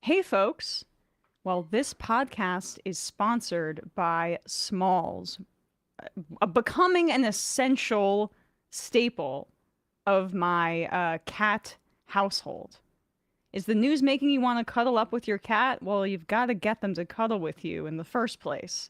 Hey, folks. Well, this podcast is sponsored by Smalls, becoming an essential staple of my cat household. Is the news making you want to cuddle up with your cat? Well, you've got to get them to cuddle with you in the first place.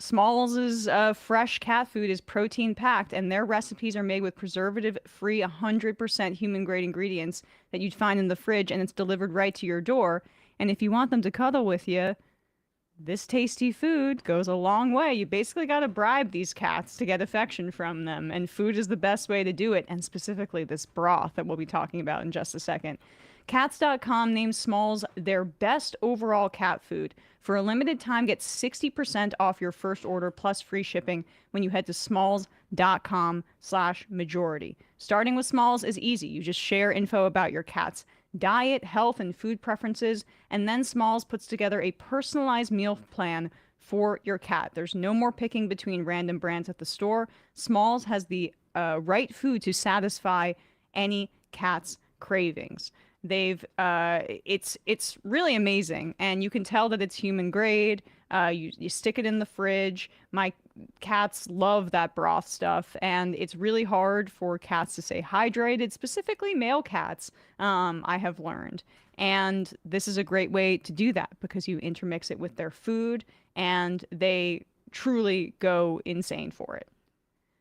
Smalls' fresh cat food is protein packed, and their recipes are made with preservative free 100% human grade ingredients that you'd find in the fridge, and it's delivered right to your door. And if you want them to cuddle with you, this tasty food goes a long way. You basically got to bribe these cats to get affection from them, and food is the best way to do it, and specifically this broth that we'll be talking about in just a second. Cats.com named Smalls their best overall cat food. For a limited time, get 60% off your first order plus free shipping when you head to smalls.com/majority. Starting with Smalls is easy. You just share info about your cat's diet, health, and food preferences, and then Smalls puts together a personalized meal plan for your cat. There's no more picking between random brands at the store. Smalls has the right food to satisfy any cat's cravings. It's really amazing, and you can tell that it's human grade. You stick it in the fridge. My cats love that broth stuff, and it's really hard for cats to stay hydrated, specifically male cats, I have learned. And this is a great way to do that because you intermix it with their food, and they truly go insane for it.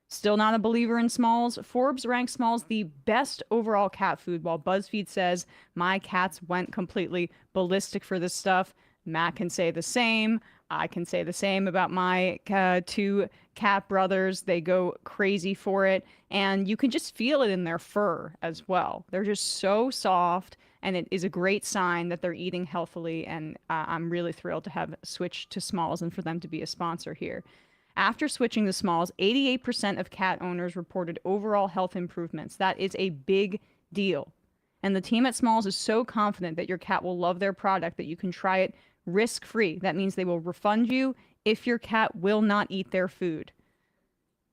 Still not a believer in Smalls? Forbes ranks Smalls the best overall cat food, while BuzzFeed says my cats went completely ballistic for this stuff. Matt can say the same. I can say the same about my two cat brothers. They go crazy for it, and you can just feel it in their fur as well. They're just so soft, and it is a great sign that they're eating healthily, and I'm really thrilled to have switched to Smalls and for them to be a sponsor here. After switching to Smalls, 88% of cat owners reported overall health improvements. That is a big deal. And the team at Smalls is so confident that your cat will love their product that you can try it risk-free. That means they will refund you if your cat will not eat their food.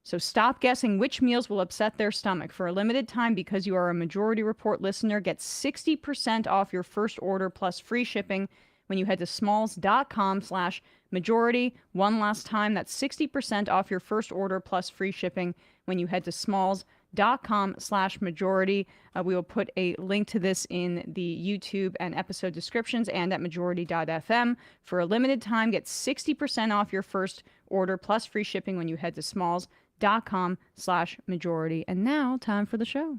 So stop guessing which meals will upset their stomach. For a limited time, because you are a Majority Report listener, get 60% off your first order plus free shipping when you head to smalls.com/majority. One last time, that's 60% off your first order plus free shipping when you head to smalls.com/majority. We will put a link to this in the YouTube and episode descriptions and at majority.fm. For a limited time, get 60% off your first order plus free shipping when you head to smalls.com/majority. And now, time for the show.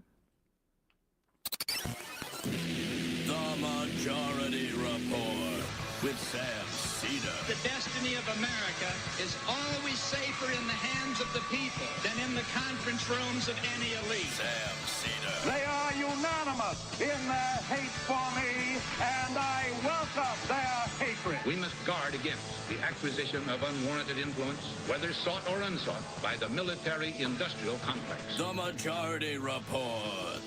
The Majority Report with Sam Seder. The destiny of America is always safer in the hands of the people than in the conference rooms of any elite. Sam Seder. They are unanimous in their hate for me, and I welcome their hatred. We must guard against the acquisition of unwarranted influence, whether sought or unsought, by the military-industrial complex. The Majority Report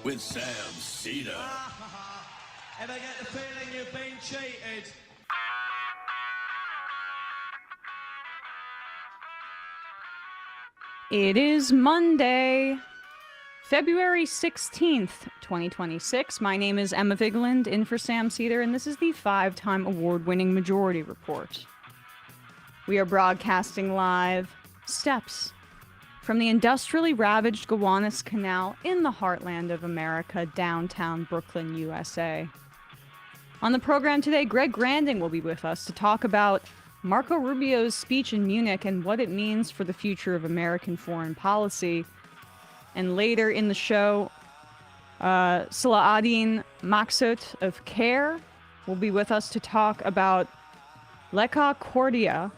with Sam Seder. Ever get the feeling you've been cheated? It is Monday, February 16th, 2026. My name is Emma Vigeland, in for Sam Seder, and this is the 5-time award-winning Majority Report. We are broadcasting live steps from the industrially ravaged Gowanus Canal in the heartland of America, downtown Brooklyn, USA. On the program today, Greg Grandin will be with us to talk about Marco Rubio's speech in Munich and what it means for the future of American foreign policy. And later in the show, Selaedin Maksut of CARE will be with us to talk about Leqaa Kordia,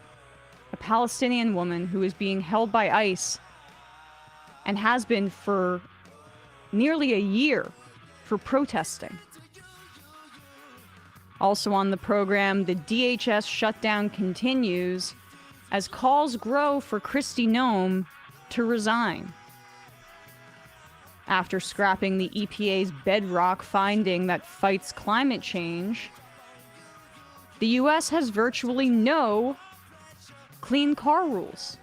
a Palestinian woman who is being held by ICE and has been for nearly a year for protesting. Also on the program, the DHS shutdown continues as calls grow for Kristi Noem to resign. After scrapping the EPA's bedrock finding that fights climate change, the US has virtually no clean car rules.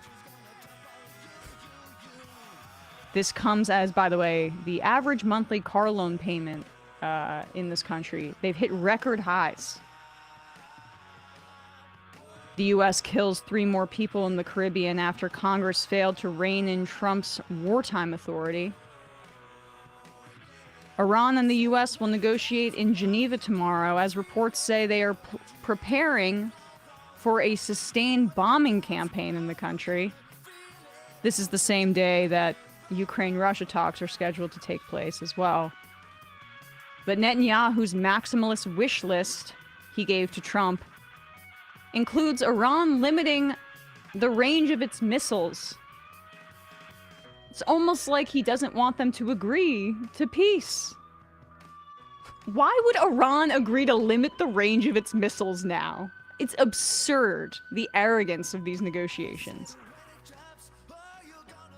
This comes as, by the way, the average monthly car loan payment in this country. They've hit record highs. The U.S. kills 3 more people in the Caribbean after Congress failed to rein in Trump's wartime authority. Iran and the U.S. will negotiate in Geneva tomorrow, as reports say they are preparing for a sustained bombing campaign in the country. This is the same day that Ukraine-Russia talks are scheduled to take place as well. But Netanyahu's maximalist wish list he gave to Trump includes Iran limiting the range of its missiles. It's almost like he doesn't want them to agree to peace. Why would Iran agree to limit the range of its missiles now? It's absurd, the arrogance of these negotiations.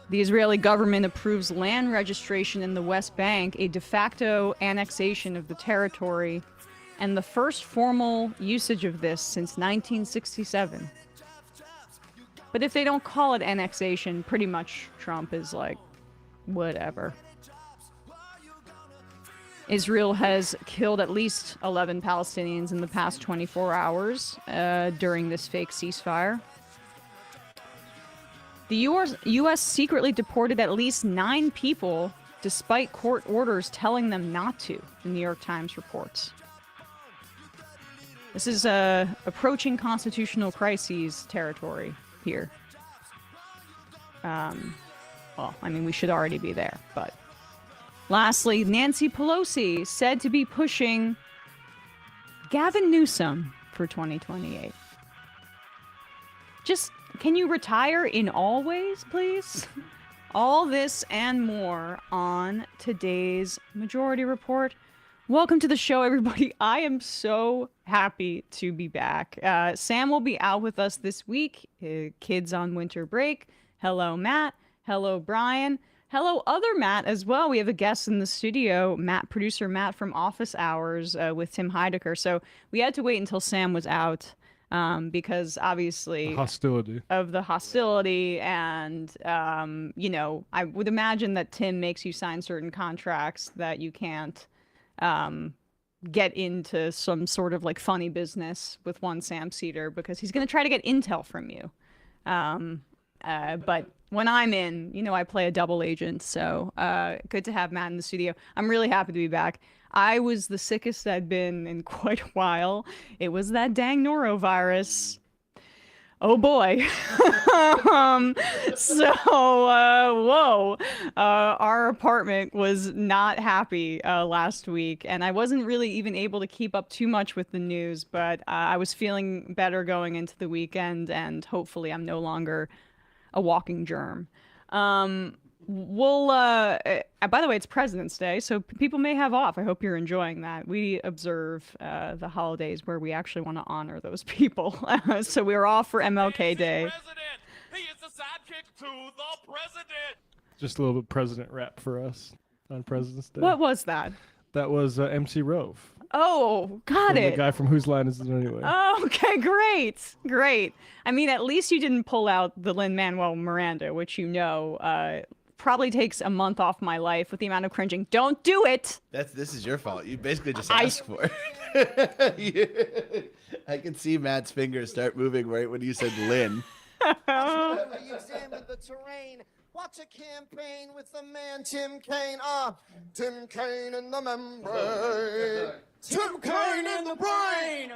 The Israeli government approves land registration in the West Bank, a de facto annexation of the territory, and the first formal usage of this since 1967. But if they don't call it annexation, pretty much Trump is like, whatever. Israel has killed at least 11 Palestinians in the past 24 hours during this fake ceasefire. The U.S. secretly deported at least 9 people despite court orders telling them not to, the New York Times reports. This is approaching constitutional crises territory here. Well, I mean, we should already be there, but... Lastly, Nancy Pelosi said to be pushing Gavin Newsom for 2028. Just, can you retire in all ways, please? All this and more on today's Majority Report. Welcome to the show, everybody. I am so happy to be back. Sam will be out with us this week. Kids on winter break. Hello, Matt. Hello, Brian. Hello, other Matt as well. We have a guest in the studio, producer Matt from Office Hours with Tim Heidecker. So we had to wait until Sam was out because obviously of the hostility. And, you know, I would imagine that Tim makes you sign certain contracts that you can't get into some sort of like funny business with one Sam Seder because he's going to try to get intel from you. But when I'm in, you know, I play a double agent. So good to have Matt in the studio. I'm really happy to be back. I was the sickest I'd been in quite a while. It was that dang norovirus. Oh boy. Whoa. Our apartment was not happy last week, and I wasn't really even able to keep up too much with the news, but I was feeling better going into the weekend, and hopefully I'm no longer a walking germ. By the way, it's President's Day, so people may have off. I hope you're enjoying that. We observe the holidays where we actually want to honor those people. So we're off for MLK Day. He is the sidekick to the president. Just a little bit president rap for us on President's Day. What was that? That was MC Rove. Oh, got it. The guy from Whose Line Is It Anyway? Oh, okay, great. I mean, at least you didn't pull out the Lin-Manuel Miranda, which you know probably takes a month off my life with the amount of cringing. Don't do it. This is your fault. You basically just asked for it. I could see Matt's fingers start moving right when you said Lynn. You examine the terrain. Watch a campaign with the man Tim Kaine. Tim Kaine in the membrane. Tim Kaine in the brain.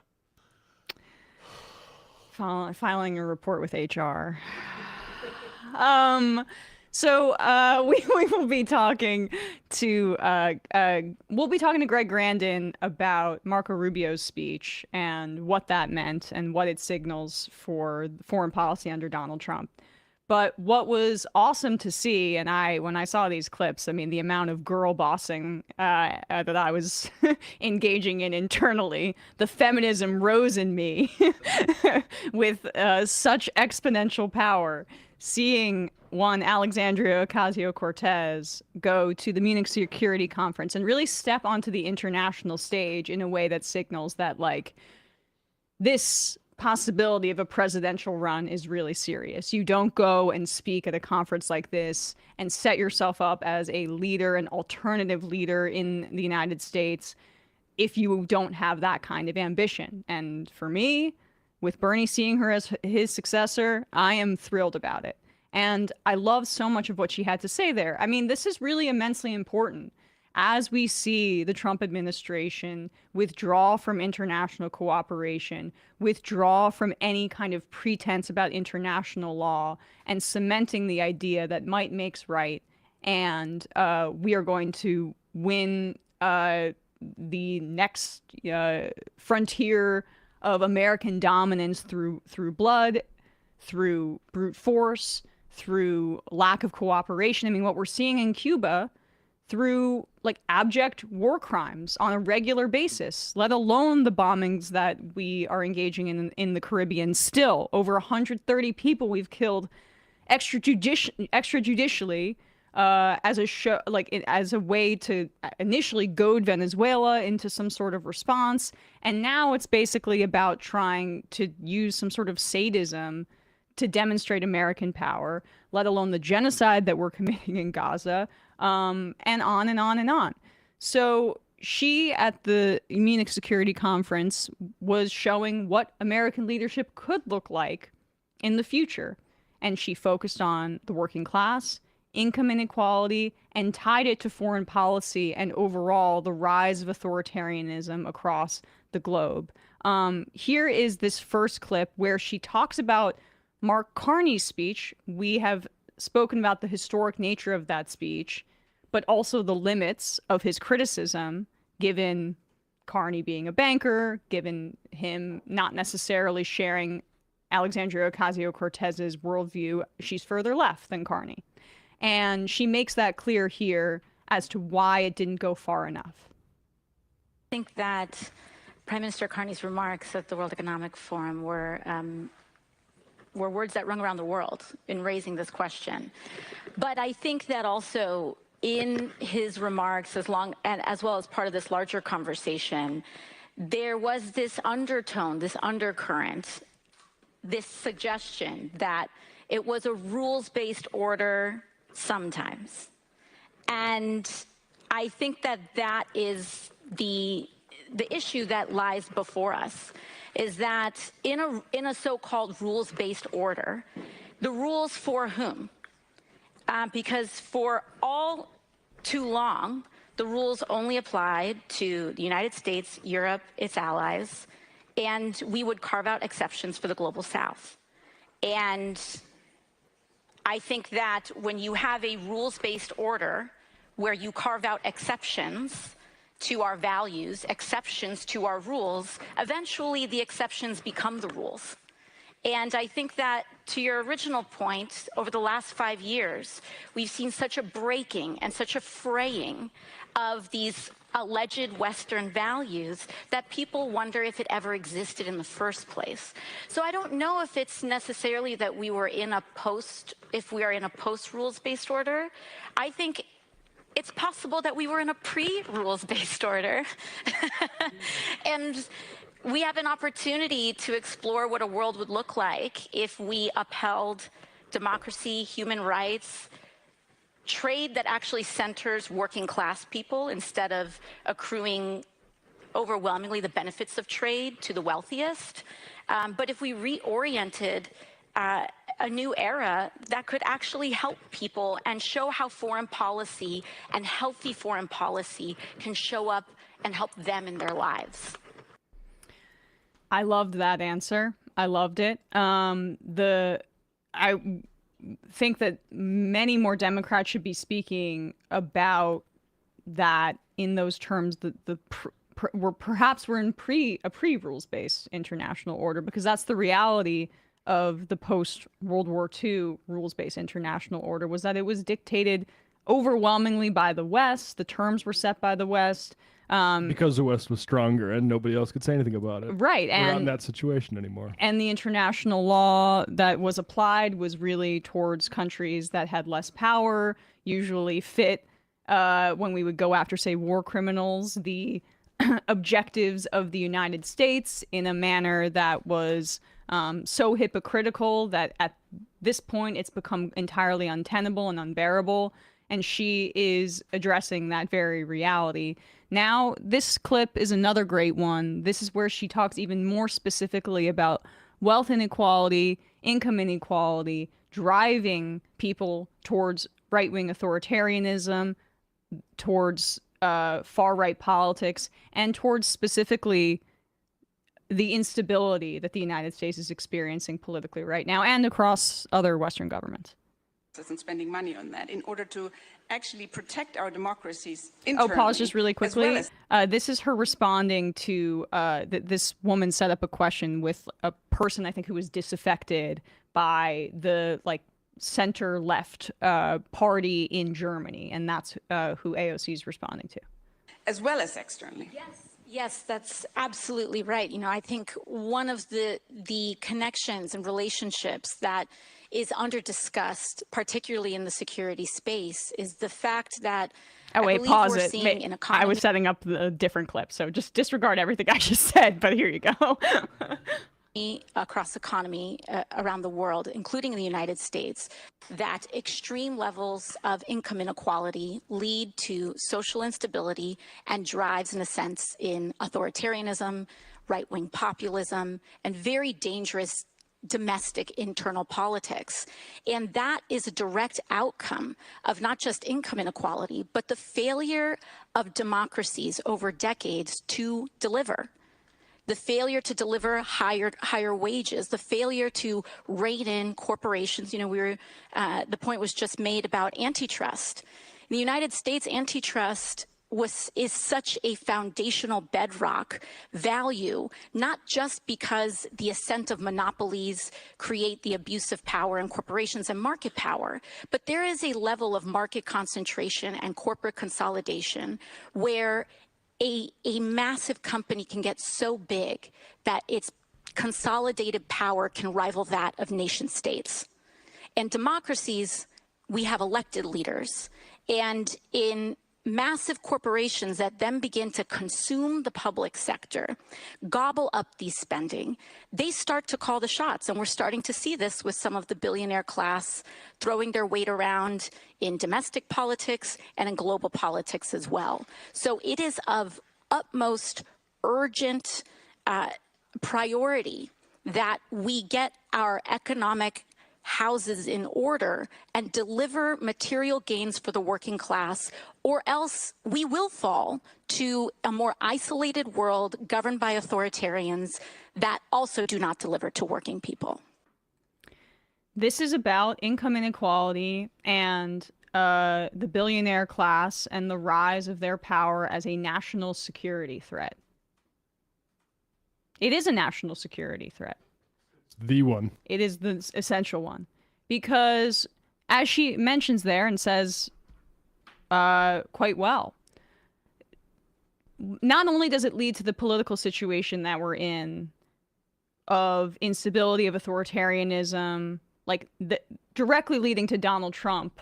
Filing a report with HR. So we will be talking to Greg Grandin about Marco Rubio's speech and what that meant and what it signals for foreign policy under Donald Trump. But what was awesome to see, and when I saw these clips, I mean, the amount of girl bossing that I was engaging in internally, the feminism rose in me with such exponential power. Seeing one Alexandria Ocasio-Cortez go to the Munich Security Conference and really step onto the international stage in a way that signals that, like, this possibility of a presidential run is really serious. You don't go and speak at a conference like this and set yourself up as a leader, an alternative leader in the United States, if you don't have that kind of ambition. And for me, with Bernie seeing her as his successor, I am thrilled about it. And I love so much of what she had to say there. I mean, this is really immensely important. As we see the Trump administration withdraw from international cooperation, withdraw from any kind of pretense about international law, and cementing the idea that might makes right, and we are going to win the next frontier of American dominance through blood, through brute force, through lack of cooperation. I mean, what we're seeing in Cuba, through like abject war crimes on a regular basis, let alone the bombings that we are engaging in the Caribbean. Still, over 130 people we've killed extrajudicially as a way to initially goad Venezuela into some sort of response, and now it's basically about trying to use some sort of sadism to demonstrate American power, let alone the genocide that we're committing in Gaza, and on and on and on. So she, at the Munich Security Conference, was showing what American leadership could look like in the future. And she focused on the working class, income inequality, and tied it to foreign policy and overall the rise of authoritarianism across the globe. Here is this first clip where she talks about Mark Carney's speech. We have spoken about the historic nature of that speech, but also the limits of his criticism, given Carney being a banker, given him not necessarily sharing Alexandria Ocasio-Cortez's worldview. She's further left than Carney. And she makes that clear here as to why it didn't go far enough. I think that Prime Minister Carney's remarks at the World Economic Forum were words that rung around the world in raising this question. But I think that also in his remarks, as well as part of this larger conversation, there was this undertone, this undercurrent, this suggestion that it was a rules-based order sometimes. And I think that that is the issue that lies before us, is that in a so-called rules-based order, the rules for whom? Because for all too long, the rules only applied to the United States, Europe, its allies, and we would carve out exceptions for the global south. And I think that when you have a rules-based order where you carve out exceptions to our values, exceptions to our rules, eventually the exceptions become the rules. And I think that, to your original point, over the last 5 years, we've seen such a breaking and such a fraying of these alleged Western values that people wonder if it ever existed in the first place. So I don't know if it's necessarily that we are in a post-rules-based order. I think it's possible that we were in a pre-rules-based order. And we have an opportunity to explore what a world would look like if we upheld democracy, human rights, trade that actually centers working class people instead of accruing overwhelmingly the benefits of trade to the wealthiest. But if we reoriented a new era that could actually help people and show how foreign policy and healthy foreign policy can show up and help them in their lives. I loved that answer. I loved it. I think that many more Democrats should be speaking about that in those terms. We're in a pre-rules-based international order, because that's the reality of the post-World War II rules-based international order, was that it was dictated overwhelmingly by the West. The terms were set by the West. Because the West was stronger and nobody else could say anything about it. Right. We're not in that situation anymore. And the international law that was applied was really towards countries that had less power, usually fit when we would go after, say, war criminals. The objectives of the United States in a manner that was so hypocritical that at this point it's become entirely untenable and unbearable. And she is addressing that very reality. Now, this clip is another great one. This is where she talks even more specifically about wealth inequality, income inequality, driving people towards right-wing authoritarianism, towards far-right politics, and towards specifically the instability that the United States is experiencing politically right now and across other Western governments. And spending money on that in order to actually protect our democracies internally. Oh, pause just really quickly. This is her responding to this woman set up a question with a person, I think, who was disaffected by the center-left party in Germany, and that's who AOC is responding to. As well as externally. Yes, that's absolutely right. I think one of the connections and relationships that is under-discussed, particularly in the security space, is the fact that pause it. I was setting up a different clip, so just disregard everything I just said, but here you go. Across economy around the world, including the United States, that extreme levels of income inequality lead to social instability and drives, in a sense, in authoritarianism, right-wing populism, and very dangerous domestic internal politics. And that is a direct outcome of not just income inequality, but the failure of democracies over decades to deliver. The failure to deliver higher wages, the failure to rein in corporations. The point was just made about antitrust. In the United States, antitrust is such a foundational bedrock value, not just because the ascent of monopolies create the abuse of power in corporations and market power, but there is a level of market concentration and corporate consolidation where a massive company can get so big that its consolidated power can rival that of nation states. And democracies, we have elected leaders. And in massive corporations that then begin to consume the public sector, gobble up the spending, they start to call the shots. And we're starting to see this with some of the billionaire class throwing their weight around in domestic politics and in global politics as well. So it is of utmost urgent priority that we get our economic houses in order and deliver material gains for the working class, or else we will fall to a more isolated world governed by authoritarians that also do not deliver to working people. This is about income inequality and the billionaire class and the rise of their power as a national security threat. It is a national security threat. The one. It is the essential one. Because, as she mentions there and says quite well, not only does it lead to the political situation that we're in of instability, of authoritarianism, directly leading to Donald Trump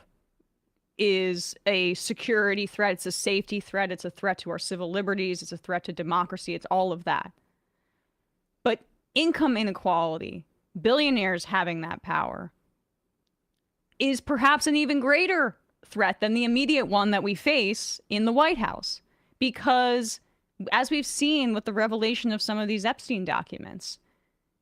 is a security threat, it's a safety threat, it's a threat to our civil liberties, it's a threat to democracy, it's all of that. But income inequality, billionaires having that power, is perhaps an even greater threat than the immediate one that we face in the White House. Because, as we've seen with the revelation of some of these Epstein documents,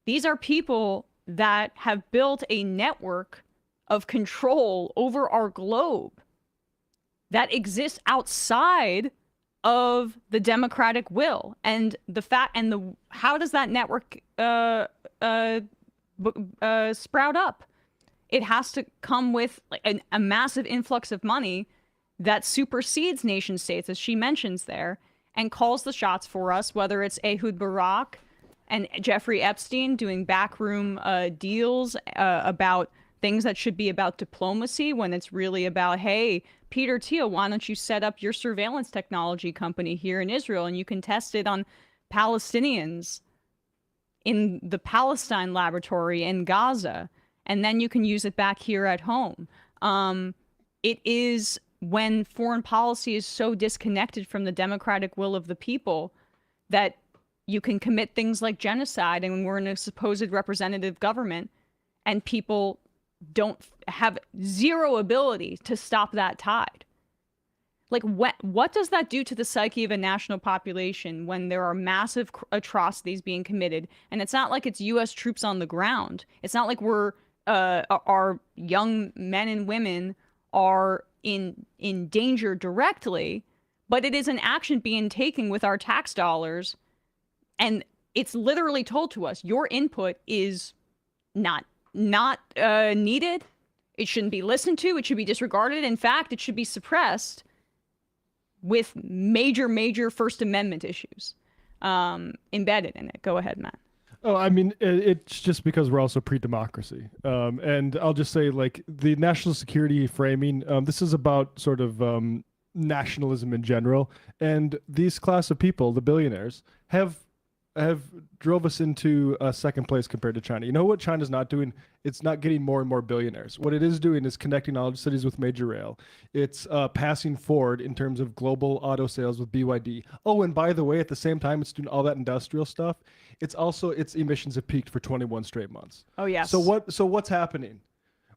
these are people that have built a network of control over our globe that exists outside of the democratic will. And how does that network sprout up? It has to come with a massive influx of money that supersedes nation states, as she mentions there, and calls the shots for us, whether it's Ehud Barak and Jeffrey Epstein doing backroom deals about things that should be about diplomacy when it's really about, hey, Peter Thiel, why don't you set up your surveillance technology company here in Israel and you can test it on Palestinians in the Palestine laboratory in Gaza, and then you can use it back here at home. It is when foreign policy is so disconnected from the democratic will of the people that you can commit things like genocide, and we're in a supposed representative government, and people don't have zero ability to stop that tide. Like, what does that do to the psyche of a national population when there are massive atrocities being committed? And it's not like it's U.S. troops on the ground. It's not like our young men and women are in danger directly, but it is an action being taken with our tax dollars. And it's literally told to us, your input is not needed. It shouldn't be listened to. It should be disregarded. In fact, it should be suppressed, with major First Amendment issues embedded in it. Go ahead, Matt. Oh, I mean, it's just because we're also pre-democracy. And I'll just say, like, the national security framing, this is about sort of nationalism in general. And these class of people, the billionaires, have drove us into second place compared to China. You know what China's not doing? It's not getting more and more billionaires. What it is doing is connecting all cities with major rail. It's passing forward in terms of global auto sales with BYD. Oh, and by the way, at the same time, it's doing all that industrial stuff. It's also, its emissions have peaked for 21 straight months. Oh, yes. So what's happening?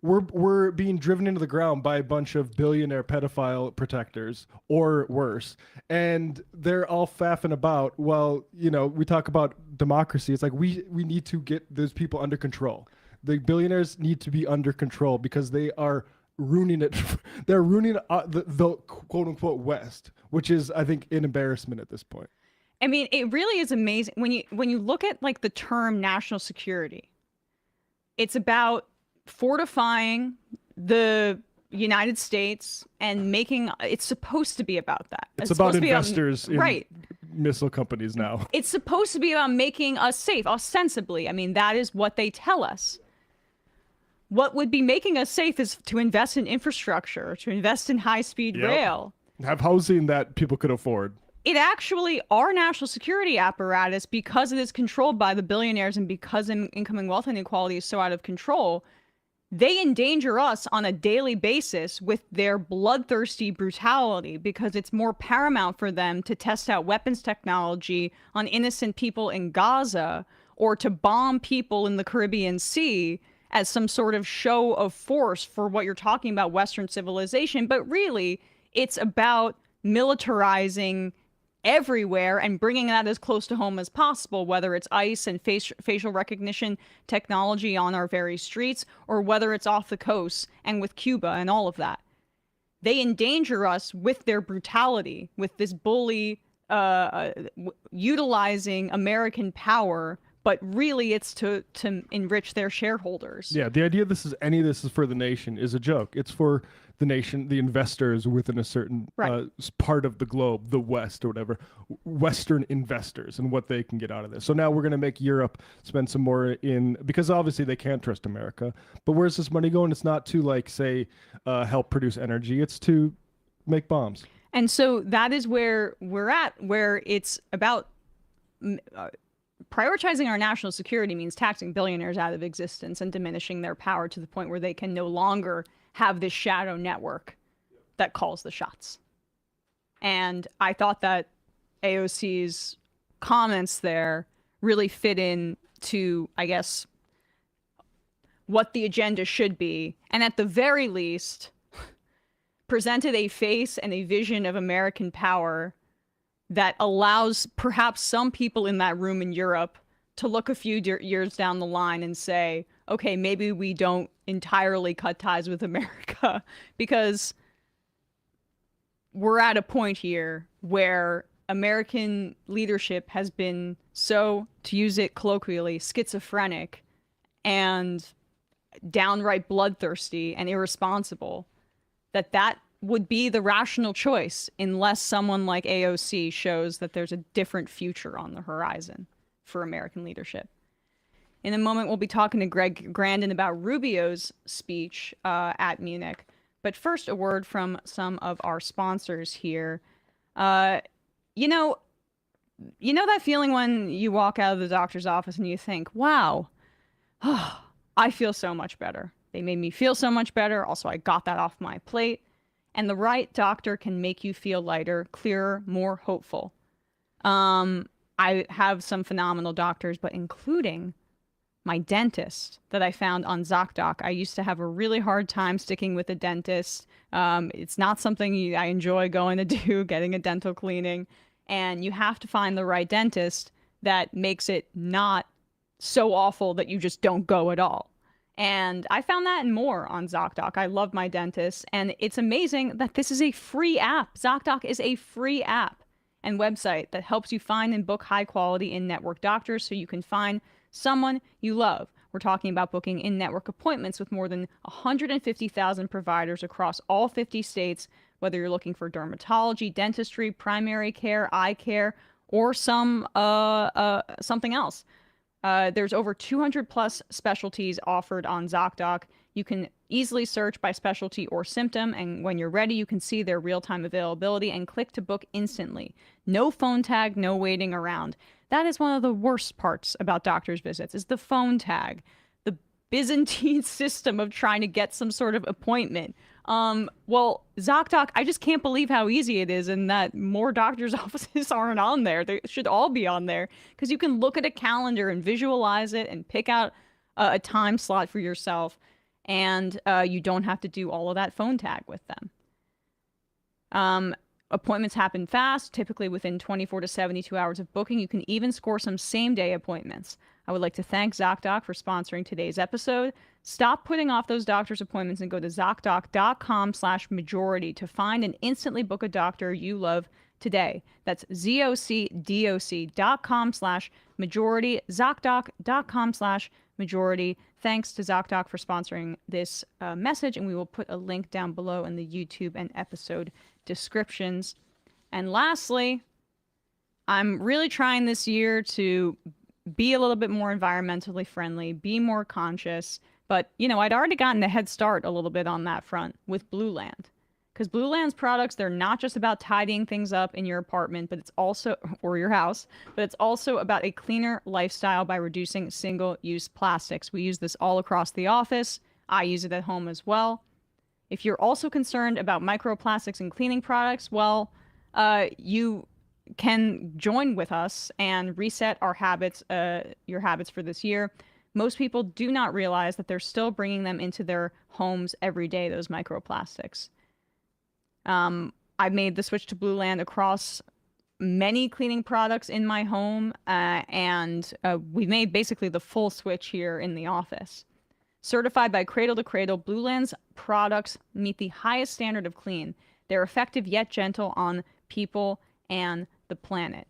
We're being driven into the ground by a bunch of billionaire pedophile protectors, or worse, and they're all faffing about. Well, you know, we talk about democracy. It's like we need to get those people under control. The billionaires need to be under control because they are ruining it. They're ruining the quote unquote West, which is, I think, an embarrassment at this point. I mean, it really is amazing when you look at like the term national security. It's about fortifying the United States and making it's supposed to be about that. It's about investors in right. missile companies now. It's supposed to be about making us safe, ostensibly. I mean, that is what they tell us. What would be making us safe is to invest in infrastructure, to invest in high-speed rail. Have housing that people could afford. It actually, our national security apparatus, because it is controlled by the billionaires and because incoming wealth inequality is so out of control, they endanger us on a daily basis with their bloodthirsty brutality because it's more paramount for them to test out weapons technology on innocent people in Gaza or to bomb people in the Caribbean Sea as some sort of show of force for what you're talking about, Western civilization. But really, it's about militarizing everywhere and bringing that as close to home as possible, whether it's ICE and facial recognition technology on our very streets, or whether it's off the coast and with Cuba and all of that. They endanger us with their brutality, with this bully utilizing American power, but really it's to enrich their shareholders. Yeah, the idea this is for the nation is a joke. It's for the nation, the investors within a certain part of the globe, the West or whatever, Western investors and what they can get out of this. So now we're going to make Europe spend some more because obviously they can't trust America. But where's this money going? It's not to, like, say, help produce energy. It's to make bombs. And so that is where we're at, where it's about prioritizing our national security means taxing billionaires out of existence and diminishing their power to the point where they can no longer have this shadow network that calls the shots. And I thought that AOC's comments there really fit in to, I guess, what the agenda should be. And at the very least, presented a face and a vision of American power that allows perhaps some people in that room in Europe to look a few years down the line and say, okay, maybe we don't entirely cut ties with America, because we're at a point here where American leadership has been so, to use it colloquially, schizophrenic and downright bloodthirsty and irresponsible that would be the rational choice unless someone like AOC shows that there's a different future on the horizon for American leadership. In a moment, we'll be talking to Greg Grandin about Rubio's speech at Munich. But first, a word from some of our sponsors here. You know that feeling when you walk out of the doctor's office and you think, wow, I feel so much better. They made me feel so much better. Also, I got that off my plate. And the right doctor can make you feel lighter, clearer, more hopeful. I have some phenomenal doctors, but including my dentist that I found on ZocDoc. I used to have a really hard time sticking with a dentist. It's not something I enjoy going to do, getting a dental cleaning. And you have to find the right dentist that makes it not so awful that you just don't go at all. And I found that and more on ZocDoc. I love my dentist. And it's amazing that this is a free app. ZocDoc is a free app and website that helps you find and book high quality in-network doctors so you can find someone you love. We're talking about booking in-network appointments with more than 150,000 providers across all 50 states, whether you're looking for dermatology, dentistry, primary care, eye care, or something else. There's over 200 plus specialties offered on ZocDoc. You can easily search by specialty or symptom, and when you're ready, you can see their real-time availability and click to book instantly. No phone tag, no waiting around. That is one of the worst parts about doctor's visits, is the phone tag. The Byzantine system of trying to get some sort of appointment. Well, ZocDoc, I just can't believe how easy it is and that more doctors' offices aren't on there. They should all be on there because you can look at a calendar and visualize it and pick out a time slot for yourself, and you don't have to do all of that phone tag with them. Appointments happen fast, typically within 24 to 72 hours of booking. You can even score some same-day appointments. I would like to thank ZocDoc for sponsoring today's episode. Stop putting off those doctor's appointments and go to ZocDoc.com/majority to find and instantly book a doctor you love today. That's ZocDoc.com/majority, ZocDoc.com/majority. Thanks to ZocDoc for sponsoring this message, and we will put a link down below in the YouTube and episode descriptions. And lastly, I'm really trying this year to be a little bit more environmentally friendly, be more conscious. But, you know, I'd already gotten a head start a little bit on that front with Blue Land. Because Blue Land's products, they're not just about tidying things up in your apartment, but it's also, or your house, but it's also about a cleaner lifestyle by reducing single-use plastics. We use this all across the office. I use it at home as well. If you're also concerned about microplastics in cleaning products, well, you can join with us and reset our habits, your habits for this year. Most people do not realize that they're still bringing them into their homes every day, those microplastics. I've made the switch to Blue Land across many cleaning products in my home, and we've made basically the full switch here in the office. Certified by Cradle to Cradle, Blue Land's products meet the highest standard of clean. They're effective yet gentle on people and the planet.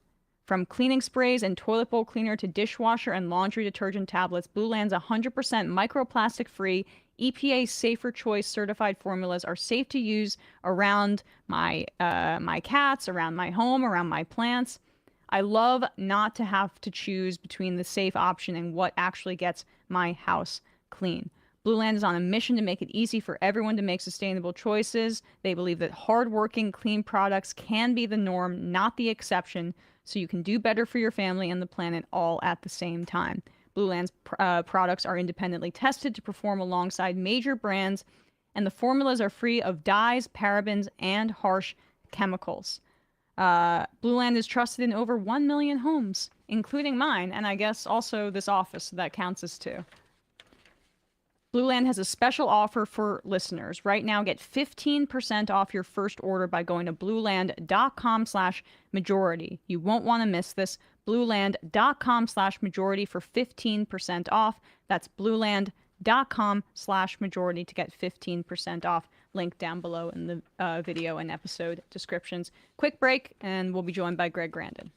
From cleaning sprays and toilet bowl cleaner to dishwasher and laundry detergent tablets, Blue Land's 100% microplastic-free, EPA Safer Choice certified formulas are safe to use around my cats, around my home, around my plants. I love not to have to choose between the safe option and what actually gets my house clean. Blue Land is on a mission to make it easy for everyone to make sustainable choices. They believe that hardworking, clean products can be the norm, not the exception, so you can do better for your family and the planet all at the same time. Blue Land's products are independently tested to perform alongside major brands, and the formulas are free of dyes, parabens, and harsh chemicals. Blue Land is trusted in over 1 million homes, including mine, and I guess also this office, so that counts as two. Blue Land has a special offer for listeners. Right now, get 15% off your first order by going to blueland.com/majority. You won't want to miss this. Blueland.com/majority for 15% off. That's blueland.com/majority to get 15% off. Link down below in the video and episode descriptions. Quick break, and we'll be joined by Greg Grandin.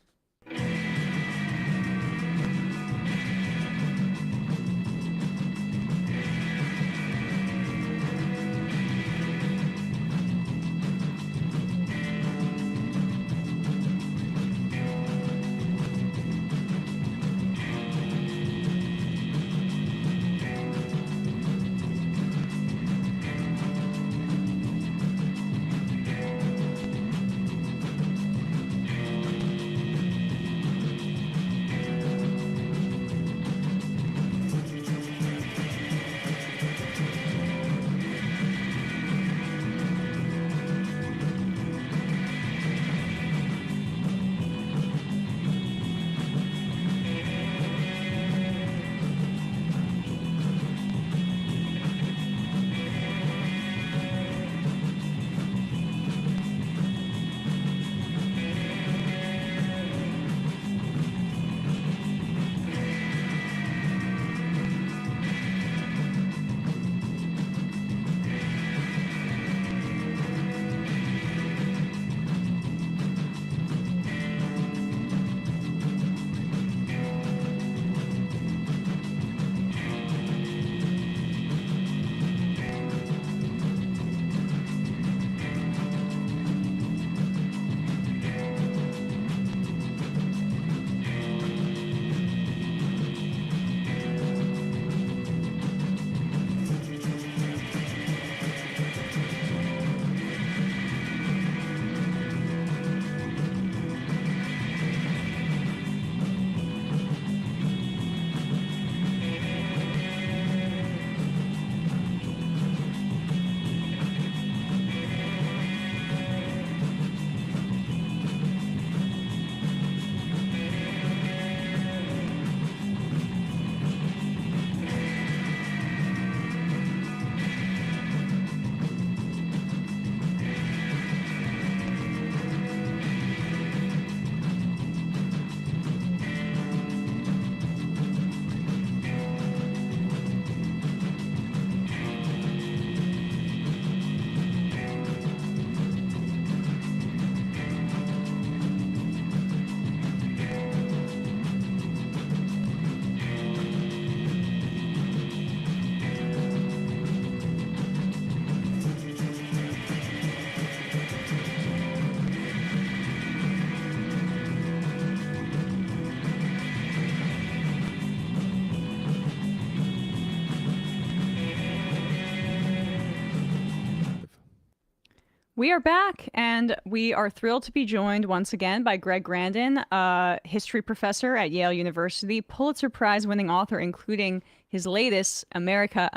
We are back, and we are thrilled to be joined once again by Greg Grandin, a history professor at Yale University, Pulitzer Prize winning author, including his latest, America,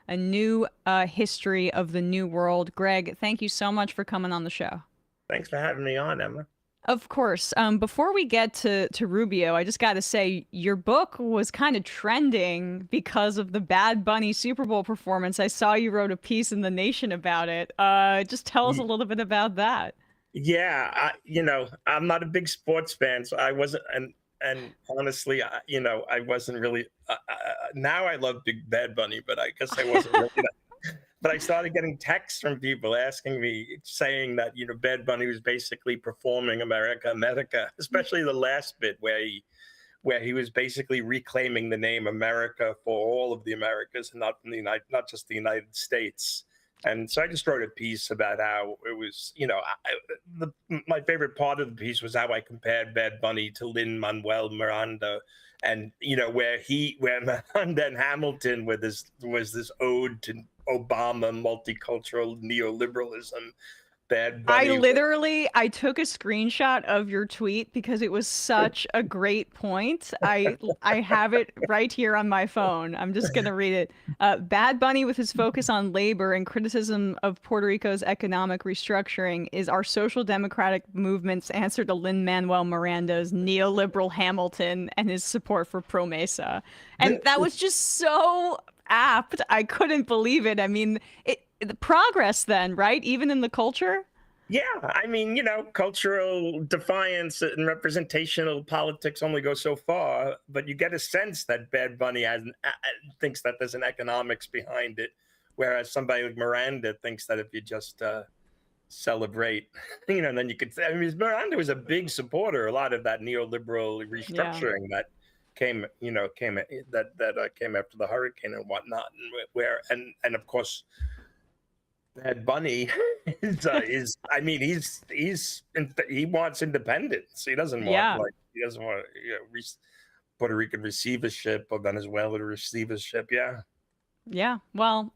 a new history of the New World. Greg, thank you so much for coming on the show. Thanks for having me on, Emma. Of course. Before we get to Rubio, I just got to say your book was kind of trending because of the Bad Bunny Super Bowl performance. I saw you wrote a piece in The Nation about it. Just tell us a little bit about that. Yeah, I'm not a big sports fan, so I wasn't, and honestly, I wasn't really. Now I love Big Bad Bunny, but I guess I wasn't really. But I started getting texts from people asking me, saying that, Bad Bunny was basically performing America, especially the last bit where he was basically reclaiming the name America for all of the Americas and not just the United States. And so I just wrote a piece about how it was, my favorite part of the piece was how I compared Bad Bunny to Lin-Manuel Miranda. And, where Miranda and Hamilton was this ode to Obama multicultural neoliberalism. Bad Bunny. I took a screenshot of your tweet because it was such a great point. I have it right here on my phone. I'm just going to read it. Bad Bunny, with his focus on labor and criticism of Puerto Rico's economic restructuring, is our social democratic movement's answer to Lin-Manuel Miranda's neoliberal Hamilton and his support for Promesa. And that was just so apt. I couldn't believe it. I mean, the progress then, right? Even in the culture? Yeah, I mean, cultural defiance and representational politics only go so far, but you get a sense that Bad Bunny thinks that there's an economics behind it, whereas somebody like Miranda thinks that if you just celebrate, then you could. I mean, Miranda was a big supporter, a lot of that neoliberal restructuring that came after the hurricane and whatnot, and of course. Bad Bunny he wants independence. He doesn't want Puerto Rican receivership or Venezuela receivership. Yeah. Yeah. Well,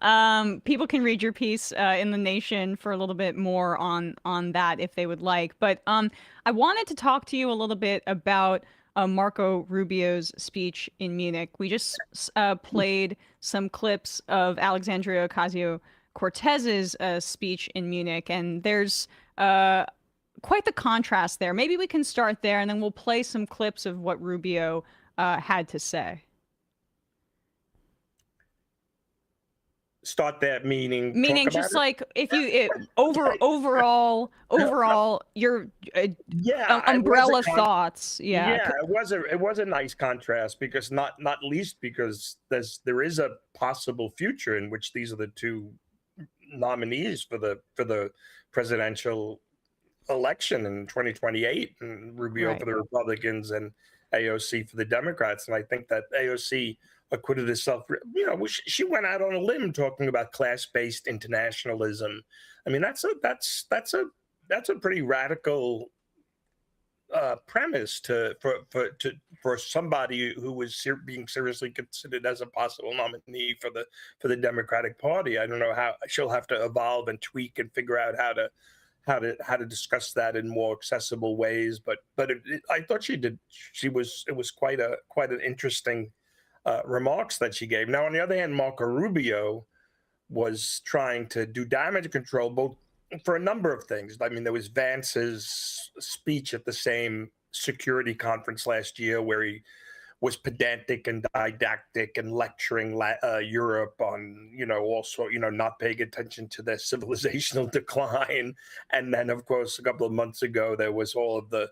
people can read your piece in The Nation for a little bit more on that if they would like. But I wanted to talk to you a little bit about Marco Rubio's speech in Munich. We just played some clips of Alexandria Ocasio-Cortez's speech in Munich, and there's quite the contrast there. Maybe we can start there, and then we'll play some clips of what Rubio had to say. Start that meaning just like if you overall your umbrella thoughts. It was a nice contrast because not least because there is a possible future in which these are the two nominees for the presidential election in 2028, and Rubio for the Republicans and AOC for the Democrats. And I think that AOC acquitted herself. She went out on a limb talking about class-based internationalism. I mean, that's a pretty radical premise for somebody who was being seriously considered as a possible nominee for the Democratic Party. I don't know how she'll have to evolve and tweak and figure out how to discuss that in more accessible ways. But I thought it was quite an interesting remarks that she gave. Now, on the other hand, Marco Rubio was trying to do damage control both for a number of things. I mean, there was Vance's speech at the same security conference last year where he was pedantic and didactic and lecturing Europe on, also, not paying attention to their civilizational decline. And then, of course, a couple of months ago, there was all of the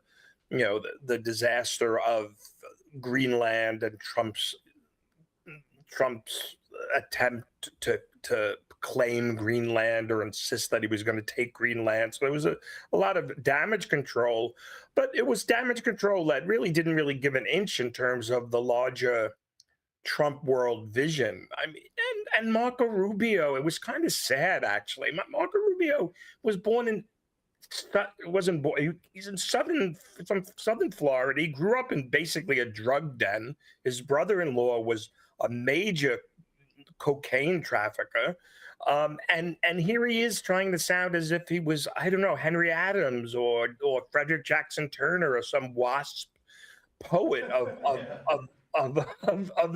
disaster of Greenland and Trump's attempt to claim Greenland or insist that he was going to take Greenland. So there was a lot of damage control, but it was damage control that really didn't give an inch in terms of the larger Trump world vision. I mean, and Marco Rubio, it was kind of sad, actually. Marco Rubio was born in he's in southern Florida. He grew up in basically a drug den. His brother-in-law was a major cocaine trafficker. And here he is trying to sound as if he was, I don't know, Henry Adams or Frederick Jackson Turner or some WASP poet of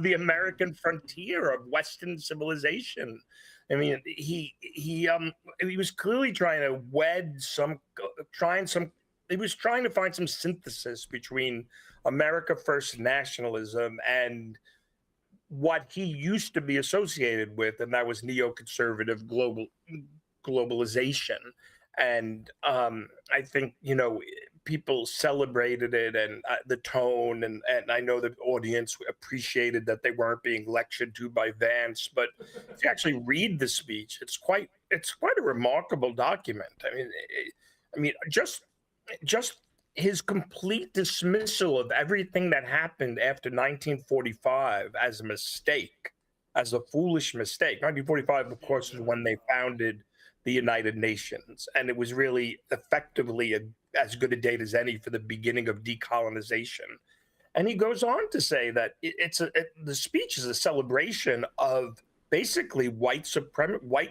the American frontier of Western civilization. I mean, he was clearly trying to he was trying to find some synthesis between America First nationalism and what he used to be associated with, and that was neoconservative globalization. And I think, people celebrated it and the tone, and I know the audience appreciated that they weren't being lectured to by Vance. But if you actually read the speech, it's quite a remarkable document. I mean, just his complete dismissal of everything that happened after 1945 as a mistake, as a foolish mistake. 1945, of course, is when they founded the United Nations, and it was really effectively as good a date as any for the beginning of decolonization. And he goes on to say that the speech is a celebration of basically white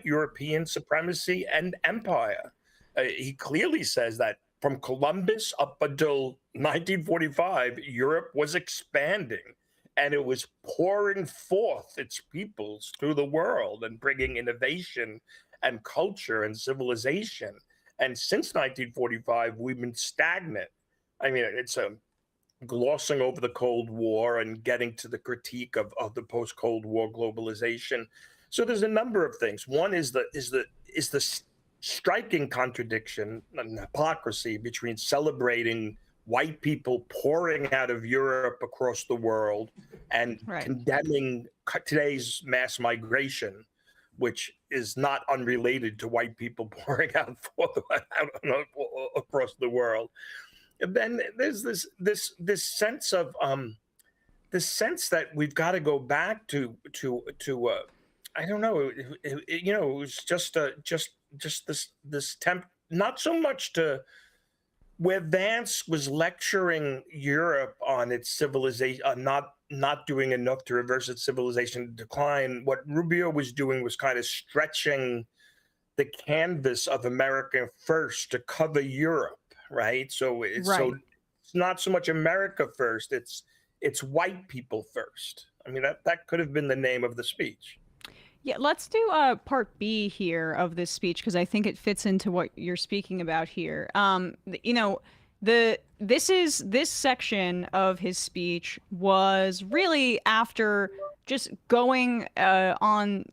European supremacy and empire. He clearly says that from Columbus up until 1945, Europe was expanding, and it was pouring forth its peoples through the world and bringing innovation and culture and civilization. And since 1945, we've been stagnant. I mean, it's glossing over the Cold War and getting to the critique of the post-Cold War globalization. So there's a number of things. One is the striking contradiction and hypocrisy between celebrating white people pouring out of Europe across the world and condemning today's mass migration, which is not unrelated to white people pouring out across the world. And then there's this sense of that we've got to go back to I don't know, it was just this temp, not so much to where Vance was lecturing Europe on its civilization, not doing enough to reverse its civilization decline. What Rubio was doing was kind of stretching the canvas of America first to cover Europe, right? So it's not so much America first, it's white people first. I mean, that could have been the name of the speech. Yeah, let's do part B here of this speech, because I think it fits into what you're speaking about here. This section of his speech was really after just going on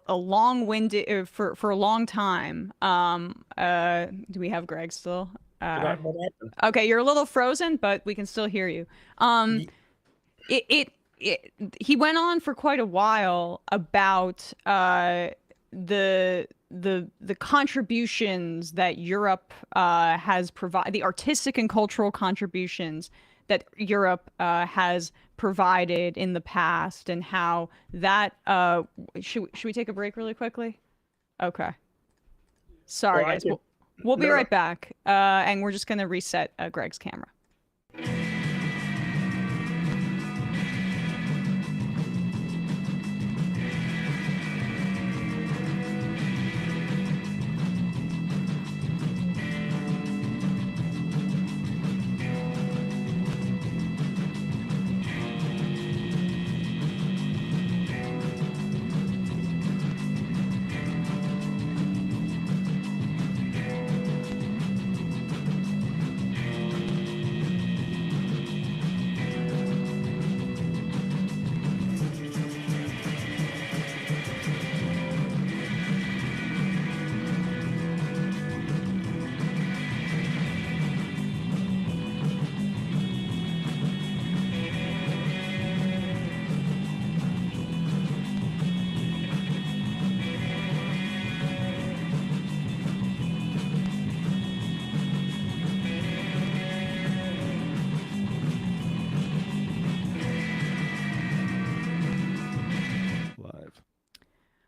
a long-winded for a long time. Do we have Greg still? Okay, you're a little frozen, but we can still hear you. He went on for quite a while about the contributions that Europe has provided, the artistic and cultural contributions that Europe has provided in the past, and how that should we take a break really quickly? Okay. Sorry, guys. We'll be right back, and we're just gonna reset Greg's camera.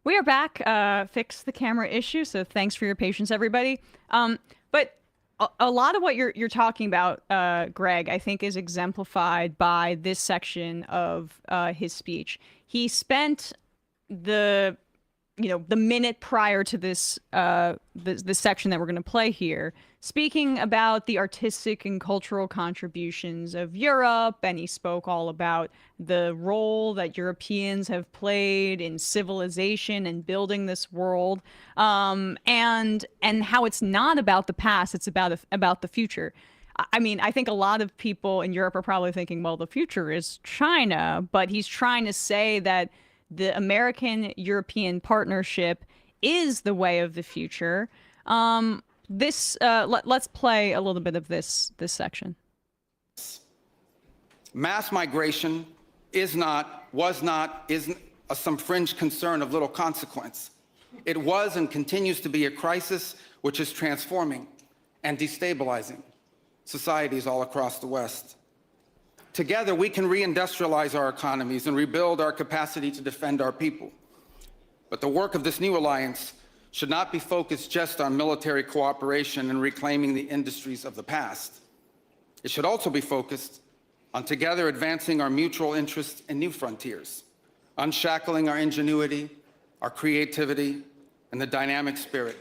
We are back. Fixed the camera issue, so thanks for your patience, everybody. But a lot of what you're talking about, Greg, I think is exemplified by this section of his speech. He spent the the minute prior to this this section that we're going to play here, speaking about the artistic and cultural contributions of Europe, and he spoke all about the role that Europeans have played in civilization and building this world, and how it's not about the past, it's about the future. I mean, I think a lot of people in Europe are probably thinking, well, the future is China, but he's trying to say that the American-European partnership is the way of the future. Let's play a little bit of this section. Mass migration is not, was not, isn't some fringe concern of little consequence. It was and continues to be a crisis which is transforming and destabilizing societies all across the West. Together, we can reindustrialize our economies and rebuild our capacity to defend our people. But the work of this new alliance should not be focused just on military cooperation and reclaiming the industries of the past. It should also be focused on together advancing our mutual interests in new frontiers, unshackling our ingenuity, our creativity, and the dynamic spirit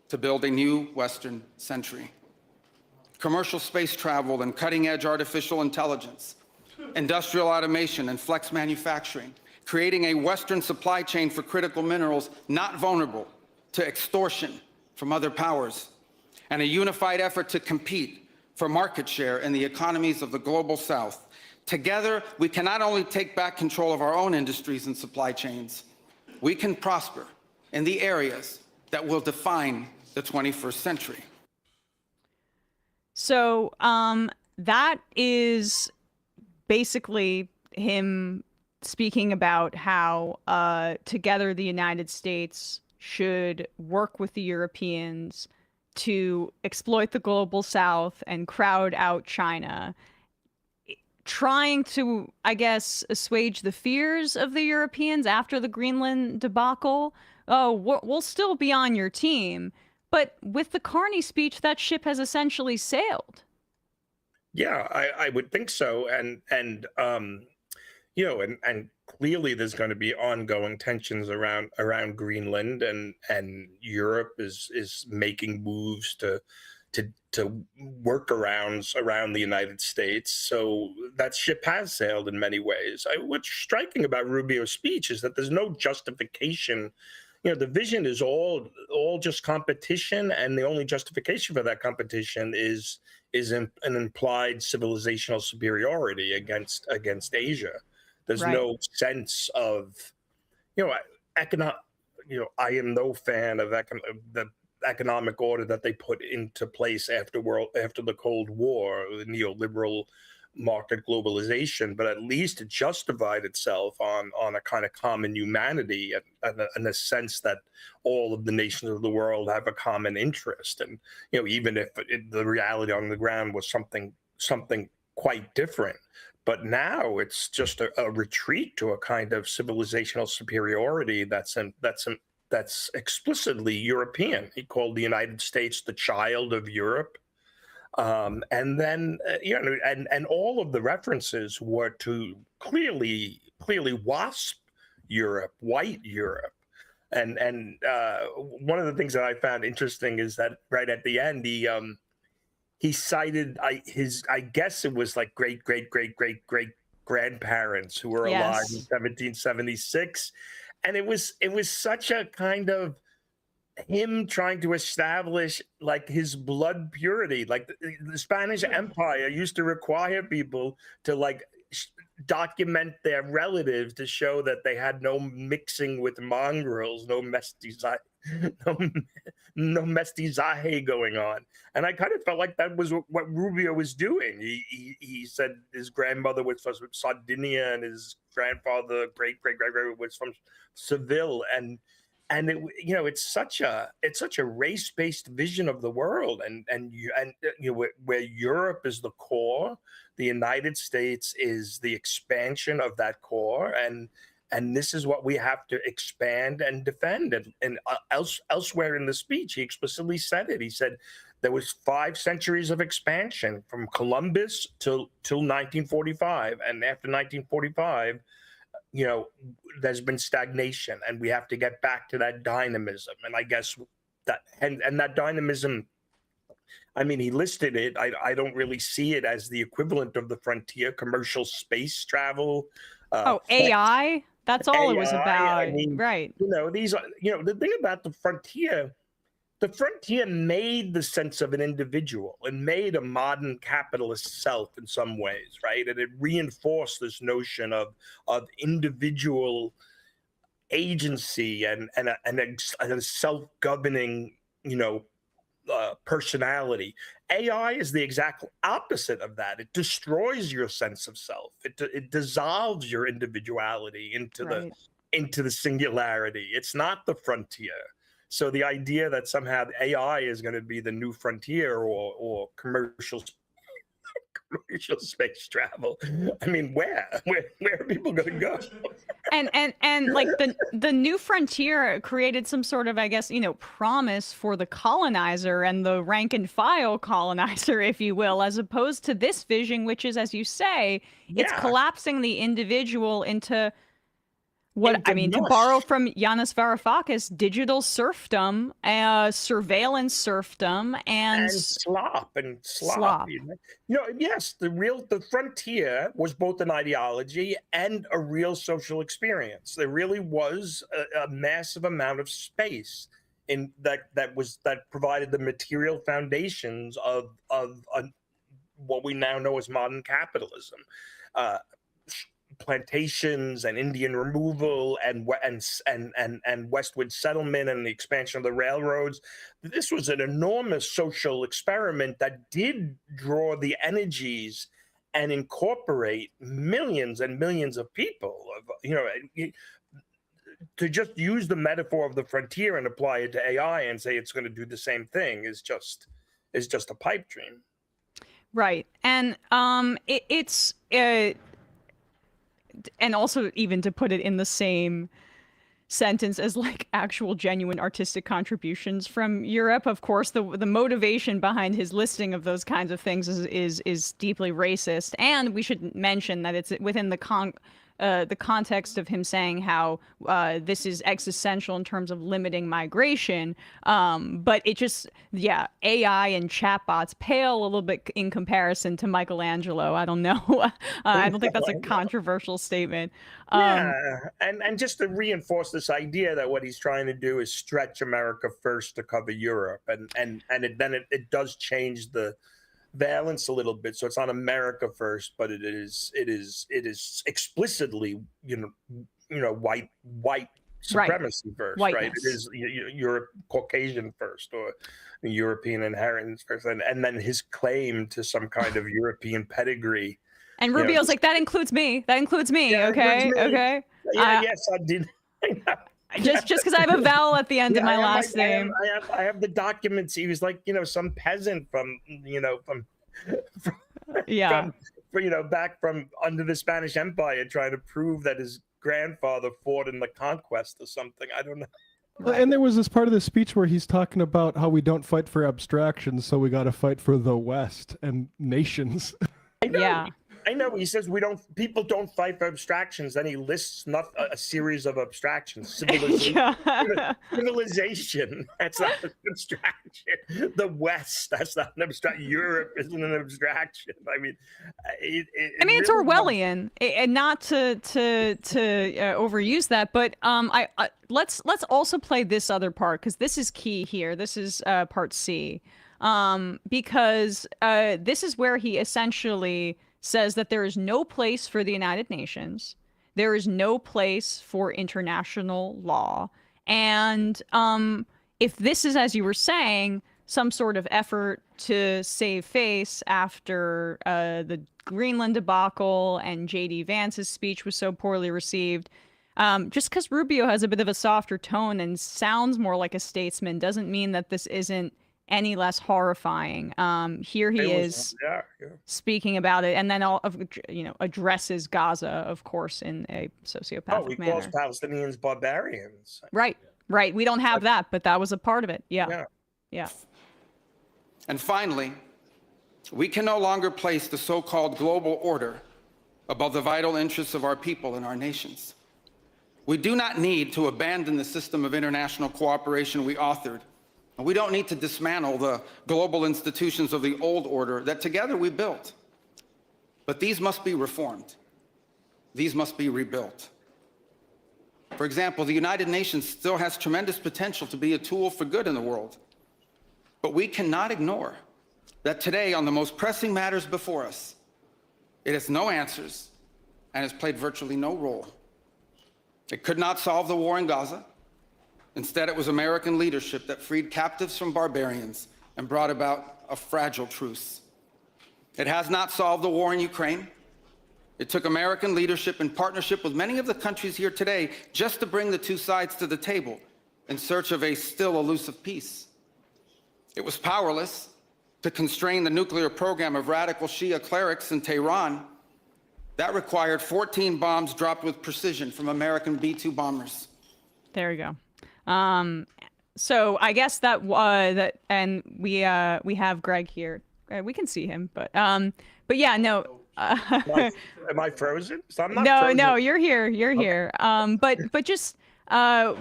to build a new Western century. Commercial space travel and cutting-edge artificial intelligence, industrial automation and flex manufacturing, creating a Western supply chain for critical minerals not vulnerable to extortion from other powers, and a unified effort to compete for market share in the economies of the global South. Together, we can not only take back control of our own industries and supply chains, we can prosper in the areas that will define the 21st century. So that is basically him speaking about how together the United States should work with the Europeans to exploit the global South and crowd out China, trying to, I guess, assuage the fears of the Europeans after the Greenland debacle. Oh, we'll still be on your team. But with the Carney speech, that ship has essentially sailed. Yeah, I would think so, and clearly there's going to be ongoing tensions around Greenland, and Europe is making moves to workarounds around the United States. So that ship has sailed in many ways. What's striking about Rubio's speech is that there's no justification. The vision is all just competition, and the only justification for that competition is an implied civilizational superiority against Asia. There's no sense of, economic. I am no fan of the economic order that they put into place after the Cold War, the neoliberal market globalization, but at least it justified itself on a kind of common humanity and a sense that all of the nations of the world have a common interest. And even if the reality on the ground was something quite different, but now it's just a retreat to a kind of civilizational superiority that's explicitly European. He called the United States the child of Europe. And then, and all of the references were to clearly WASP Europe, white Europe. And one of the things that I found interesting is that right at the end, he cited I guess it was like great grandparents who were alive in 1776. And it was such a kind of him trying to establish like his blood purity. Like the Spanish Empire used to require people to like document their relatives to show that they had no mixing with mongrels, no mestizaje going on. And I kind of felt like that was what Rubio was doing. He said his grandmother was from Sardinia and his grandfather, great was from Seville, and it's such a race-based vision of the world, and where Europe is the core, the United States is the expansion of that core, and this is what we have to expand and defend. And elsewhere in the speech, he explicitly said it. He said there was 5 centuries of expansion from Columbus till 1945, and after 1945. there's been stagnation, and we have to get back to that dynamism. And I guess that and that dynamism, I mean, he listed it. I don't really see it as the equivalent of the frontier, commercial space travel. AI. That's all it was AI, about, I mean, right? These are, the thing about the frontier made the sense of an individual and made a modern capitalist self in some ways, right? And it reinforced this notion of individual agency and a self-governing, personality. AI is the exact opposite of that. It destroys your sense of self. It dissolves your individuality into the singularity. It's not the frontier. So the idea that somehow AI is going to be the new frontier or commercial space travel, I mean, where are people going to go? And like the new frontier created some sort of, I guess, promise for the colonizer and the rank and file colonizer, if you will, as opposed to this vision, which is, as you say, it's collapsing the individual into to borrow from Yanis Varoufakis, digital serfdom, surveillance serfdom, and slop. Yes, the frontier was both an ideology and a real social experience. There really was a massive amount of space in that provided the material foundations of what we now know as modern capitalism. Plantations and Indian removal and westward settlement and the expansion of the railroads. This was an enormous social experiment that did draw the energies and incorporate millions and millions of people. To just use the metaphor of the frontier and apply it to AI and say it's going to do the same thing is just a pipe dream. Right, and it's. And also, even to put it in the same sentence as like actual genuine artistic contributions from Europe, of course, the motivation behind his listing of those kinds of things is deeply racist. And we should mention that it's within the context of him saying how this is existential in terms of limiting migration. But it just, AI and chatbots pale a little bit in comparison to Michelangelo. I don't know. I don't think that's a controversial statement. And just to reinforce this idea that what he's trying to do is stretch America first to cover Europe, and it does change the valence a little bit, so it's not America first, but it is explicitly white supremacy first, Whiteness. right? It is you're Caucasian first, or European inheritance first, and then his claim to some kind of European pedigree. And Rubio's like, that includes me. That includes me. Yeah, okay, includes me. okay. Yes, I did. Just because I have a vowel at the end of my last name. I have the documents. He was like, some peasant from back from under the Spanish Empire, trying to prove that his grandfather fought in the conquest or something. I don't know. Right. And there was this part of the speech where he's talking about how we don't fight for abstractions, so we got to fight for the West and nations. I know. Yeah. I know. He says people don't fight for abstractions. Then he lists a series of abstractions. Civilization, that's not an abstraction. The West, that's not an abstraction. Europe isn't an abstraction. I mean, it's Orwellian, and not to overuse that, but let's also play this other part, because this is key here. This is part C, because this is where he essentially says that there is no place for the United Nations. There is no place for international law. And if this is, as you were saying, some sort of effort to save face after the Greenland debacle and J.D. Vance's speech was so poorly received, just because Rubio has a bit of a softer tone and sounds more like a statesman doesn't mean that this isn't any less horrifying. Here he is speaking about it, and then addresses Gaza, of course, in a sociopathic manner. Calls Palestinians barbarians. Right. We don't have that, but that was a part of it. Yeah. And finally, we can no longer place the so-called global order above the vital interests of our people and our nations. We do not need to abandon the system of international cooperation we authored. And we don't need to dismantle the global institutions of the old order that together we built. But these must be reformed. These must be rebuilt. For example, the United Nations still has tremendous potential to be a tool for good in the world. But we cannot ignore that today, on the most pressing matters before us, it has no answers and has played virtually no role. It could not solve the war in Gaza. Instead, it was American leadership that freed captives from barbarians and brought about a fragile truce. It has not solved the war in Ukraine. It took American leadership in partnership with many of the countries here today just to bring the two sides to the table in search of a still elusive peace. It was powerless to constrain the nuclear program of radical Shia clerics in Tehran. That required 14 bombs dropped with precision from American B-2 bombers. There you go. So I guess that and we have Greg here. We can see him, but yeah, no. Am I frozen? So I'm not no, frozen. no, you're here. You're here. But just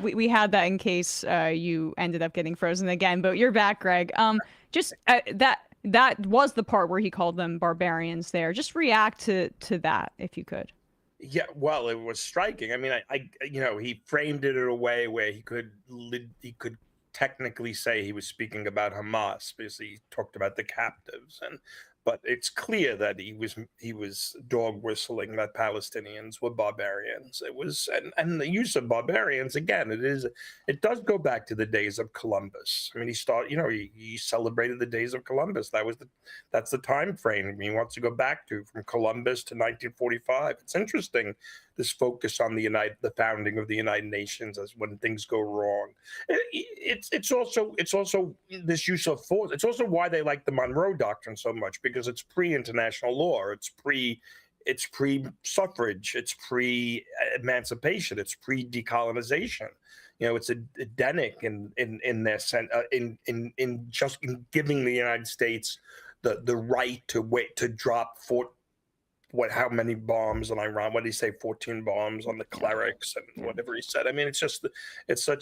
we had that in case you ended up getting frozen again. But you're back, Greg. Just that was the part where he called them barbarians. There, just react to that if you could. Yeah, well, it was striking. I mean, I he framed it in a way where he could technically say he was speaking about Hamas because he talked about the captives, but it's clear that he was dog whistling that Palestinians were barbarians. It was and the use of barbarians again. It does go back to the days of Columbus. I mean, he celebrated the days of Columbus. That's the time frame he wants to go back to, from Columbus to 1945. It's interesting, this focus on the founding of the United Nations as when things go wrong. It's also this use of force. It's also why they like the Monroe Doctrine so much, because it's pre-international law. It's pre-suffrage. It's pre-emancipation. It's pre-decolonization. It's Edenic in their sense, in giving the United States the right to drop how many bombs on Iran? What did he say? 14 bombs on the clerics and whatever he said. I mean, it's such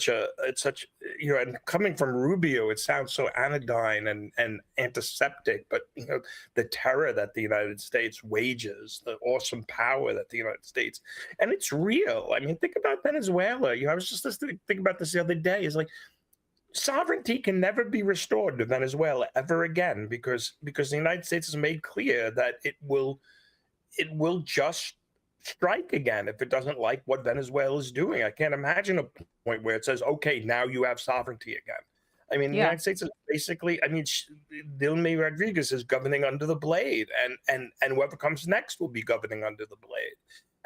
and coming from Rubio, it sounds so anodyne and antiseptic, but the terror that the United States wages, the awesome power that the United States, and it's real. I mean, think about Venezuela. I was just thinking about this the other day. It's like, sovereignty can never be restored to Venezuela ever again, because the United States has made clear that it will just strike again if it doesn't like what Venezuela is doing. I can't imagine a point where it says, okay, now you have sovereignty again. I mean, the United States is basically, Dilma Rodriguez is governing under the blade, and whoever comes next will be governing under the blade.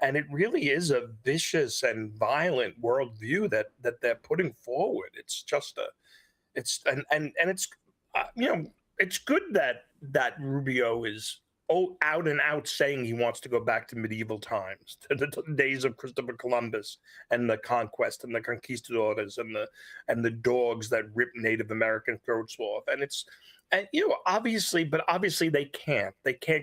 And it really is a vicious and violent worldview that they're putting forward. It's just it's good that Rubio is out and out saying he wants to go back to medieval times, to the days of Christopher Columbus and the conquest and the conquistadors and the dogs that ripped Native American throats off. Obviously they can't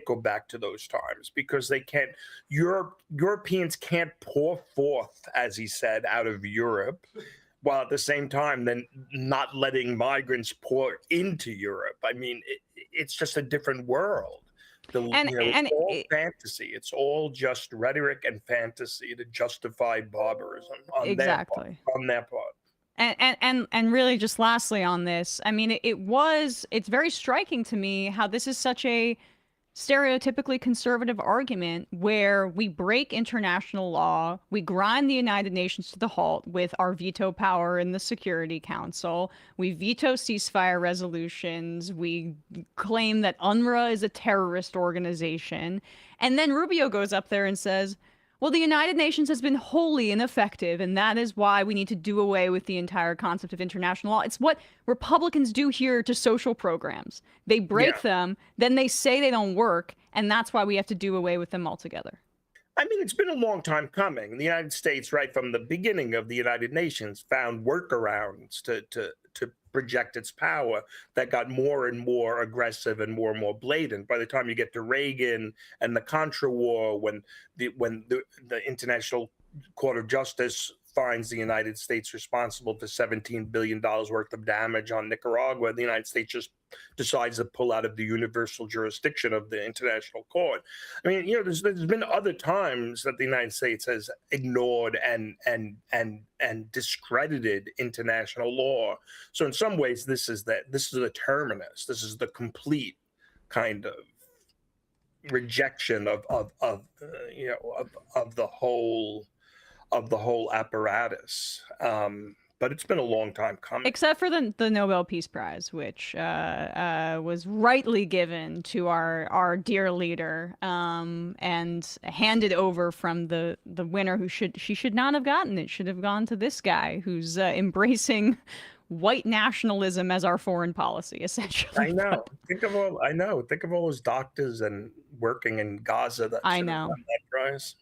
go back to those times, because they can't. Europeans can't pour forth, as he said, out of Europe, while at the same time then not letting migrants pour into Europe. I mean, it's just a different world. It's all fantasy. It's all just rhetoric and fantasy to justify barbarism on their part. And really, just lastly on this, I mean, it's very striking to me how this is such a stereotypically conservative argument where we break international law, we grind the United Nations to the halt with our veto power in the Security Council, we veto ceasefire resolutions, we claim that UNRWA is a terrorist organization, and then Rubio goes up there and says, well, the United Nations has been wholly ineffective, and that is why we need to do away with the entire concept of international law. It's what Republicans do here to social programs. They break them, then they say they don't work, and that's why we have to do away with them altogether. I mean, it's been a long time coming. The United States, right from the beginning of the United Nations, found workarounds to project its power that got more and more aggressive and more blatant. By the time you get to Reagan and the Contra War, when the International Court of Justice finds the United States responsible for $17 billion worth of damage on Nicaragua, the United States just decides to pull out of the universal jurisdiction of the International Court. I mean, there's been other times that the United States has ignored and discredited international law. So in some ways, this is the terminus. This is the complete kind of rejection of the whole apparatus. But it's been a long time coming. Except for the Nobel Peace Prize, which was rightly given to our dear leader, and handed over from the winner who she should not have gotten it. Should have gone to this guy who's embracing white nationalism as our foreign policy, essentially. I know. Think of all those doctors and working in Gaza that I should have know. won that prize.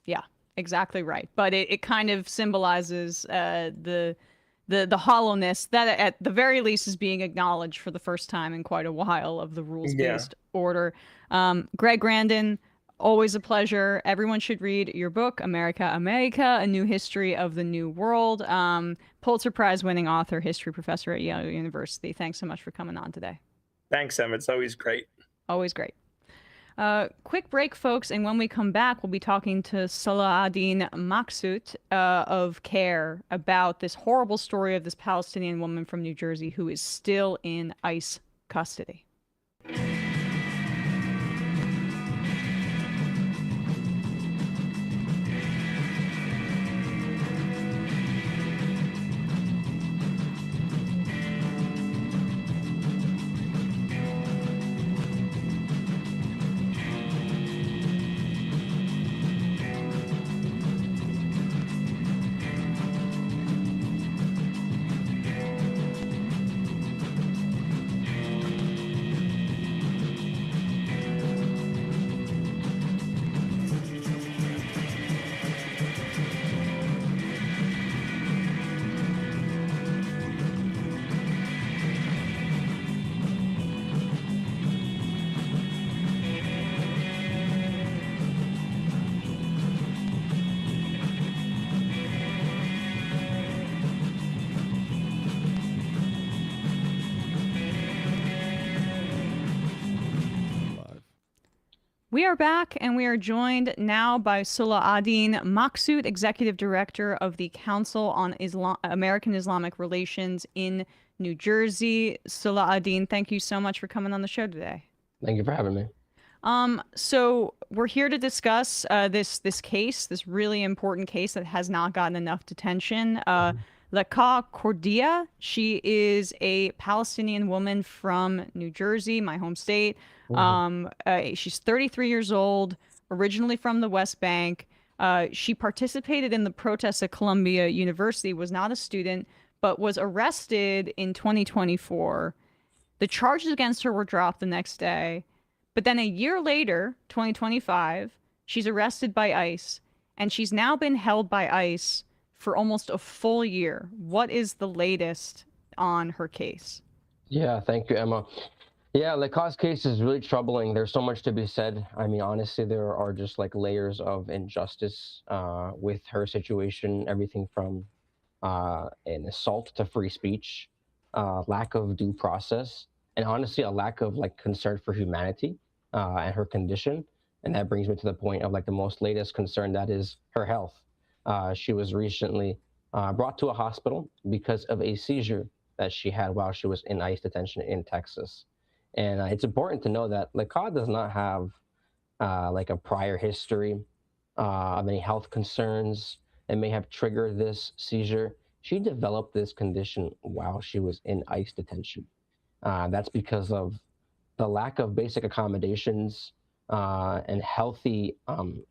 Yeah, exactly right. But it kind of symbolizes the hollowness that at the very least is being acknowledged for the first time in quite a while of the rules-based order. Greg Grandin, always a pleasure. Everyone should read your book, America, A New History of the New World. Pulitzer Prize winning author, history professor at Yale University. Thanks so much for coming on today. Thanks, Em. It's always great. Always great. Quick break, folks, and when we come back, we'll be talking to Selaedin Maksut of CARE about this horrible story of this Palestinian woman from New Jersey who is still in ICE custody. We are back, and we are joined now by Selaedin Maksut, Executive Director of the Council on American-Islamic Relations in New Jersey. Selaedin, thank you so much for coming on the show today. Thank you for having me. So we're here to discuss this case, this really important case that has not gotten enough attention. Leqaa Kordia, she is a Palestinian woman from New Jersey, my home state. She's 33 years old, originally from the West Bank. She participated in the protests at Columbia University, was not a student, but was arrested in 2024. The charges against her were dropped the next day. But then a year later, 2025, she's arrested by ICE, and she's now been held by ICE for almost a full year. What is the latest on her case? Yeah, thank you, Emma. Yeah, Leqaa's case is really troubling. There's so much to be said. I mean, honestly, there are just like layers of injustice with her situation, everything from an assault to free speech, lack of due process, and honestly, a lack of like concern for humanity and her condition. And that brings me to the point of like the most latest concern, that is her health. She was recently brought to a hospital because of a seizure that she had while she was in ICE detention in Texas. And it's important to know that Leqaa does not have like a prior history of any health concerns that may have triggered this seizure. She developed this condition while she was in ICE detention. That's because of the lack of basic accommodations and healthy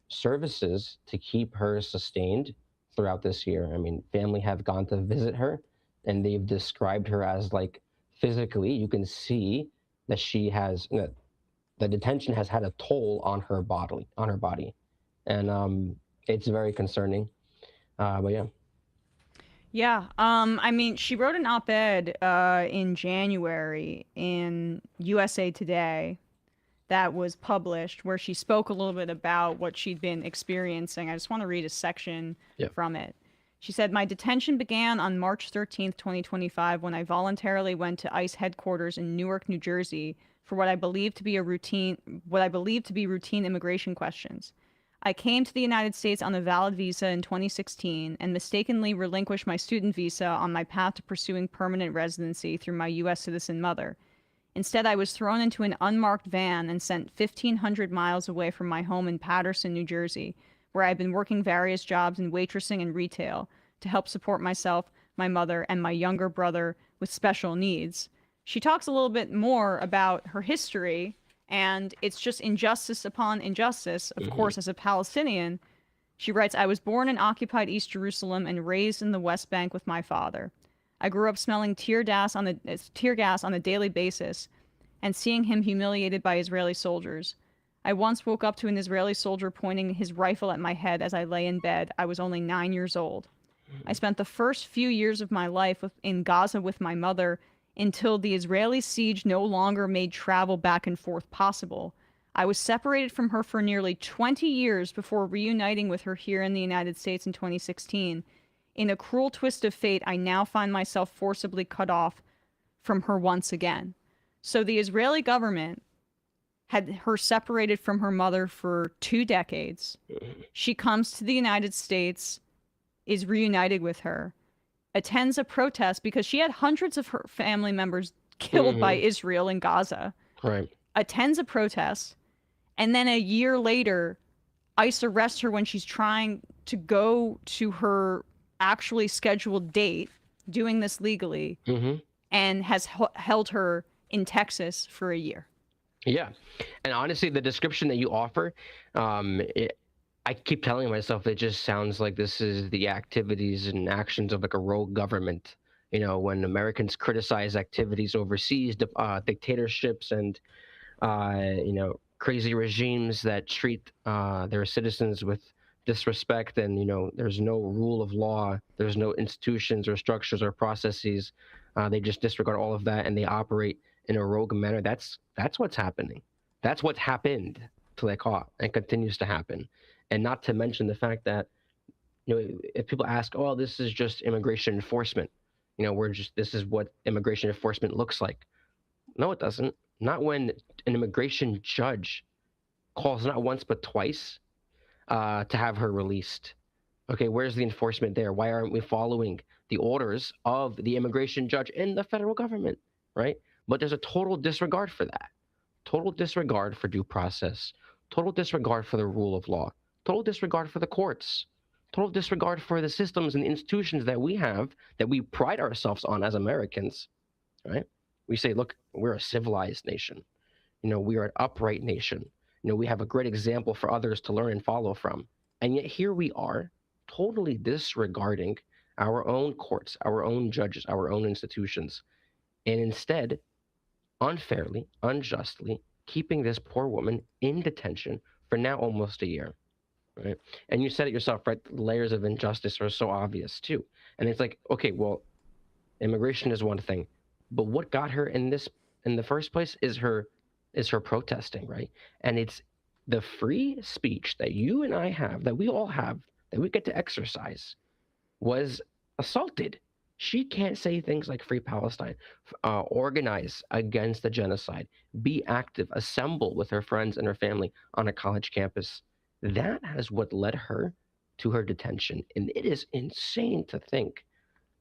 services to keep her sustained throughout this year. I mean, family have gone to visit her, and they've described her as like physically, you can see that she has, the detention has had a toll on her body, and it's very concerning. But yeah. Yeah, I mean, she wrote an op-ed in January in USA Today that was published where she spoke a little bit about what she'd been experiencing. I just want to read a section from it. She said, my detention began on March 13th, 2025, when I voluntarily went to ICE headquarters in Newark, New Jersey for what I believed to be routine immigration questions. I came to the United States on a valid visa in 2016 and mistakenly relinquished my student visa on my path to pursuing permanent residency through my U.S. citizen mother. Instead, I was thrown into an unmarked van and sent 1,500 miles away from my home in Paterson, New Jersey, where I've been working various jobs in waitressing and retail to help support myself, my mother, and my younger brother with special needs. She talks a little bit more about her history, and it's just injustice upon injustice. Of course, as a Palestinian, she writes, I was born in occupied East Jerusalem and raised in the West Bank with my father. I grew up smelling tear gas on a daily basis and seeing him humiliated by Israeli soldiers. I once woke up to an Israeli soldier pointing his rifle at my head as I lay in bed. I was only 9 years old. I spent the first few years of my life in Gaza with my mother until the Israeli siege no longer made travel back and forth possible. I was separated from her for nearly 20 years before reuniting with her here in the United States in 2016. In a cruel twist of fate, I now find myself forcibly cut off from her once again. So the Israeli government had her separated from her mother for 2 decades. She comes to the United States, is reunited with her, attends a protest because she had hundreds of her family members killed by Israel in Gaza. Right. Attends a protest, and then a year later, ICE arrests her when she's trying to go to her actually scheduled date, doing this legally, and has held her in Texas for a year. Yeah. And honestly, the description that you offer, I keep telling myself it just sounds like this is the activities and actions of like a rogue government. You know, when Americans criticize activities overseas, dictatorships and, crazy regimes that treat their citizens with disrespect, and there's no rule of law, there's no institutions or structures or processes, they just disregard all of that and they operate in a rogue manner. That's what's happening. That's what happened to Leqaa and continues to happen. And not to mention the fact that if people ask, oh, this is just immigration enforcement, this is what immigration enforcement looks like. No, it doesn't. Not when an immigration judge calls not once but twice to have her released. Okay, where's the enforcement there? Why aren't we following the orders of the immigration judge and the federal government, right? But there's a total disregard for that. Total disregard for due process. Total disregard for the rule of law. Total disregard for the courts. Total disregard for the systems and institutions that we have, that we pride ourselves on as Americans, right? We say, look, we're a civilized nation. We are an upright nation. We have a great example for others to learn and follow from. And yet here we are, totally disregarding our own courts, our own judges, our own institutions, and instead, unfairly, unjustly, keeping this poor woman in detention for now almost a year, right? And you said it yourself, right? The layers of injustice are so obvious too. And it's like, okay, well, immigration is one thing, but what got her in the first place is her protesting, right? And it's the free speech that you and I have, that we all have, that we get to exercise, was assaulted. She can't say things like free Palestine, organize against the genocide, be active, assemble with her friends and her family on a college campus. That is what led her to her detention. And it is insane to think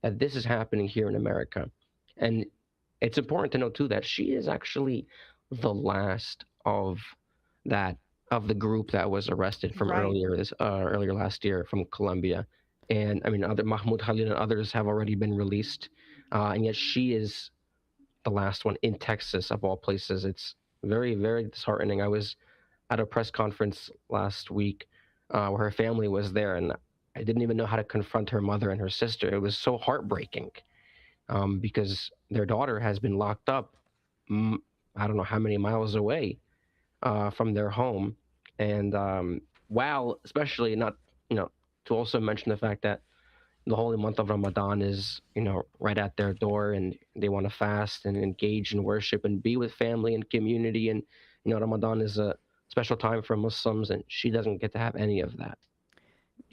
that this is happening here in America. And it's important to note too that she is actually the last of the group that was arrested from earlier last year from Colombia. And I mean, Mahmoud Khalil and others have already been released, and yet she is the last one in Texas, of all places. It's very, very disheartening. I was at a press conference last week where her family was there, and I didn't even know how to confront her mother and her sister. It was so heartbreaking because their daughter has been locked up, I don't know how many miles away from their home. And while, especially not, to also mention the fact that the holy month of Ramadan is, right at their door, and they want to fast and engage in worship and be with family and community. And, Ramadan is a special time for Muslims, and she doesn't get to have any of that.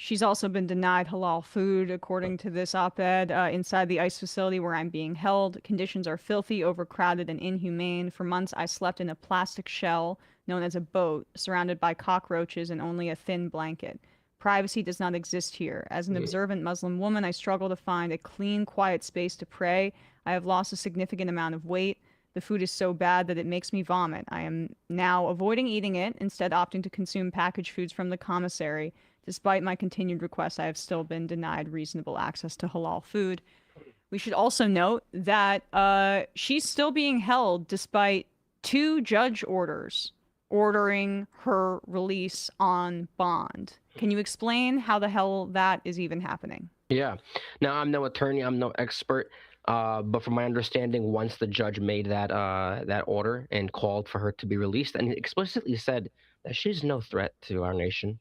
She's also been denied halal food, according to this op-ed. Inside the ICE facility where I'm being held, conditions are filthy, overcrowded, and inhumane. For months, I slept in a plastic shell known as a boat, surrounded by cockroaches and only a thin blanket. Privacy does not exist here. As an observant Muslim woman, I struggle to find a clean, quiet space to pray. I have lost a significant amount of weight. The food is so bad that it makes me vomit. I am now avoiding eating it, instead opting to consume packaged foods from the commissary. Despite my continued requests, I have still been denied reasonable access to halal food. We should also note that she's still being held despite 2 judge orders ordering her release on bond. Can you explain how the hell that is even happening? Yeah. Now, I'm no attorney, I'm no expert, but from my understanding, once the judge made that order and called for her to be released, and explicitly said that she's no threat to our nation,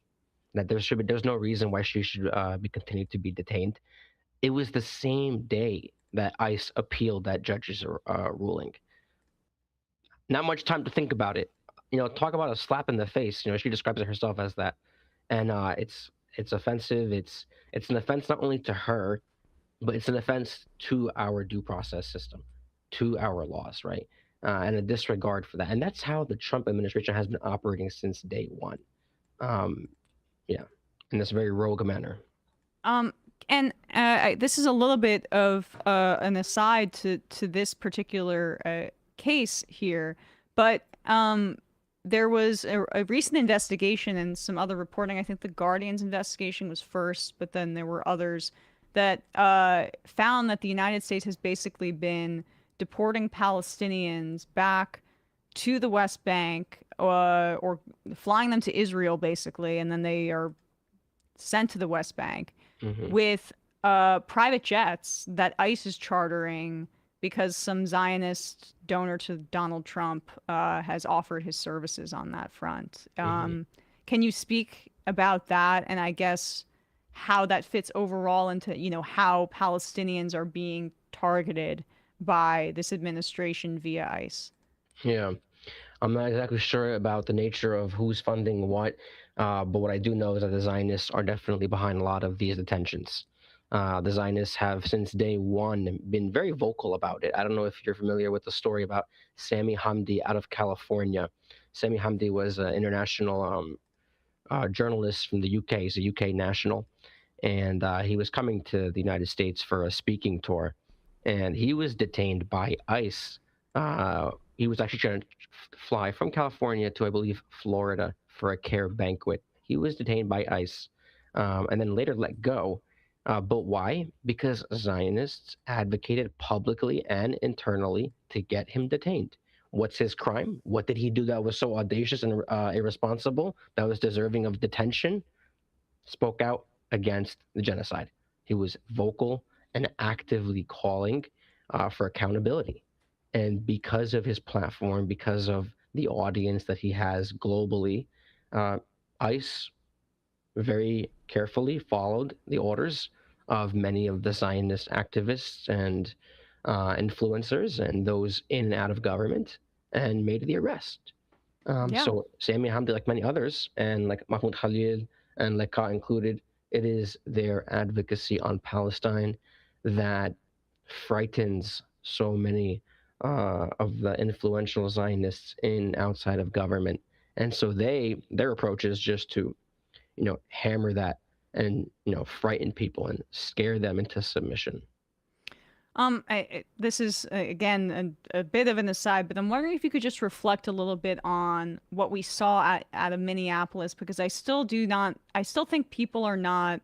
that there's no reason why she should be continued to be detained. It was the same day that ICE appealed that judge's ruling. Not much time to think about it. Talk about a slap in the face. She describes it herself as that, and it's offensive. It's an offense not only to her, but it's an offense to our due process system, to our laws, right? And a disregard for that. And that's how the Trump administration has been operating since day one. Yeah, in this very rogue manner. And this is a little bit of an aside to this particular case here, but there was a recent investigation and some other reporting. I think the Guardian's investigation was first, but then there were others that found that the United States has basically been deporting Palestinians back to the West Bank or flying them to Israel, basically, and then they are sent to the West Bank with private jets that ICE is chartering because some Zionist donor to Donald Trump has offered his services on that front. Can you speak about that, and I guess how that fits overall into how Palestinians are being targeted by this administration via ICE? Yeah, I'm not exactly sure about the nature of who's funding what, but what I do know is that the Zionists are definitely behind a lot of these detentions. The Zionists have, since day one, been very vocal about it. I don't know if you're familiar with the story about Sami Hamdi out of California. Sami Hamdi was an international journalist from the UK. He's a UK national. And he was coming to the United States for a speaking tour. And he was detained by ICE. He was actually trying to fly from California to, I believe, Florida for a care banquet. He was detained by ICE and then later let go. But why? Because Zionists advocated publicly and internally to get him detained. What's his crime? What did he do that was so audacious and irresponsible, that was deserving of detention? Spoke out against the genocide. He was vocal and actively calling for accountability. And because of his platform, because of the audience that he has globally, ICE very carefully followed the orders of many of the Zionist activists and influencers and those in and out of government, and made the arrest. So Sami Hamdi, like many others, and like Mahmoud Khalil and Leqaa included, it is their advocacy on Palestine that frightens so many of the influential Zionists in and outside of government. And so their approach is just to hammer that and frighten people and scare them into submission. This is again a bit of an aside, but I'm wondering if you could just reflect a little bit on what we saw out of Minneapolis, because I still think people are not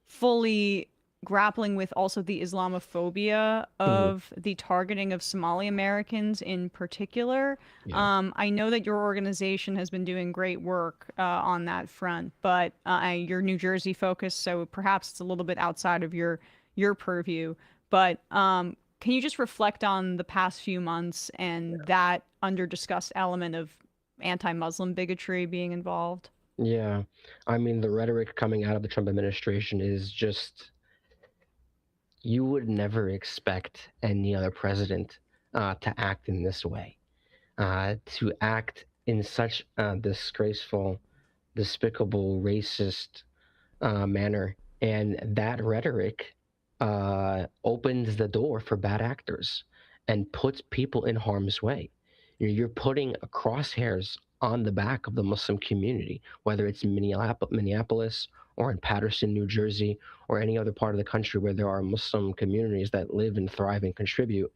fully grappling with also the Islamophobia of the targeting of Somali Americans in particular. I know that your organization has been doing great work on that front, but you're New Jersey focused, so perhaps it's a little bit outside of your purview. But can you just reflect on the past few months and that under-discussed element of anti-Muslim bigotry being involved? Yeah, I mean, the rhetoric coming out of the Trump administration is just, you would never expect any other president to act in this way, to act in such a disgraceful, despicable, racist, manner, and that rhetoric opens the door for bad actors and puts people in harm's way. You're putting crosshairs on the back of the Muslim community, whether it's in Minneapolis or in Paterson, New Jersey, or any other part of the country where there are Muslim communities that live and thrive and contribute.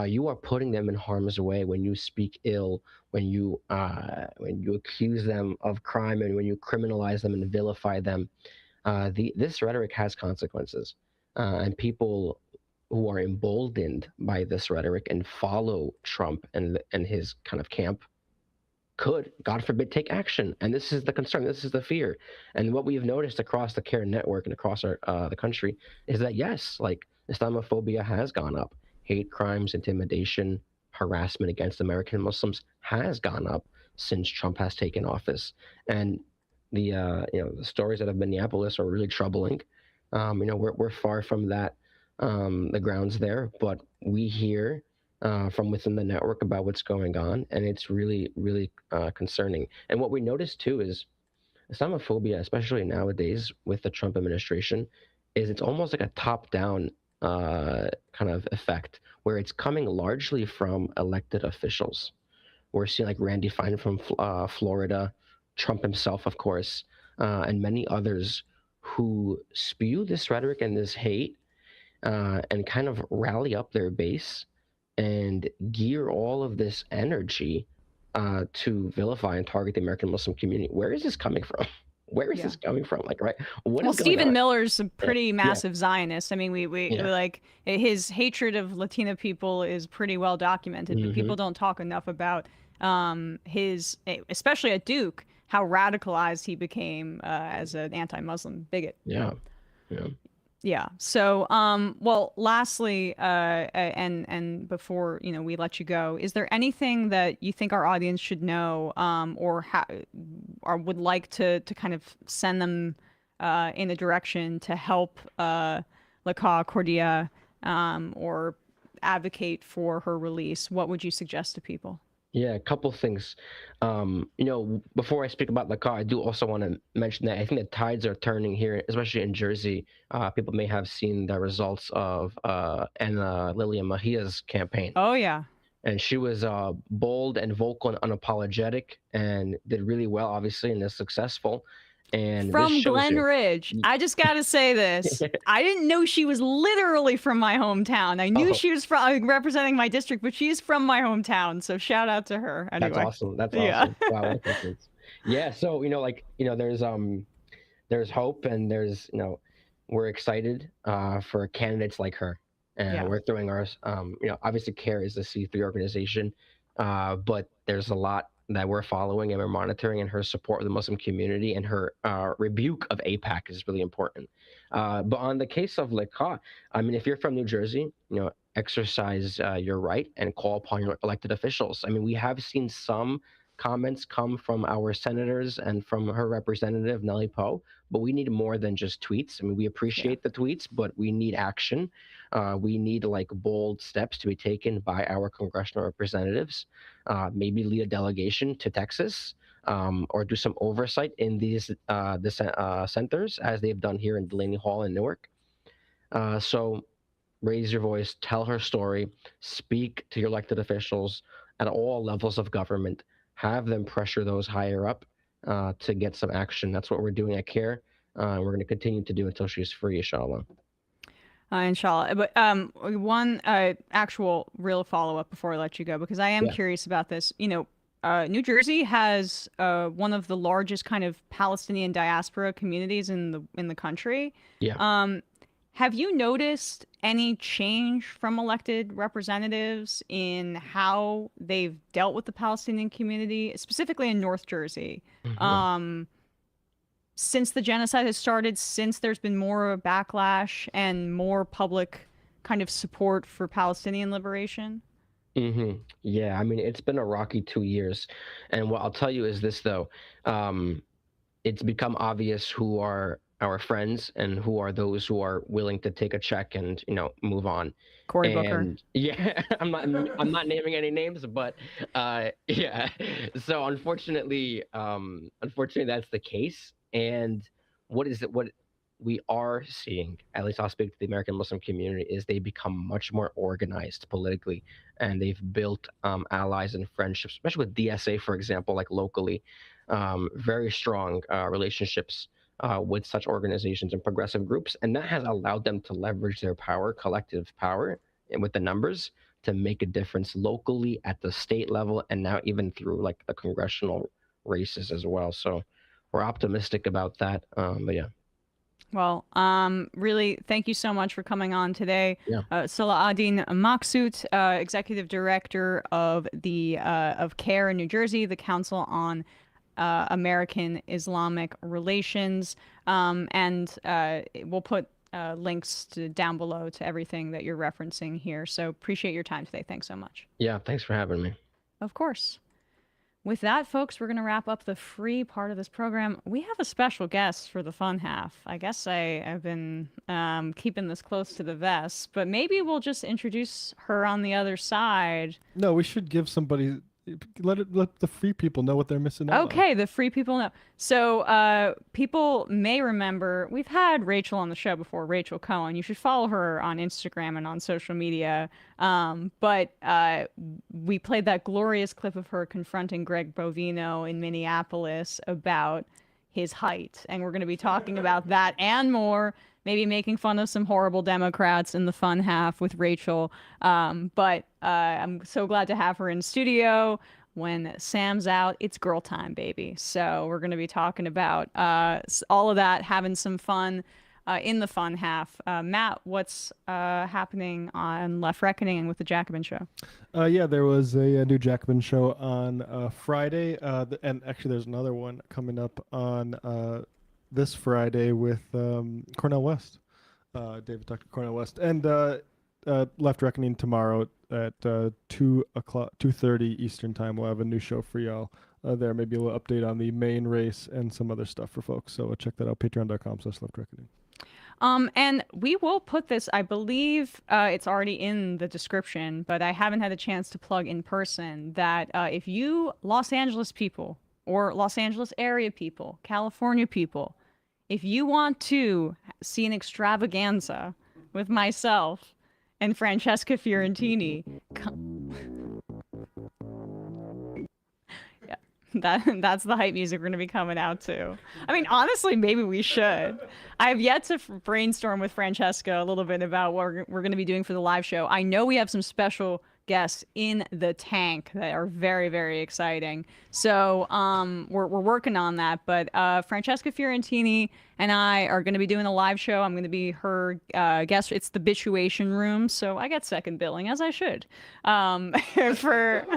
You are putting them in harm's way when you speak ill, when you accuse them of crime, and when you criminalize them and vilify them. This rhetoric has consequences, and people who are emboldened by this rhetoric and follow Trump and his kind of camp could, God forbid, take action. And this is the concern. This is the fear. And what we've noticed across the CARE network and across the country is that, yes, like Islamophobia has gone up. Hate crimes, intimidation, harassment against American Muslims has gone up since Trump has taken office. And the stories out of Minneapolis are really troubling. We're far from that, the grounds there, but we hear from within the network about what's going on, and it's really, really concerning. And what we notice too is Islamophobia, especially nowadays with the Trump administration, is it's almost like a top-down kind of effect, where it's coming largely from elected officials. We're seeing like Randy Fine from Florida, Trump himself, of course, and many others who spew this rhetoric and this hate and kind of rally up their base and gear all of this energy to vilify and target the American Muslim community. Where is this coming from? Where is this coming from? Like, right? Well, Stephen Miller's a pretty massive Zionist. I mean, we like his hatred of Latina people is pretty well documented, but people don't talk enough about his, especially at Duke, how radicalized he became as an anti-Muslim bigot. Yeah. So, well, lastly, and before we let you go, is there anything that you think our audience should know, or would like to kind of send them in a direction to help Leqaa Kordia, or advocate for her release? What would you suggest to people? Yeah, a couple things. Before I speak about Leqaa, I do also want to mention that I think the tides are turning here, especially in Jersey. People may have seen the results of Anna Lilia Mejia's campaign. Oh, yeah. And she was bold and vocal and unapologetic and did really well, obviously, and is successful. And from Glen Ridge. I just got to say this. I didn't know she was literally from my hometown. I knew she was representing my district, but she's from my hometown. So shout out to her. Anyway. That's awesome. That's awesome. Wow. Yeah. So, there's hope, and there's, we're excited for candidates like her. And we're throwing our, obviously CARE is a C3 organization, but there's a lot that we're following and we're monitoring, and her support of the Muslim community and her rebuke of AIPAC is really important. But on the case of Leqaa, I mean, if you're from New Jersey, exercise your right and call upon your elected officials. I mean, we have seen some comments come from our senators and from her representative, Nellie Poe, but we need more than just tweets. I mean, we appreciate the tweets, but we need action. We need bold steps to be taken by our congressional representatives, maybe lead a delegation to Texas, or do some oversight in these centers, as they've done here in Delaney Hall in Newark. So raise your voice, tell her story, speak to your elected officials at all levels of government, have them pressure those higher up to get some action. That's what we're doing at CARE. We're going to continue to do until she's free, inshallah. Inshallah. But one actual real follow-up before I let you go, because I am curious about this. New Jersey has one of the largest kind of Palestinian diaspora communities in the country. Have you noticed any change from elected representatives in how they've dealt with the Palestinian community, specifically in North Jersey? Since the genocide has started, since there's been more of a backlash and more public kind of support for Palestinian liberation? Yeah, I mean, it's been a rocky 2 years. And what I'll tell you is this, though. It's become obvious who are our friends and who are those who are willing to take a check and, move on. Cory Booker. Yeah, I'm not naming any names, but yeah. So unfortunately that's the case. And what we are seeing, at least I'll speak to the American Muslim community, is they become much more organized politically, and they've built allies and friendships, especially with DSA, for example, like locally, very strong relationships with such organizations and progressive groups, and that has allowed them to leverage their power, collective power, and with the numbers to make a difference locally at the state level, and now even through like the congressional races as well. So we're optimistic about that. But yeah. Well, really, thank you so much for coming on today. Yeah. Selaedin Maksut, Executive Director of of CARE in New Jersey, the Council on American-Islamic Relations, and we'll put links down below to everything that you're referencing here. So appreciate your time today. Thanks so much. Yeah, thanks for having me. Of course. With that, folks, we're going to wrap up the free part of this program. We have a special guest for the fun half. I guess I've been keeping this close to the vest, but maybe we'll just introduce her on the other side. No, we should give somebody, let the free people know what they're missing out on. Okay, the free people know. So people may remember, we've had Rachel on the show before, Rachel Cohen. You should follow her on Instagram and on social media. But we played that glorious clip of her confronting Greg Bovino in Minneapolis about his height. And we're going to be talking about that and more, maybe making fun of some horrible Democrats in the fun half with Rachel. But I'm so glad to have her in studio. When Sam's out, it's girl time, baby. So we're going to be talking about all of that, having some fun in the fun half. Matt, what's happening on Left Reckoning and with the Jacobin Show? Yeah, there was a new Jacobin show on Friday. And actually, there's another one coming up on this Friday with Cornel West. David talked to Cornel West. And Left Reckoning tomorrow at 2:30 Eastern time. We'll have a new show for y'all there. Maybe a little update on the main race and some other stuff for folks. So check that out, patreon.com/Left Reckoning. And we will put this, I believe it's already in the description, but I haven't had a chance to plug in person that if you Los Angeles people or Los Angeles area people, California people, if you want to see an extravaganza with myself and Francesca Fiorentini, that's the hype music we're going to be coming out to. I mean, honestly, maybe we should. I have yet to brainstorm with Francesca a little bit about what we're going to be doing for the live show. I know we have some special guests in the tank that are very, very exciting. So we're working on that. But Francesca Fiorentini and I are going to be doing a live show. I'm going to be her guest. It's the Bituation Room, so I get second billing, as I should. For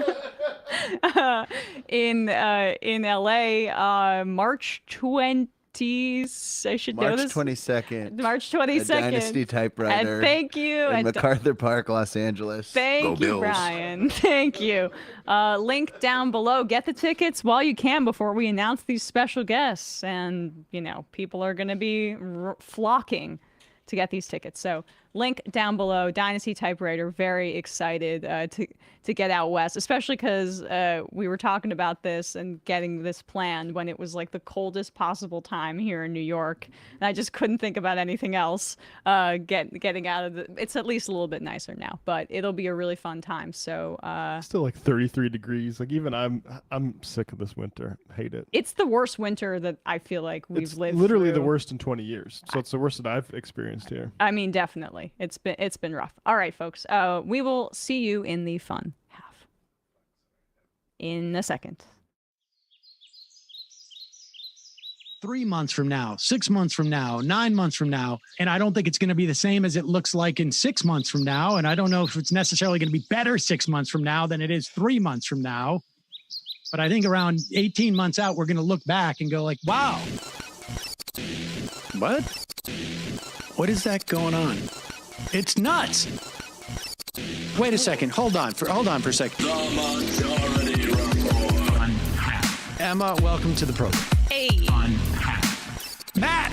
in LA, March 20th. I should know this. March 22nd. March 22nd. Dynasty Typewriter. And thank you. In MacArthur Park, Los Angeles. Thank you, Brian. Thank you. Link down below. Get the tickets while you can before we announce these special guests. And, you know, people are going to be flocking to get these tickets. So link down below. Dynasty Typewriter. Very excited to get out west, especially because we were talking about this and getting this planned when it was like the coldest possible time here in New York, and I just couldn't think about anything else. Getting out of it's at least a little bit nicer now, but it'll be a really fun time. So still like 33 degrees. Like even I'm sick of this winter. Hate it. It's the worst winter that I feel like we've lived literally through. The worst in 20 years. So it's the worst that I've experienced here. I mean, definitely. It's been rough. All right, folks. We will see you in the fun half in a second. 3 months from now, 6 months from now, 9 months from now. And I don't think it's going to be the same as it looks like in 6 months from now. And I don't know if it's necessarily going to be better 6 months from now than it is 3 months from now. But I think around 18 months out, we're going to look back and go like, wow. What is that going on? It's nuts. Wait a second. Hold on for a second. The Majority Report. Emma, welcome to the program. Hey. Matt.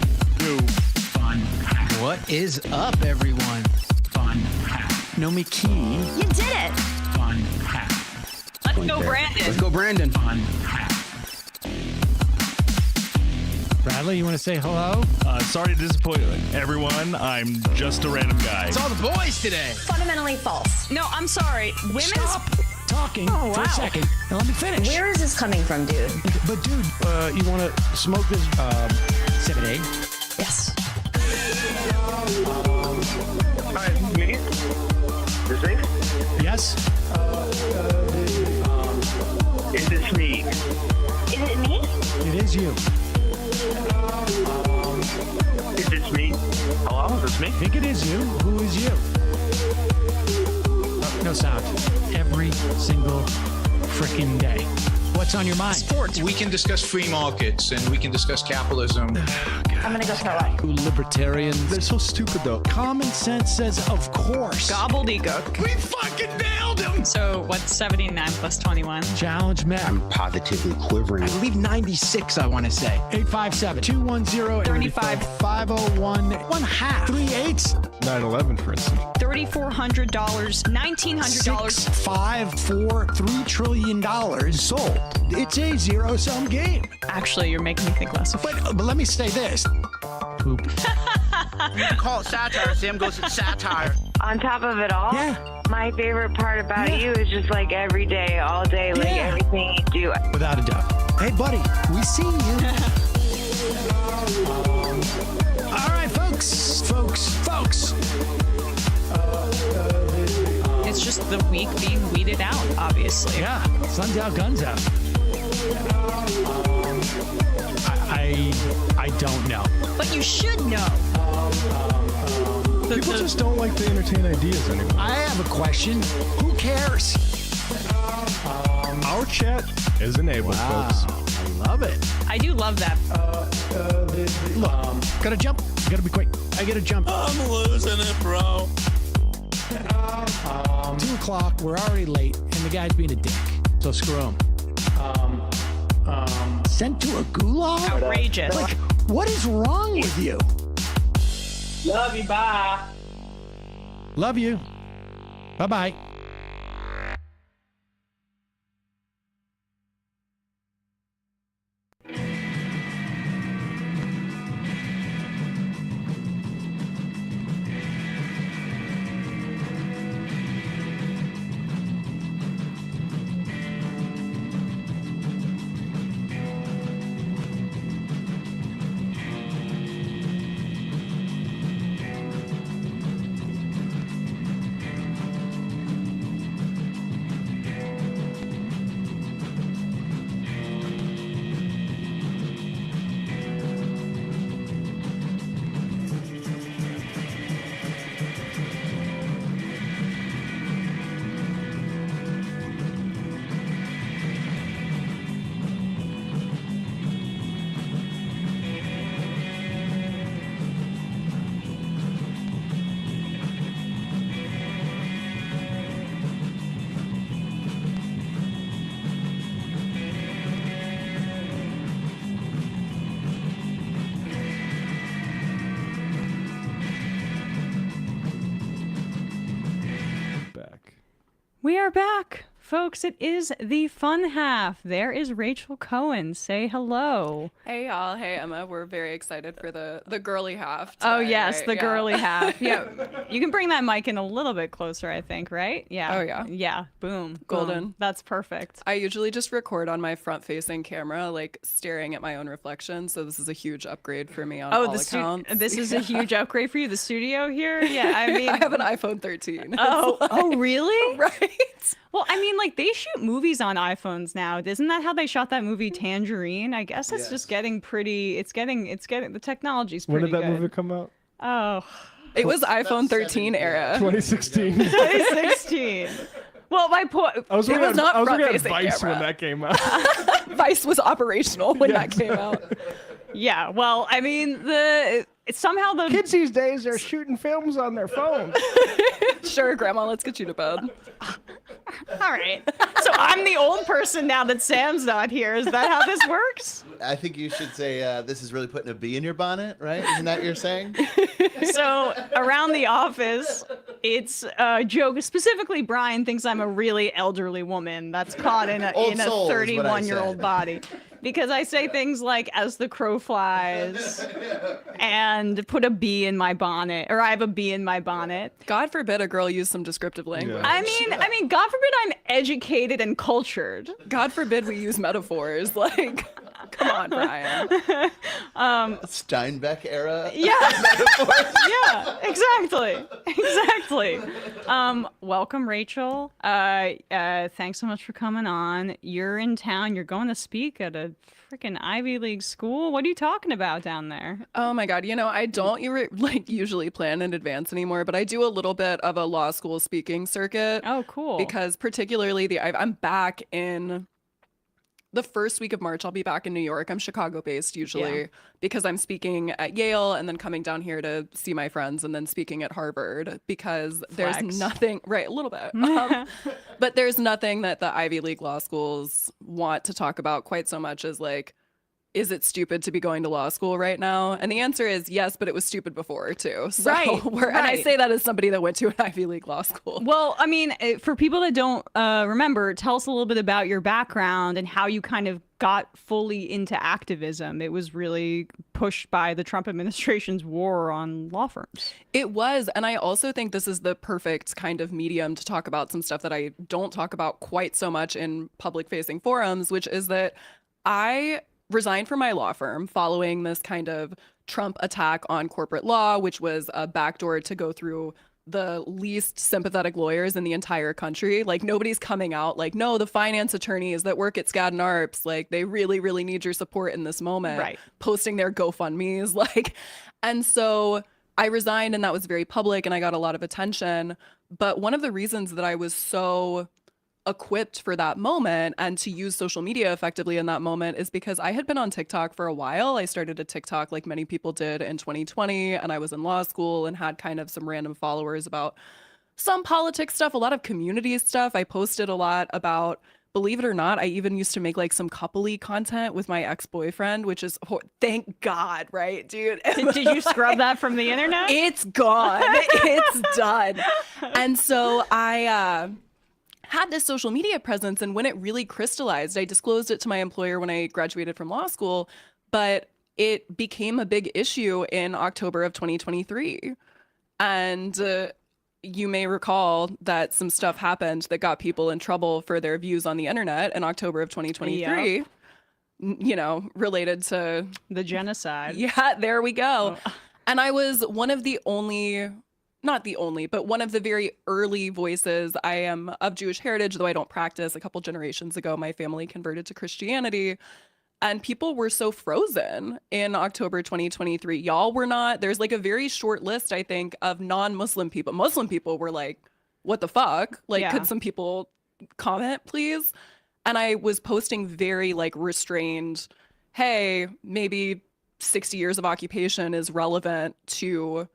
What is up, everyone? Nomi Key. You did it. Let's go, Brandon. Let's go, Brandon. Brad Tyler, you want to say hello? Sorry to disappoint everyone. I'm just a random guy. It's all the boys today. Fundamentally false. No, I'm sorry. Women's Stop talking for a second. Now let me finish. Where is this coming from, dude? But dude, you want to smoke this 7A? Yes. Hi, me? This me? Yes. Is this me? Is it me? It is you. Is this me? Hello, is this me? I think it is you. Who is you? No sound. Every single freaking day. What's on your mind? Sports. We can discuss free markets and we can discuss capitalism. I'm gonna go throw up. Libertarians. They're so stupid, though. Common sense says, of course. gobbledygook. We fucking nailed him! So what's 79 plus 21? Challenge met. I'm positively quivering. I believe 96, I want to say. 857-210-35-501. 1/2. 3/8. 9/11, for instance. $3,400, $1,900. 6, 5, 4, $3 trillion sold. It's a zero-sum game. Actually, you're making me think less of it. But let me say this. Poop. You can call it satire. Sam goes, it's satire. On top of it all, Yeah. my favorite part about you is just like every day, all day, like everything you do. Without a doubt. Hey, buddy, we see you. All right, folks. It's just the weak being weeded out, obviously. Yeah, sun's out, guns out. I don't know. But you should know. People just don't like to entertain ideas anymore. I have a question. Who cares? Our chat is enabled, folks. I love it. I do love that. Look, gotta jump. Gotta be quick. I gotta jump. I'm losing it, bro. 2 o'clock. We're already late, and the guy's being a dick. So screw him. Sent to a gulag? Outrageous. Like, what is wrong with you? Love you, bye. Love you. Bye-bye. We are back, folks. It is the fun half. There is Rachel Cohen. Say hello. Hey, y'all. Hey, Emma. We're very excited for the girly half today, Oh, yes, right? the Yeah. girly half. Yeah. You can bring that mic in a little bit closer, I think, right? Yeah. Oh, yeah. Yeah. Boom. Golden. Boom. That's perfect. I usually just record on my front-facing camera, like staring at my own reflection. So this is a huge upgrade for me on all accounts. This is a huge upgrade for you. The studio here. Yeah. I mean, I have an iPhone 13. Oh, really? Right. Well, I mean, like, they shoot movies on iPhones now. Isn't that how they shot that movie Tangerine? I guess it's just getting pretty. It's getting. The technology's pretty When did that good. movie come out? Oh. It was iPhone 13 era. 2016. 2016. Well, my point. I was It looking was at, not I was looking at front-facing Vice camera. when that came out. Vice was operational when that came out. Yeah. Well, I mean, somehow the kids these days are shooting films on their phones. Sure, Grandma, let's get you to bed. All right. So I'm the old person now that Sam's not here. Is that how this works? I think you should say this is really putting a bee in your bonnet, right? Isn't that what you're saying? So around the office, it's a joke. Specifically, Brian thinks I'm a really elderly woman that's caught in a Old soul is what I 31-year-old said. body. because I say things like "as the crow flies" and "put a bee in my bonnet," or "I have a bee in my bonnet." God forbid a girl use some descriptive language. I mean, God forbid I'm educated and cultured. God forbid we use metaphors. Like, come on, Brian. Steinbeck era. Yeah. Yeah. Exactly. Welcome, Rachel. Thanks so much for coming on. You're in town. You're going to speak at a freaking Ivy League school. What are you talking about down there? Oh my God. I don't usually plan in advance anymore, but I do a little bit of a law school speaking circuit. Oh, cool. Because particularly I'm back in the first week of March. I'll be back in New York. I'm Chicago based usually because I'm speaking at Yale and then coming down here to see my friends and then speaking at Harvard because there's nothing, right, a little bit. But there's nothing that the Ivy League law schools want to talk about quite so much as like, is it stupid to be going to law school right now? And the answer is yes, but it was stupid before too. So and I say that as somebody that went to an Ivy League law school. Well, I mean, for people that don't remember, tell us a little bit about your background and how you kind of got fully into activism. It was really pushed by the Trump administration's war on law firms. It was. And I also think this is the perfect kind of medium to talk about some stuff that I don't talk about quite so much in public facing forums, which is that I resigned from my law firm following this kind of Trump attack on corporate law, which was a backdoor to go through the least sympathetic lawyers in the entire country. Like nobody's coming out like, no, the finance attorneys that work at Skadden Arps, like they really, really need your support in this moment. Right. Posting their GoFundMes, like, and so I resigned and that was very public and I got a lot of attention. But one of the reasons that I was so equipped for that moment and to use social media effectively in that moment is because I had been on TikTok for a while. I started a TikTok like many people did in 2020 and I was in law school and had kind of some random followers about some politics stuff, a lot of community stuff. I posted a lot about, believe it or not, I even used to make like some couple-y content with my ex-boyfriend, which is, thank God, right, dude? Did you scrub that from the internet? It's gone. It's done. And so I had this social media presence, and when it really crystallized, I disclosed it to my employer when I graduated from law school, but it became a big issue in October of 2023. And you may recall that some stuff happened that got people in trouble for their views on the internet in October of 2023. Yep. You know, related to the genocide. Yeah, there we go. And I was one of the only, not the only, but one of the very early voices. I am of Jewish heritage, though I don't practice. A couple generations ago, my family converted to Christianity. And people were so frozen in October 2023. Y'all were not. There's like a very short list, I think, of non-Muslim people. Muslim people were like, what the fuck? Like, could some people comment, please? And I was posting very like restrained, hey, maybe 60 years of occupation is relevant to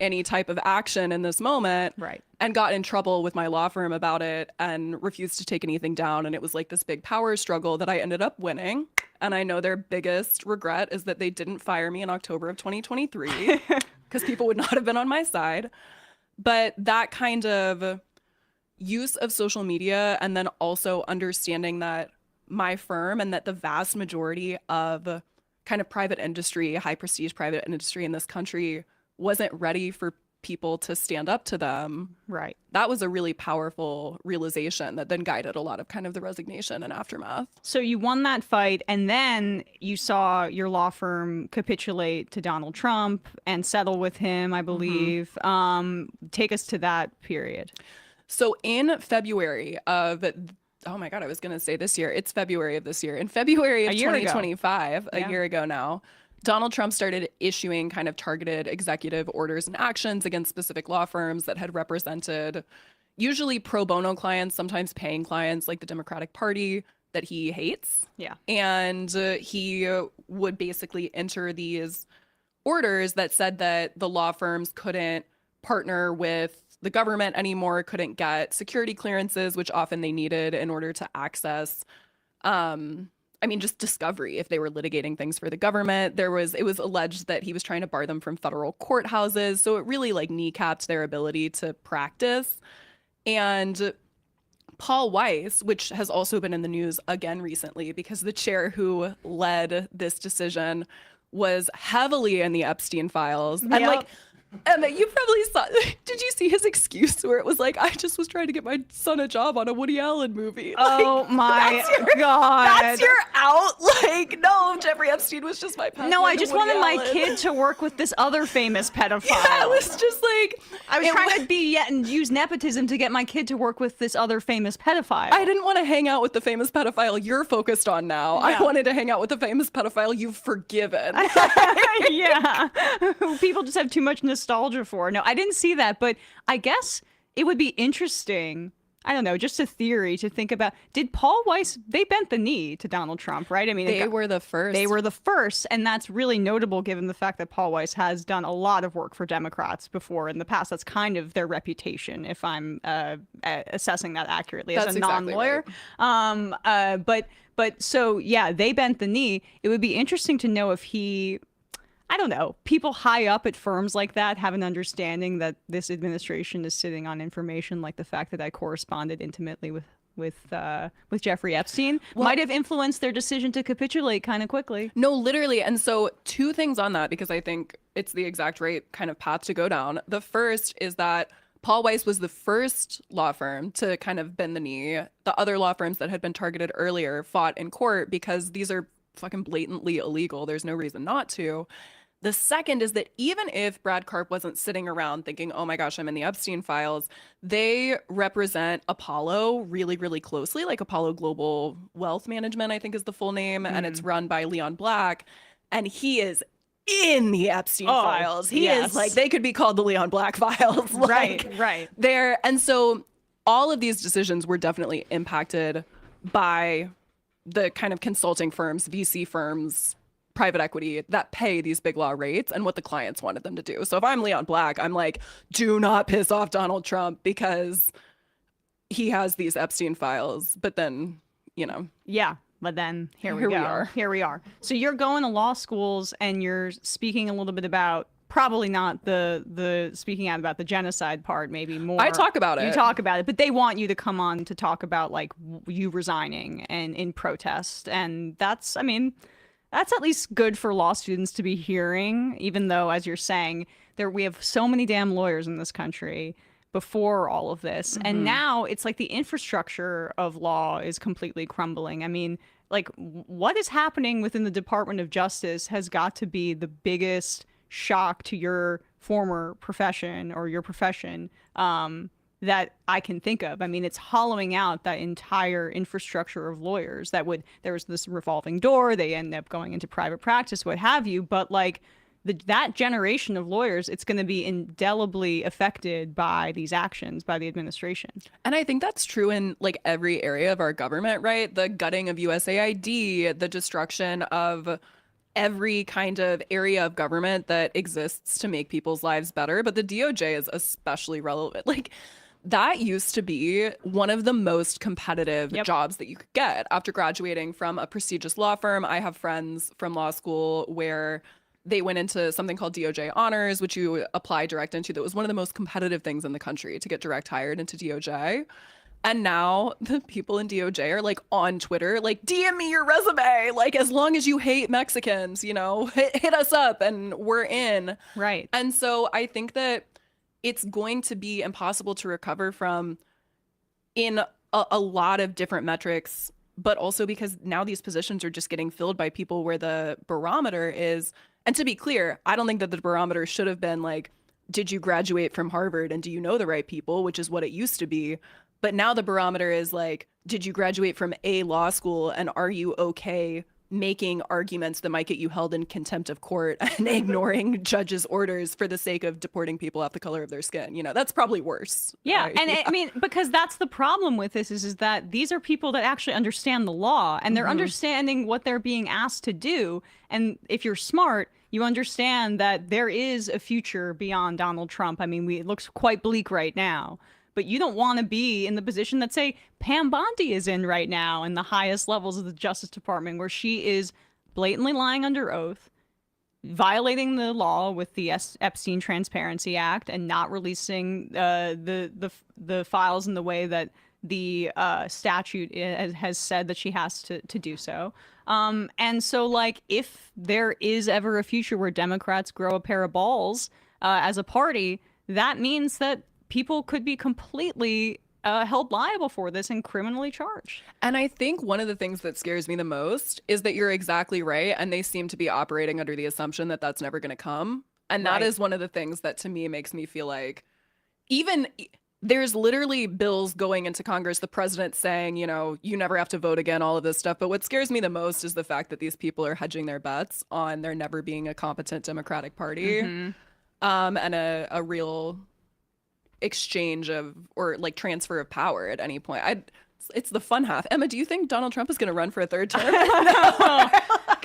any type of action in this moment. Right. And got in trouble with my law firm about it and refused to take anything down. And it was like this big power struggle that I ended up winning. And I know their biggest regret is that they didn't fire me in October of 2023 because people would not have been on my side. But that kind of use of social media, and then also understanding that my firm and that the vast majority of kind of private industry, high prestige private industry in this country wasn't ready for people to stand up to them. Right. That was a really powerful realization that then guided a lot of kind of the resignation and aftermath. So you won that fight, and then you saw your law firm capitulate to Donald Trump and settle with him, I believe. Take us to that period. So in February of, oh my God, I was going to say this year. It's February of this year. In February of 2025, a year ago now, Donald Trump started issuing kind of targeted executive orders and actions against specific law firms that had represented usually pro bono clients, sometimes paying clients like the Democratic Party that he hates. Yeah. And he would basically enter these orders that said that the law firms couldn't partner with the government anymore, couldn't get security clearances, which often they needed in order to access just discovery if they were litigating things for the government. It was alleged that he was trying to bar them from federal courthouses. So it really like kneecapped their ability to practice. And Paul Weiss, which has also been in the news again recently because the chair who led this decision was heavily in the Epstein files. And like, Emma, you probably saw, did you see his excuse where it was like, I just was trying to get my son a job on a Woody Allen movie? Oh like, my God. That's your out? Like, no, Jeffrey Epstein was just my pet. No, I just wanted my kid to work with this other famous pedophile. Yeah, it was just like, I was trying to and use nepotism to get my kid to work with this other famous pedophile. I didn't want to hang out with the famous pedophile you're focused on now. Yeah. I wanted to hang out with the famous pedophile you've forgiven. Yeah. People just have too much nostalgia for. No, I didn't see that, but I guess it would be interesting. I don't know, just a theory to think about. Did Paul Weiss, they bent the knee to Donald Trump, right? I mean, they were the first. They were the first, and that's really notable given the fact that Paul Weiss has done a lot of work for Democrats before in the past. That's kind of their reputation, if I'm assessing that accurately as a non-lawyer. Right. But so, yeah, they bent the knee. It would be interesting to know if I don't know, people high up at firms like that have an understanding that this administration is sitting on information like the fact that I corresponded intimately with Jeffrey Epstein might have influenced their decision to capitulate kind of quickly. No, literally. And so 2 things on that, because I think it's the exact right kind of path to go down. The first is that Paul Weiss was the first law firm to kind of bend the knee. The other law firms that had been targeted earlier fought in court because these are fucking blatantly illegal. There's no reason not to. The second is that even if Brad Karp wasn't sitting around thinking, oh my gosh, I'm in the Epstein files, they represent Apollo really, really closely, like Apollo Global Wealth Management, I think is the full name, and it's run by Leon Black, and he is in the Epstein files. He is like, they could be called the Leon Black files. Right. There. And so all of these decisions were definitely impacted by the kind of consulting firms, VC firms, private equity that pay these big law rates and what the clients wanted them to do. So if I'm Leon Black, I'm like, do not piss off Donald Trump because he has these Epstein files. But then, you know. Yeah. But then here we are. So you're going to law schools and you're speaking a little bit about probably not the speaking out about the genocide part, maybe more. I talk about it. You talk about it, but they want you to come on to talk about like you resigning and in protest. And that's at least good for law students to be hearing, even though, as you're saying, we have so many damn lawyers in this country before all of this. And now it's like the infrastructure of law is completely crumbling. I mean, like what is happening within the Department of Justice has got to be the biggest shock to your former profession or your profession that I can think of. I mean, it's hollowing out that entire infrastructure of lawyers there was this revolving door, they end up going into private practice, what have you. But like that generation of lawyers, it's going to be indelibly affected by these actions by the administration. And I think that's true in like every area of our government, right? The gutting of USAID, the destruction of every kind of area of government that exists to make people's lives better. But the DOJ is especially relevant. Like, that used to be one of the most competitive jobs that you could get after graduating from a prestigious law firm. I have friends from law school where they went into something called DOJ Honors, which you apply direct into. That was one of the most competitive things in the country to get direct hired into DOJ. And now the people in DOJ are like on Twitter, like, DM me your resume. Like, as long as you hate Mexicans, you know, hit us up and we're in. Right. And so I think that it's going to be impossible to recover from in a lot of different metrics, but also because now these positions are just getting filled by people where the barometer is. And to be clear, I don't think that the barometer should have been like, did you graduate from Harvard and do you know the right people, which is what it used to be. But now the barometer is like, did you graduate from a law school and are you okay making arguments that might get you held in contempt of court and ignoring judges' orders for the sake of deporting people off the color of their skin? You know, that's probably worse. Yeah. Right? And I mean, because that's the problem with this is that these are people that actually understand the law and they're understanding what they're being asked to do. And if you're smart, you understand that there is a future beyond Donald Trump. I mean, it looks quite bleak right now. But you don't want to be in the position that, say, Pam Bondi is in right now in the highest levels of the Justice Department, where she is blatantly lying under oath, violating the law with the Epstein Transparency Act, and not releasing the files in the way that the statute has said that she has to do so. And so, like, if there is ever a future where Democrats grow a pair of balls as a party, that means that people could be completely held liable for this and criminally charged. And I think one of the things that scares me the most is that you're exactly right, and they seem to be operating under the assumption that that's never going to come. And that is one of the things that to me makes me feel like even there's literally bills going into Congress, the president saying, you know, you never have to vote again, all of this stuff. But what scares me the most is the fact that these people are hedging their bets on there never being a competent Democratic Party and a real exchange of or like transfer of power at any point. It's the fun half. Emma, do you think Donald Trump is going to run for a third term?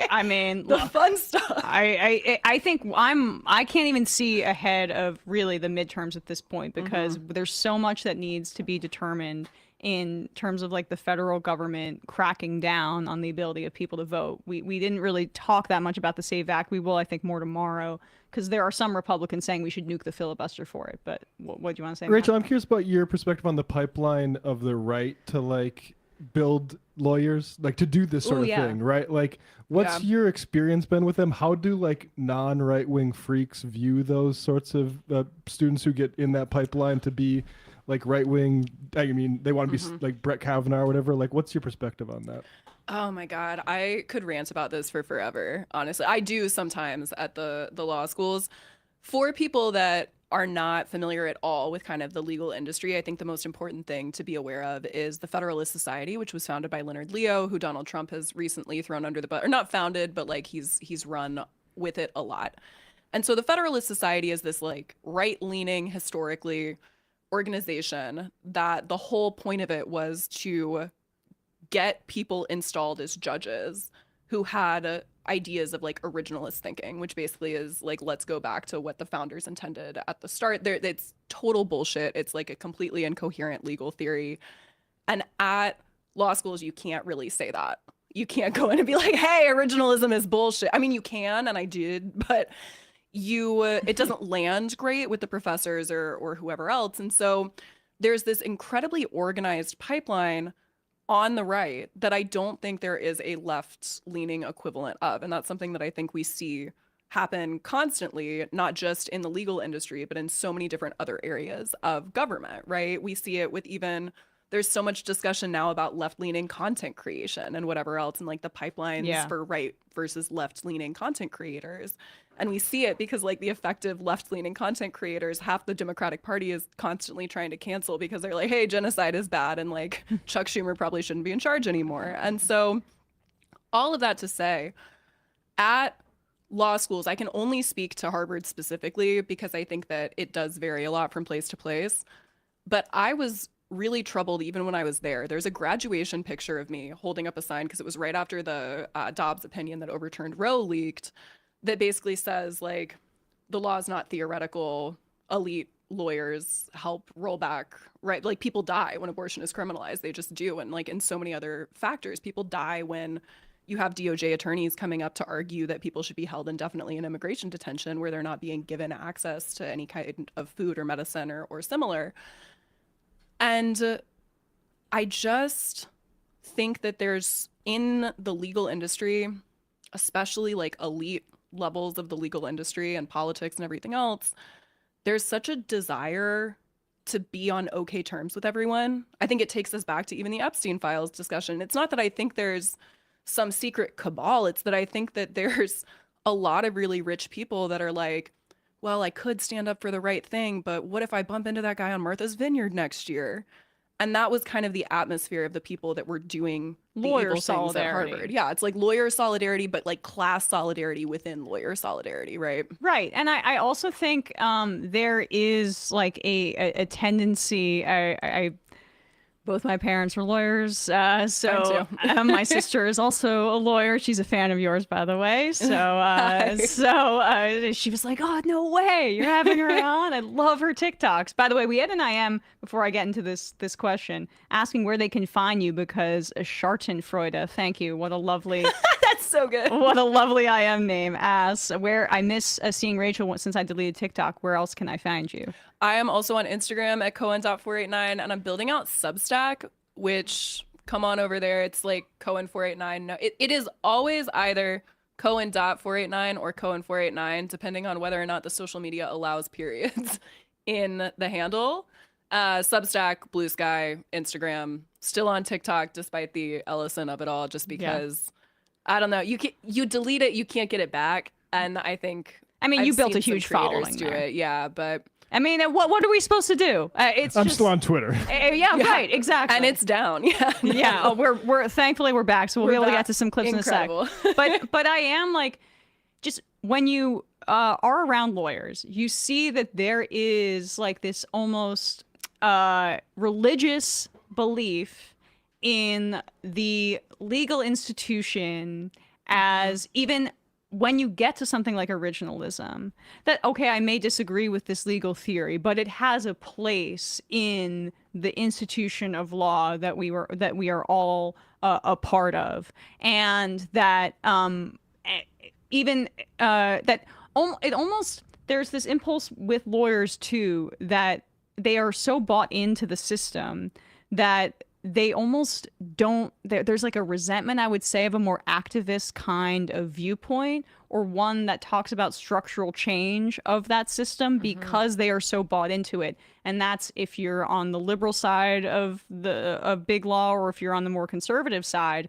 I mean, the fun stuff. I think I can't even see ahead of really the midterms at this point because there's so much that needs to be determined in terms of like the federal government cracking down on the ability of people to vote. We didn't really talk that much about the SAVE Act. We will, I think, more tomorrow because there are some Republicans saying we should nuke the filibuster for it. But what do you want to say, Rachel? Matt? I'm curious about your perspective on the pipeline of the right to like build lawyers, like to do this sort of thing, right? Like, what's your experience been with them? How do like non-right-wing freaks view those sorts of students who get in that pipeline to be like right-wing? I mean, they want to be like Brett Kavanaugh or whatever. Like, what's your perspective on that? Oh my God, I could rant about this for forever, honestly. I do sometimes at the law schools. For people that are not familiar at all with kind of the legal industry, I think the most important thing to be aware of is the Federalist Society, which was founded by Leonard Leo, who Donald Trump has recently thrown under the bus, or not founded, but like he's run with it a lot. And so the Federalist Society is this like right-leaning, historically, organization that the whole point of it was to get people installed as judges who had ideas of like originalist thinking, which basically is like, let's go back to what the founders intended at the start. It's total bullshit. It's like a completely incoherent legal theory. And at law schools, you can't really say that. You can't go in and be like, hey, originalism is bullshit. I mean, you can, and I did, but it doesn't land great with the professors or whoever else. And so there's this incredibly organized pipeline on the right that I don't think there is a left-leaning equivalent of. And that's something that I think we see happen constantly, not just in the legal industry, but in so many different other areas of government, right? We see it with there's so much discussion now about left-leaning content creation and whatever else, and like the pipelines for right versus left-leaning content creators. And we see it because like the effective left-leaning content creators, half the Democratic Party is constantly trying to cancel because they're like, hey, genocide is bad. And like Chuck Schumer probably shouldn't be in charge anymore. And so all of that to say, at law schools, I can only speak to Harvard specifically because I think that it does vary a lot from place to place. But I was really troubled even when I was there. There's a graduation picture of me holding up a sign because it was right after the Dobbs opinion that overturned Roe leaked, that basically says like the law is not theoretical, elite lawyers help roll back, right? Like people die when abortion is criminalized, they just do. And like in so many other factors, people die when you have DOJ attorneys coming up to argue that people should be held indefinitely in immigration detention where they're not being given access to any kind of food or medicine or similar. And I just think that there's in the legal industry, especially like elite levels of the legal industry and politics and everything else, there's such a desire to be on okay terms with everyone. I think it takes us back to even the Epstein files discussion. It's not that I think there's some secret cabal. It's that I think that there's a lot of really rich people that are like, well, I could stand up for the right thing, but what if I bump into that guy on Martha's Vineyard next year? And that was kind of the atmosphere of the people that were doing the Lawyer evil things at solidarity. Harvard. Yeah, it's like lawyer solidarity, but like class solidarity within lawyer solidarity, right? Right. And I also think there is like a tendency, I both my parents were lawyers, so my sister is also a lawyer. She's a fan of yours, by the way. So she was like, "Oh, no way, you're having her on." I love her TikToks. By the way, we had an IM before I get into this question asking where they can find you because Schadenfreude. Thank you. What a lovely. That's So good. What a lovely I am name. Asks, where I miss seeing Rachel since I deleted TikTok. Where else can I find you? I am also on Instagram at Cohen.489, and I'm building out Substack, which come on over there. It's like Cohen489. No, it is always either Cohen.489 or Cohen489, depending on whether or not the social media allows periods in the handle. Substack, Blue Sky, Instagram, still on TikTok, despite the Ellison of it all, just because I don't know. You delete it, you can't get it back. And I think you built a seen some huge creators following do there. it. Yeah, but I mean, what are we supposed to do? I'm still on Twitter. Yeah, right, exactly. And it's down. Yeah. Yeah, oh, we're thankfully we're back, so we'll be able to get to some clips Incredible. in a sec. But I am like, just when you are around lawyers, you see that there is like this almost religious belief in the legal institution as even when you get to something like originalism, that, okay, I may disagree with this legal theory, but it has a place in the institution of law that we are all a part of, and that it almost, there's this impulse with lawyers too, that they are so bought into the system that they almost don't, there's like a resentment, I would say, of a more activist kind of viewpoint, or one that talks about structural change of that system because they are so bought into it. And that's if you're on the liberal side of big law, or if you're on the more conservative side.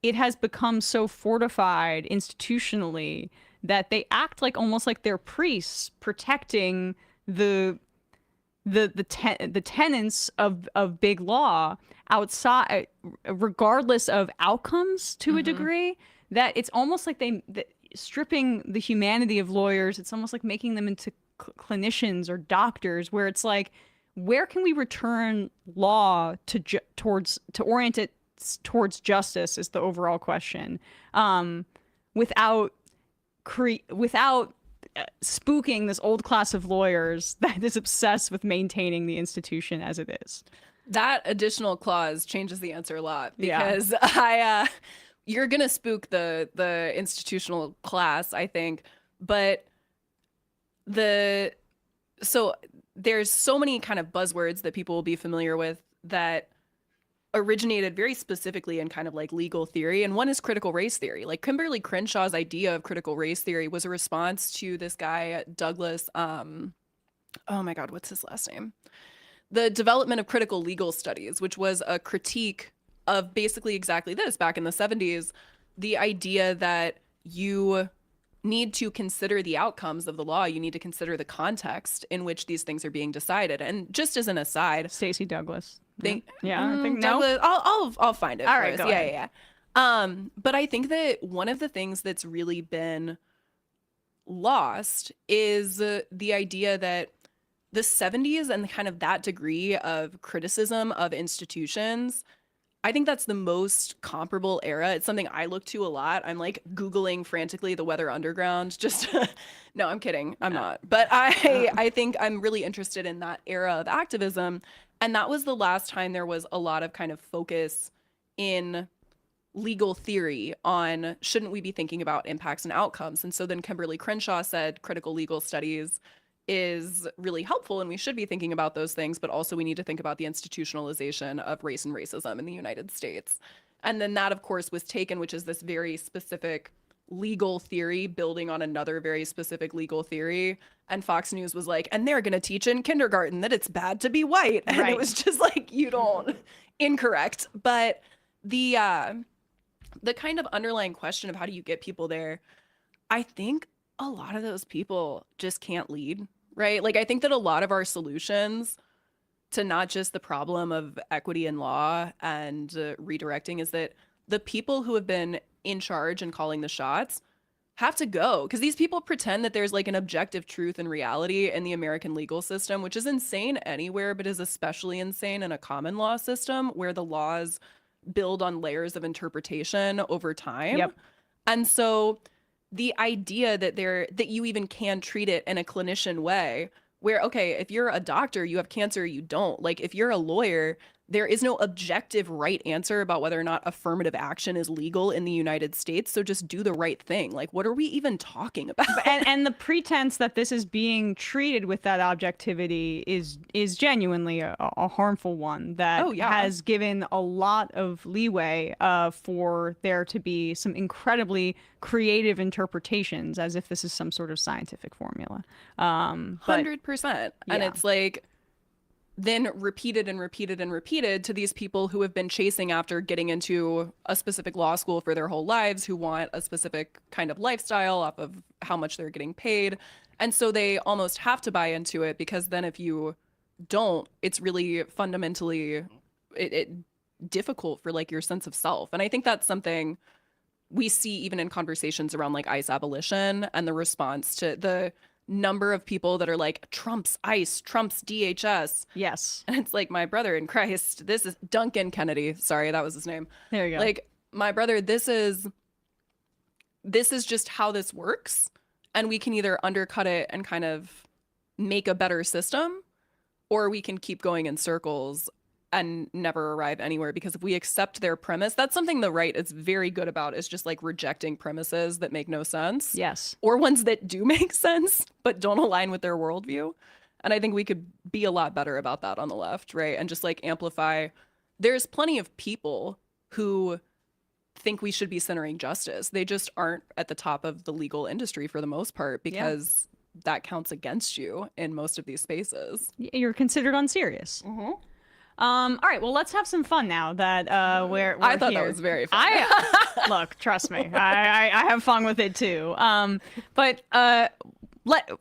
It has become so fortified institutionally that they act like almost like they're priests protecting the tenets of big law outside, regardless of outcomes to a degree, that it's almost like stripping the humanity of lawyers. It's almost like making them into clinicians or doctors, where it's like, where can we return law to orient it towards justice is the overall question, without spooking this old class of lawyers that is obsessed with maintaining the institution as it is. That additional clause changes the answer a lot, Yeah. because you're gonna spook the institutional class, I think, but so there's so many kind of buzzwords that people will be familiar with that originated very specifically in kind of like legal theory, and one is critical race theory. Like Kimberly Crenshaw's idea of critical race theory was a response to this guy Douglas, oh my god, what's his last name? The development of critical legal studies, which was a critique of basically exactly this back in the 70s, the idea that you need to consider the outcomes of the law, you need to consider the context in which these things are being decided. And just as an aside, Stacey Douglas. I think no. Douglas, I'll find it. All for right, us. go Yeah, ahead. yeah. But I think that one of the things that's really been lost is the idea that the 70s and kind of that degree of criticism of institutions, I think that's the most comparable era. It's something I look to a lot. I'm like Googling frantically the Weather Underground. Just no, I'm kidding. I'm not. But I think I'm really interested in that era of activism. And that was the last time there was a lot of kind of focus in legal theory on shouldn't we be thinking about impacts and outcomes. And so then Kimberly Crenshaw said critical legal studies is really helpful and we should be thinking about those things, but also we need to think about the institutionalization of race and racism in the United States. And then that, of course, was taken, which is this very specific legal theory building on another very specific legal theory. And Fox News was like, and they're going to teach in kindergarten that it's bad to be white. And Right. it was just like, you don't, incorrect. But the kind of underlying question of how do you get people there, I think a lot of those people just can't lead, right? Like, I think that a lot of our solutions to not just the problem of equity in law and redirecting is that the people who have been in charge and calling the shots have to go, because these people pretend that there's like an objective truth and reality in the American legal system, which is insane anywhere, but is especially insane in a common law system where the laws build on layers of interpretation over time. Yep. And so the idea that you even can treat it in a clinician way where, okay, if you're a doctor, you have cancer, you don't. Like, if you're a lawyer, there is no objective right answer about whether or not affirmative action is legal in the United States. So just do the right thing. Like, what are we even talking about? And the pretense that this is being treated with that objectivity is genuinely a harmful one that has given a lot of leeway for there to be some incredibly creative interpretations as if this is some sort of scientific formula. 100%. And it's like, then repeated and repeated and repeated to these people who have been chasing after getting into a specific law school for their whole lives, who want a specific kind of lifestyle off of how much they're getting paid. And so they almost have to buy into it, because then if you don't, it's really fundamentally it difficult for like your sense of self. And I think that's something we see even in conversations around like ICE abolition and the response to the number of people that are like, Trump's ICE, Trump's DHS. Yes. And it's like, my brother in Christ, this is Duncan Kennedy. Sorry, that was his name. There you go. Like, my brother, this is just how this works. And we can either undercut it and kind of make a better system, or we can keep going in circles and never arrive anywhere. Because if we accept their premise, that's something the right is very good about, is just like rejecting premises that make no sense. Yes. Or ones that do make sense, but don't align with their worldview. And I think we could be a lot better about that on the left, right? And just like amplify. There's plenty of people who think we should be centering justice. They just aren't at the top of the legal industry for the most part, because that counts against you in most of these spaces. You're considered unserious. All right, well, let's have some fun now that we're I thought here. that was very fun. Look, trust me, I have fun with it too. But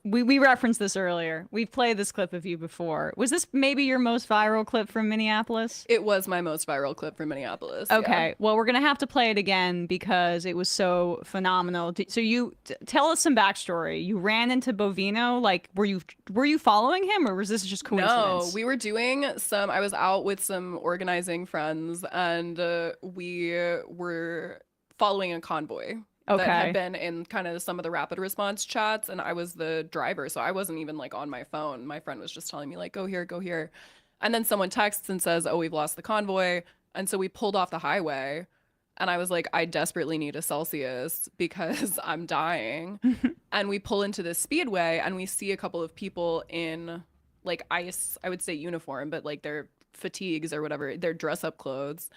we referenced this earlier. We've played this clip of you before. Was this maybe your most viral clip from Minneapolis? It was my most viral clip from Minneapolis. Okay, well, we're gonna have to play it again because it was so phenomenal. So you tell us some backstory. You ran into Bovino. Like, were you following him, or was this just coincidence? No, we were doing some. I was out with some organizing friends, and we were following a convoy. That had been in kind of some of the rapid response chats, and I was the driver, so I wasn't even like on my phone. My friend was just telling me like, go here, go here. And then someone texts and says, oh, we've lost the convoy. And so we pulled off the highway, and I was like, I desperately need a Celsius because I'm dying. And we pull into this speedway, and we see a couple of people in like ICE, I would say uniform, but like their fatigues or whatever, their dress up clothes.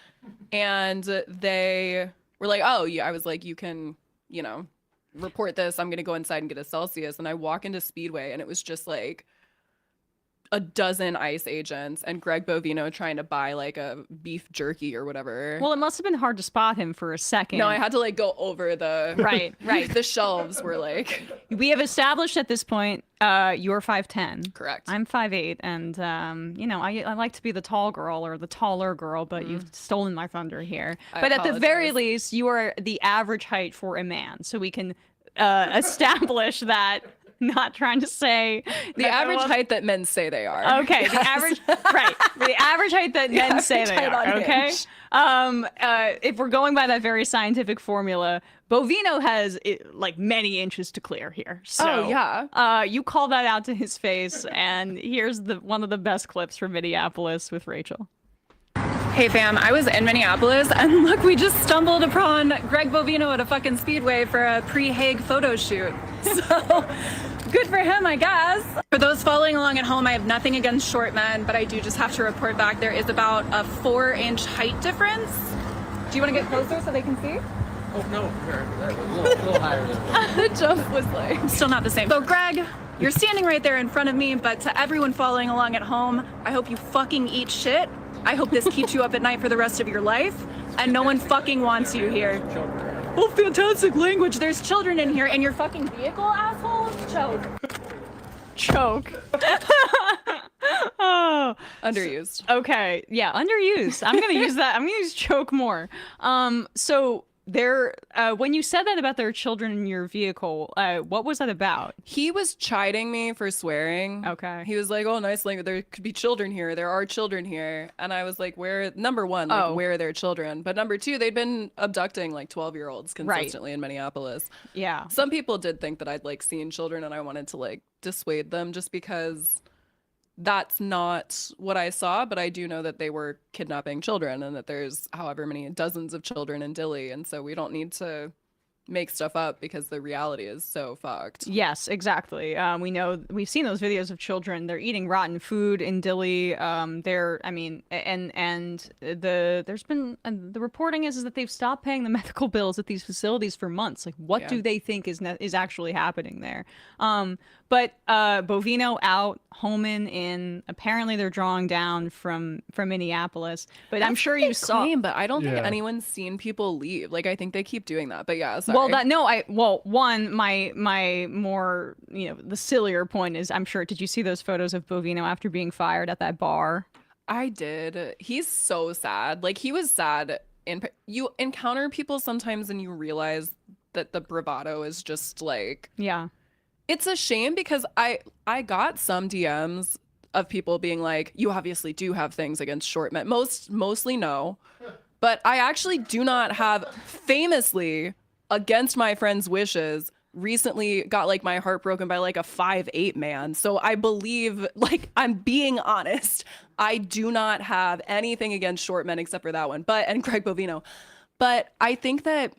And they were like, oh yeah, I was like, you can, report this. I'm going to go inside and get a Celsius. And I walk into Speedway, and it was just like a dozen ICE agents and Greg Bovino trying to buy like a beef jerky or whatever. Well, it must have been hard to spot him for a second. No, I had to like go over the right. The shelves were like. We have established at this point you're 5'10". Correct. I'm 5'8", and I like to be the tall girl or the taller girl, but you've stolen my thunder here. But at the very least, you are the average height for a man, so we can establish that. Not trying to say the average height that men say they are. Okay, the average right. The average height that men say they are. Okay. If we're going by that very scientific formula, Bovino has like many inches to clear here. So you call that out to his face, and here's one of the best clips from Minneapolis with Rachel. Hey fam, I was in Minneapolis, and look, we just stumbled upon Greg Bovino at a fucking Speedway for a pre-Hague photo shoot. So good for him, I guess. For those following along at home, I have nothing against short men, but I do just have to report back there is about a 4-inch height difference. Do you want to get closer so they can see? Oh, no, a little higher than the jump was like still not the same. So Greg, you're standing right there in front of me, but to everyone following along at home, I hope you fucking eat shit. I hope this keeps you up at night for the rest of your life, and no one fucking wants you here. Oh, fantastic language. There's children in here, and your fucking vehicle, asshole. Choke. Oh, underused. Okay, yeah, underused. I'm gonna use that. I'm gonna use choke more. So there, when you said that about their children in your vehicle, what was that about? He was chiding me for swearing. Okay. He was like, "Oh, nice language. There could be children here. There are children here." And I was like, "Where? Number one, like, where are their children? But number two, they'd been abducting like 12-year-olds consistently in Minneapolis. Yeah. Some people did think that I'd like seen children, and I wanted to like dissuade them, just because that's not what I saw, but I do know that they were kidnapping children and that there's however many dozens of children in Dili. And so we don't need to make stuff up because the reality is so fucked. Yes, exactly. We know we've seen those videos of children. They're eating rotten food in Dili. There's been the reporting is that they've stopped paying the medical bills at these facilities for months. Like, what do they think is actually happening there? But Bovino out, Holman in. Apparently, they're drawing down from Minneapolis. But I'm sure you saw. But I don't think anyone's seen people leave. Like, I think they keep doing that. But yeah, sorry. My more, the sillier point is, I'm sure, did you see those photos of Bovino after being fired at that bar? I did. He's so sad. Like, he was sad. You encounter people sometimes and you realize that the bravado is just like, yeah. It's a shame because I got some DMs of people being like, you obviously do have things against short men. Mostly no. But I actually do not have, famously, against my friend's wishes, recently got like my heart broken by like a 5'8" man. So I believe, like, I'm being honest, I do not have anything against short men except for that one. And Greg Bovino. But I think that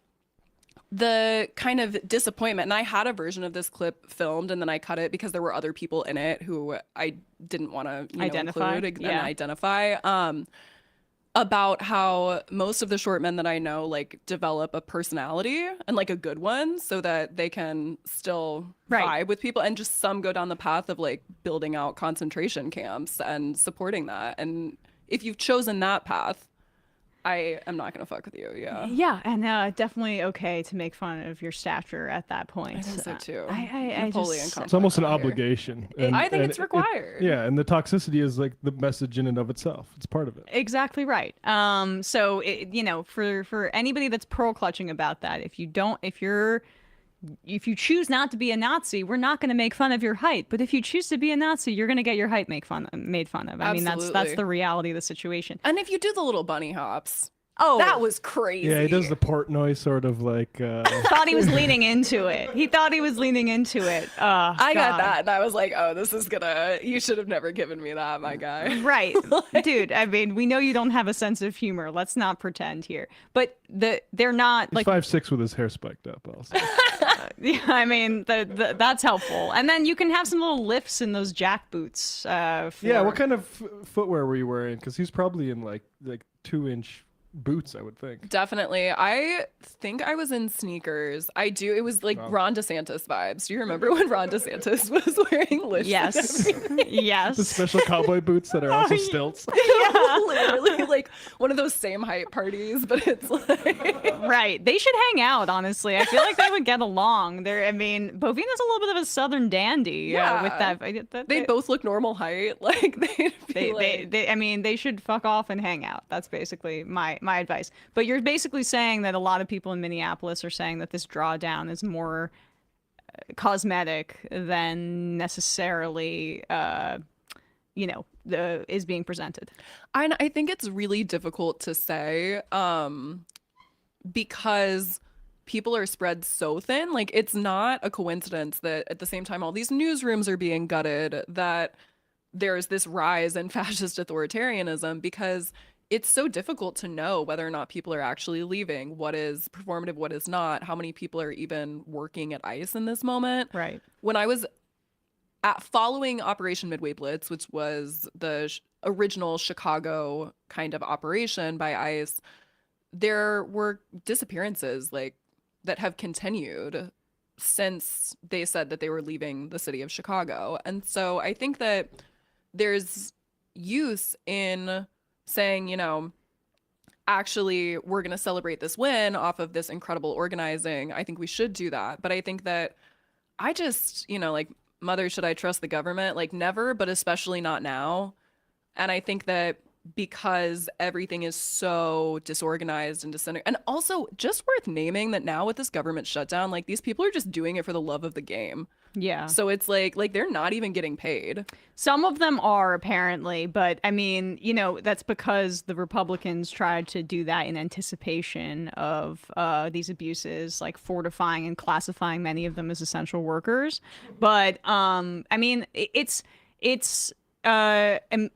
the kind of disappointment, and I had a version of this clip filmed and then I cut it because there were other people in it who I didn't want to identify about how most of the short men that I know like develop a personality and like a good one so that they can still vibe with people, and just some go down the path of like building out concentration camps and supporting that. And if you've chosen that path, I am not gonna fuck with you. Yeah, and definitely okay to make fun of your stature at that point. I think so too. It's almost an obligation. I think it's required. And the toxicity is like the message in and of itself. It's part of it. Exactly right. So for anybody that's pearl clutching about that, if you choose not to be a Nazi, we're not going to make fun of your height. But if you choose to be a Nazi, you're going to get your height made fun of. I mean, that's the reality of the situation. And if you do the little bunny hops, that was crazy. Yeah, he does the Portnoy sort of like. Thought he was leaning into it. I got that, and I was like, oh, this is gonna. You should have never given me that, my guy. Right, dude. I mean, we know you don't have a sense of humor. Let's not pretend here. But they're not He's like 5'6" with his hair spiked up. Also. Yeah, I mean, that's helpful. And then you can have some little lifts in those jack boots. Yeah, what kind of footwear were you wearing? Because he's probably in like 2-inch boots, I would think. Definitely. I think I was in sneakers. I do. It was like Ron DeSantis vibes. Do you remember when Ron DeSantis was wearing lish? Yes. Yes. The special cowboy boots that are also stilts. Yeah, literally like one of those same height parties, but it's like right. They should hang out, honestly. I feel like they would get along. Bovino's a little bit of a southern dandy. Yeah. With that. They both look normal height. Like they should fuck off and hang out. That's basically my advice. But you're basically saying that a lot of people in Minneapolis are saying that this drawdown is more cosmetic than necessarily is being presented. I think it's really difficult to say because people are spread so thin. Like, it's not a coincidence that at the same time all these newsrooms are being gutted, that there's this rise in fascist authoritarianism, because it's so difficult to know whether or not people are actually leaving, what is performative, what is not, how many people are even working at ICE in this moment. Right. When I was following Operation Midway Blitz, which was the original Chicago kind of operation by ICE, there were disappearances that have continued since they said that they were leaving the city of Chicago. And so I think that there's use in saying, actually, we're going to celebrate this win off of this incredible organizing. I think we should do that. But I think that I just, mother, should I trust the government? Like, never, but especially not now. And I think that because everything is so disorganized and disintegrated, and also just worth naming that now with this government shutdown, like, these people are just doing it for the love of the game. Yeah. So it's like they're not even getting paid. Some of them are, apparently, but I mean, that's because the Republicans tried to do that in anticipation of these abuses, like fortifying and classifying many of them as essential workers. But I mean, it's and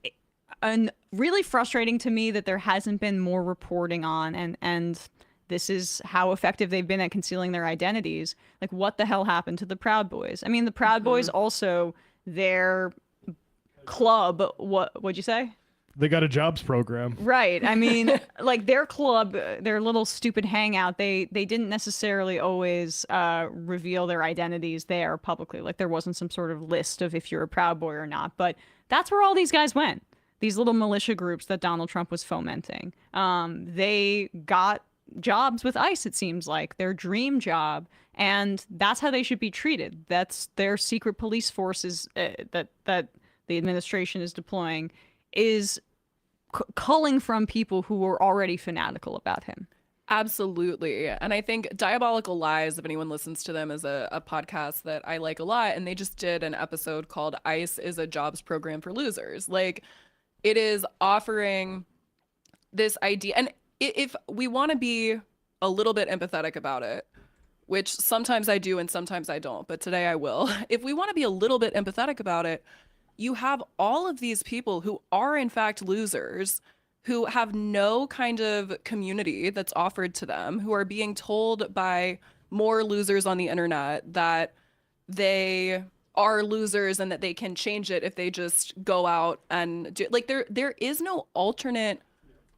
really frustrating to me that there hasn't been more reporting on, and this is how effective they've been at concealing their identities. Like, what the hell happened to the Proud Boys? I mean, the Proud Boys also, their club, what'd you say? They got a jobs program. Right. I mean, like their club, their little stupid hangout, they didn't necessarily always reveal their identities there publicly. Like there wasn't some sort of list of if you're a Proud Boy or not. But that's where all these guys went. These little militia groups that Donald Trump was fomenting. They got jobs with ICE, it seems like, their dream job. And that's how they should be treated. That's their secret police forces that the administration is deploying is culling from people who were already fanatical about him. Absolutely. And I think Diabolical Lies, if anyone listens to them, is a podcast that I like a lot. And they just did an episode called ICE is a Jobs Program for Losers. Like, it is offering this idea. And if we want to be a little bit empathetic about it, which sometimes I do and sometimes I don't, but today I will. If we want to be a little bit empathetic about it, you have all of these people who are in fact losers, who have no kind of community that's offered to them, who are being told by more losers on the internet that they are losers and that they can change it if they just go out and do, like, there is no alternate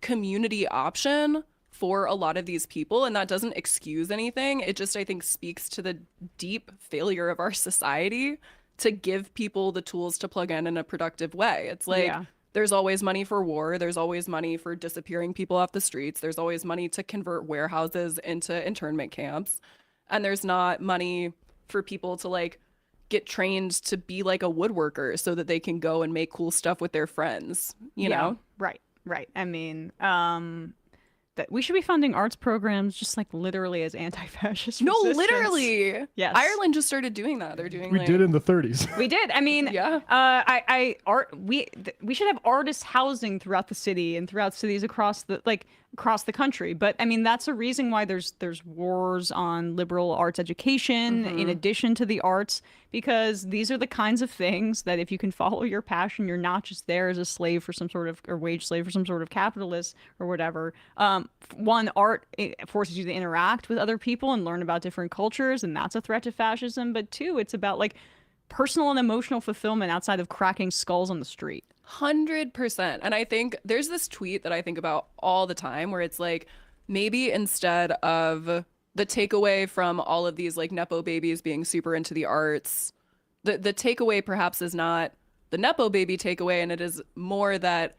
community option for a lot of these people, and that doesn't excuse anything. It just, I think, speaks to the deep failure of our society to give people the tools to plug in a productive way. It's like, there's always money for war. There's always money for disappearing people off the streets. There's always money to convert warehouses into internment camps. And there's not money for people to like get trained to be like a woodworker so that they can go and make cool stuff with their friends, you know? Right. I mean, that we should be funding arts programs just like literally as anti-fascist No, resistance. literally. Yes. Ireland just started doing that. They're doing We did in the 30s. We did. I mean, we should have artist housing throughout the city and throughout cities across the country. But I mean, that's a reason why there's wars on liberal arts education in addition to the arts, because these are the kinds of things that if you can follow your passion, you're not just there as a slave for some sort of, or wage slave for some sort of capitalist or whatever. One, art, it forces you to interact with other people and learn about different cultures, and that's a threat to fascism. But two, it's about like personal and emotional fulfillment outside of cracking skulls on the street. 100%. And I think there's this tweet that I think about all the time where it's like, maybe instead of the takeaway from all of these like Nepo babies being super into the arts, the takeaway perhaps is not the Nepo baby takeaway, and it is more that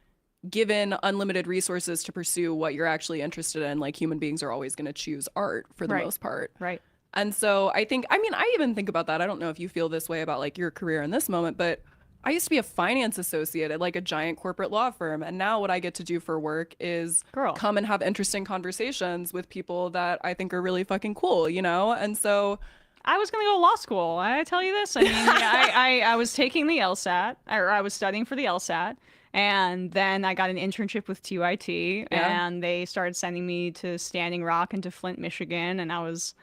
given unlimited resources to pursue what you're actually interested in, like human beings are always going to choose art for the most part. Right. And so I think, I mean, I even think about that. I don't know if you feel this way about like your career in this moment, but I used to be a finance associate at like a giant corporate law firm. And now what I get to do for work is come and have interesting conversations with people that I think are really fucking cool, you know? And so I was going to go to law school. I tell you this. I mean, I was taking the LSAT, or I was studying for the LSAT. And then I got an internship with TYT, and they started sending me to Standing Rock and to Flint, Michigan. And I was,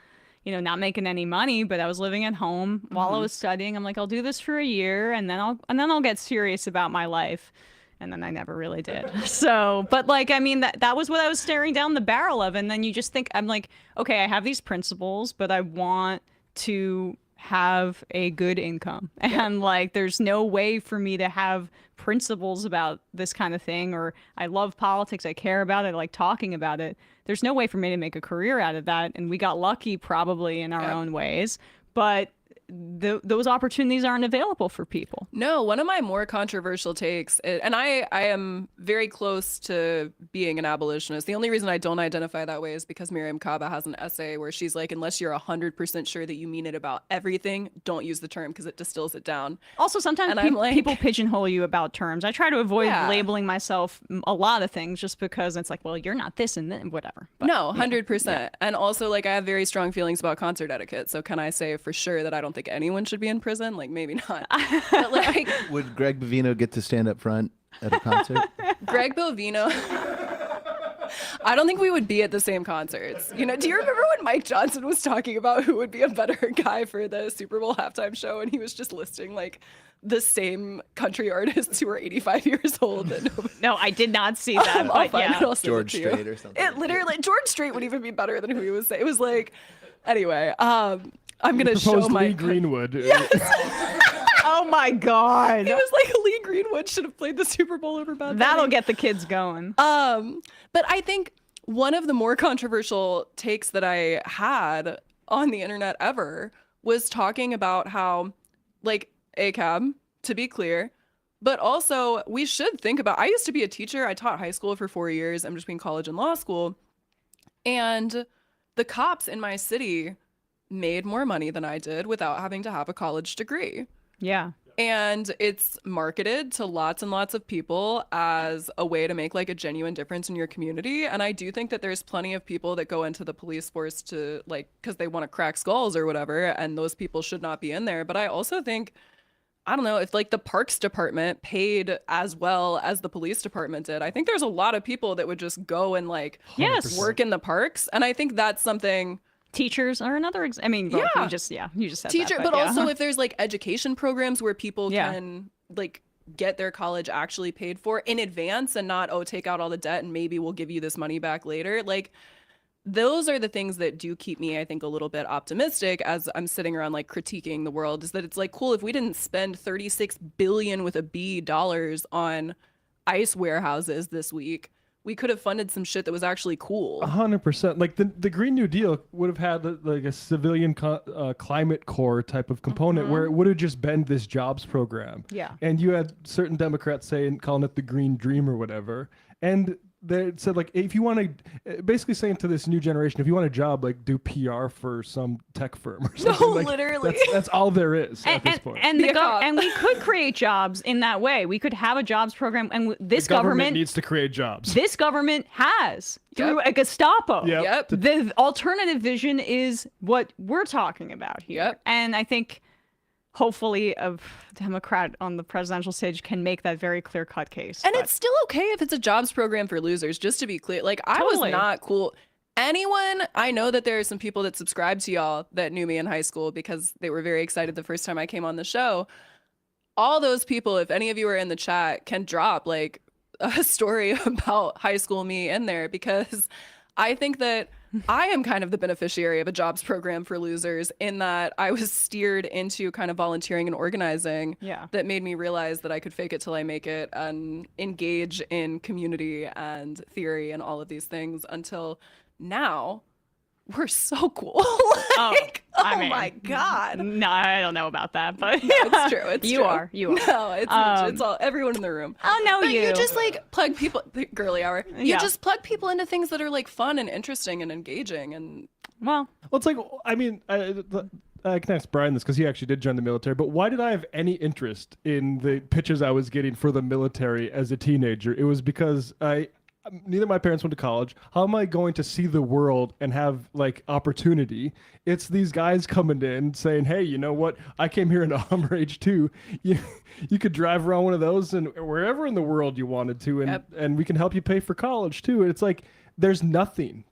you know, not making any money, but I was living at home while I was studying. I'm like, I'll do this for a year, and then I'll get serious about my life. And then I never really did. So, but like, I mean, that was what I was staring down the barrel of. And then you just think, I'm like, okay, I have these principles, but I want to have a good income. And like, there's no way for me to have principles about this kind of thing, or I love politics, I care about it, I like talking about it. There's no way for me to make a career out of that. And we got lucky probably in our own ways, but those opportunities aren't available for people. No, one of my more controversial takes, and I am very close to being an abolitionist. The only reason I don't identify that way is because Miriam Kaba has an essay where she's like, unless you're 100% sure that you mean it about everything, don't use the term because it distills it down. Also, sometimes people pigeonhole you about terms. I try to avoid labeling myself a lot of things just because it's like, well, you're not this and then whatever. But, no, 100%. Yeah. And also, like, I have very strong feelings about concert etiquette. So can I say for sure that I don't think anyone should be in prison? Like, maybe not. But like, would Greg Bovino get to stand up front at a concert? Greg Bovino, I don't think we would be at the same concerts. You know, do you remember when Mike Johnson was talking about who would be a better guy for the Super Bowl halftime show, and he was just listing like the same country artists who are 85 years old. No, I did not see that. I'll But find yeah. it, I'll send George it to you. Strait or something. It literally, George Strait would even be better than who he was saying. It was like, anyway, I'm gonna show Proposed my Lee Greenwood. Oh my God. It was like Lee Greenwood should have played the Super Bowl over Bad That'll Bunny. get the kids going. But I think one of the more controversial takes that I had on the internet ever was talking about how, like, ACAB, to be clear, but also we should think about, I used to be a teacher. I taught high school for 4 years. I'm between college and law school. And the cops in my city made more money than I did without having to have a college degree. Yeah. And it's marketed to lots and lots of people as a way to make like a genuine difference in your community. And I do think that there's plenty of people that go into the police force to like, because they want to crack skulls or whatever, and those people should not be in there. But I also think, I don't know, if like the parks department paid as well as the police department did, I think there's a lot of people that would just go and like work in the parks. And I think that's something. Teachers are another I mean, well, Yeah. you just said Teacher, that, but yeah. also if there's like education programs where people Yeah. can like get their college actually paid for in advance and not, oh, take out all the debt and maybe we'll give you this money back later. Like those are the things that do keep me, I think, a little bit optimistic as I'm sitting around like critiquing the world, is that it's like, cool, if we didn't spend 36 billion with a B dollars on ICE warehouses this week, we could have funded some shit that was actually cool. 100%. Like the Green New Deal would have had like a civilian climate corps type of component where it would have just been this jobs program. Yeah. And you had certain Democrats saying, calling it the Green Dream or whatever. And they said, like, if you want to, basically saying to this new generation, if you want a job, like, do PR for some tech firm or something. No, like, literally. That's all there is at this point. And we could create jobs in that way. We could have a jobs program, and this the government government needs to create jobs. This government has through a Gestapo. Yep. The alternative vision is what we're talking about here. Yep. And I think hopefully a Democrat on the presidential stage can make that very clear-cut case. And it's still okay if it's a jobs program for losers, just to be clear. Like, I Totally. was not cool. Anyone, I know that there are some people that subscribe to y'all that knew me in high school because they were very excited the first time I came on the show. All those people, if any of you are in the chat, can drop like a story about high school me in there, because I think that I am kind of the beneficiary of a jobs program for losers in that I was steered into kind of volunteering and organizing that made me realize that I could fake it till I make it and engage in community and theory and all of these things until now. We're so cool. I mean, my God. No, I don't know about that, but No, it's true. It's you true. are. You are. No, it's all everyone in the room. I know But you. You just like plug people, the girly hour. You Yeah. just plug people into things that are like fun and interesting and engaging. And well, Well, it's like, I mean, I can ask Brian this because he actually did join the military, but why did I have any interest in the pitches I was getting for the military as a teenager? It was because neither of my parents went to college. How am I going to see the world and have like opportunity? It's these guys coming in saying, hey, you know what? I came here in a Hummer H2. You could drive around one of those and wherever in the world you wanted to, and we can help you pay for college too. And it's like, there's nothing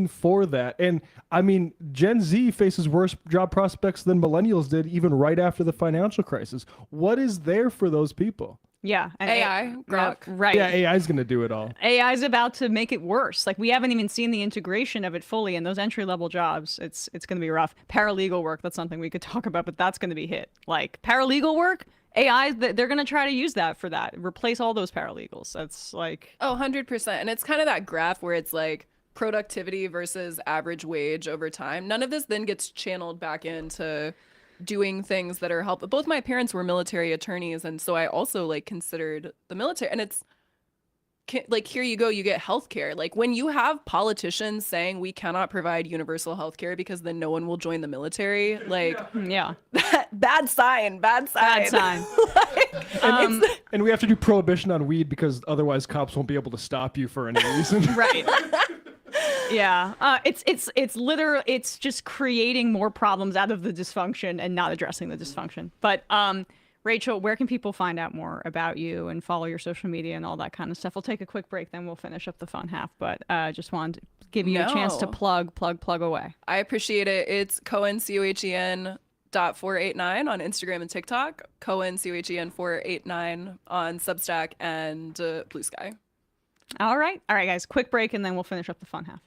for that. And I mean, Gen Z faces worse job prospects than millennials did even right after the financial crisis. What is there for those people? Yeah. And AI, Grok. Right. Yeah, AI is going to do it all. AI is about to make it worse. Like, we haven't even seen the integration of it fully, and those entry-level jobs, it's going to be rough. Paralegal work, that's something we could talk about, but that's going to be hit. Like, paralegal work, AI, they're going to try to use that for that. Replace all those paralegals. That's like... Oh, 100%. And it's kind of that graph where it's like productivity versus average wage over time. None of this then gets channeled back into doing things that are helpful. Both my parents were military attorneys, and so I also like considered the military. And it's like, here you go, you get healthcare. Like, when you have politicians saying we cannot provide universal healthcare because then no one will join the military, like, yeah, bad sign. Bad sign. And we have to do prohibition on weed because otherwise cops won't be able to stop you for any reason. Right. Yeah, it's literally, it's just creating more problems out of the dysfunction and not addressing the dysfunction. But Rachel, where can people find out more about you and follow your social media and all that kind of stuff? We'll take a quick break, then we'll finish up the fun half. But just wanted to give you a chance to plug away. I appreciate it. It's Cohen, Cohen, Cohen489 on Instagram and TikTok, Cohen, COHEN489 on Substack and Blue Sky. All right, guys, quick break, and then we'll finish up the fun half.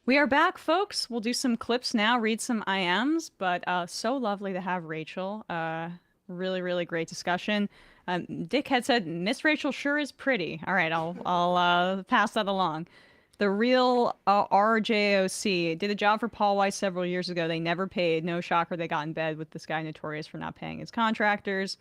We are back, folks. We'll do some clips now, read some IMs, but so lovely to have Rachel. Really, really great discussion. Dickhead said, Miss Rachel sure is pretty. All right, I'll pass that along. The real RJOC did a job for Paul Weiss several years ago. They never paid. No shocker they got in bed with this guy notorious for not paying his contractors.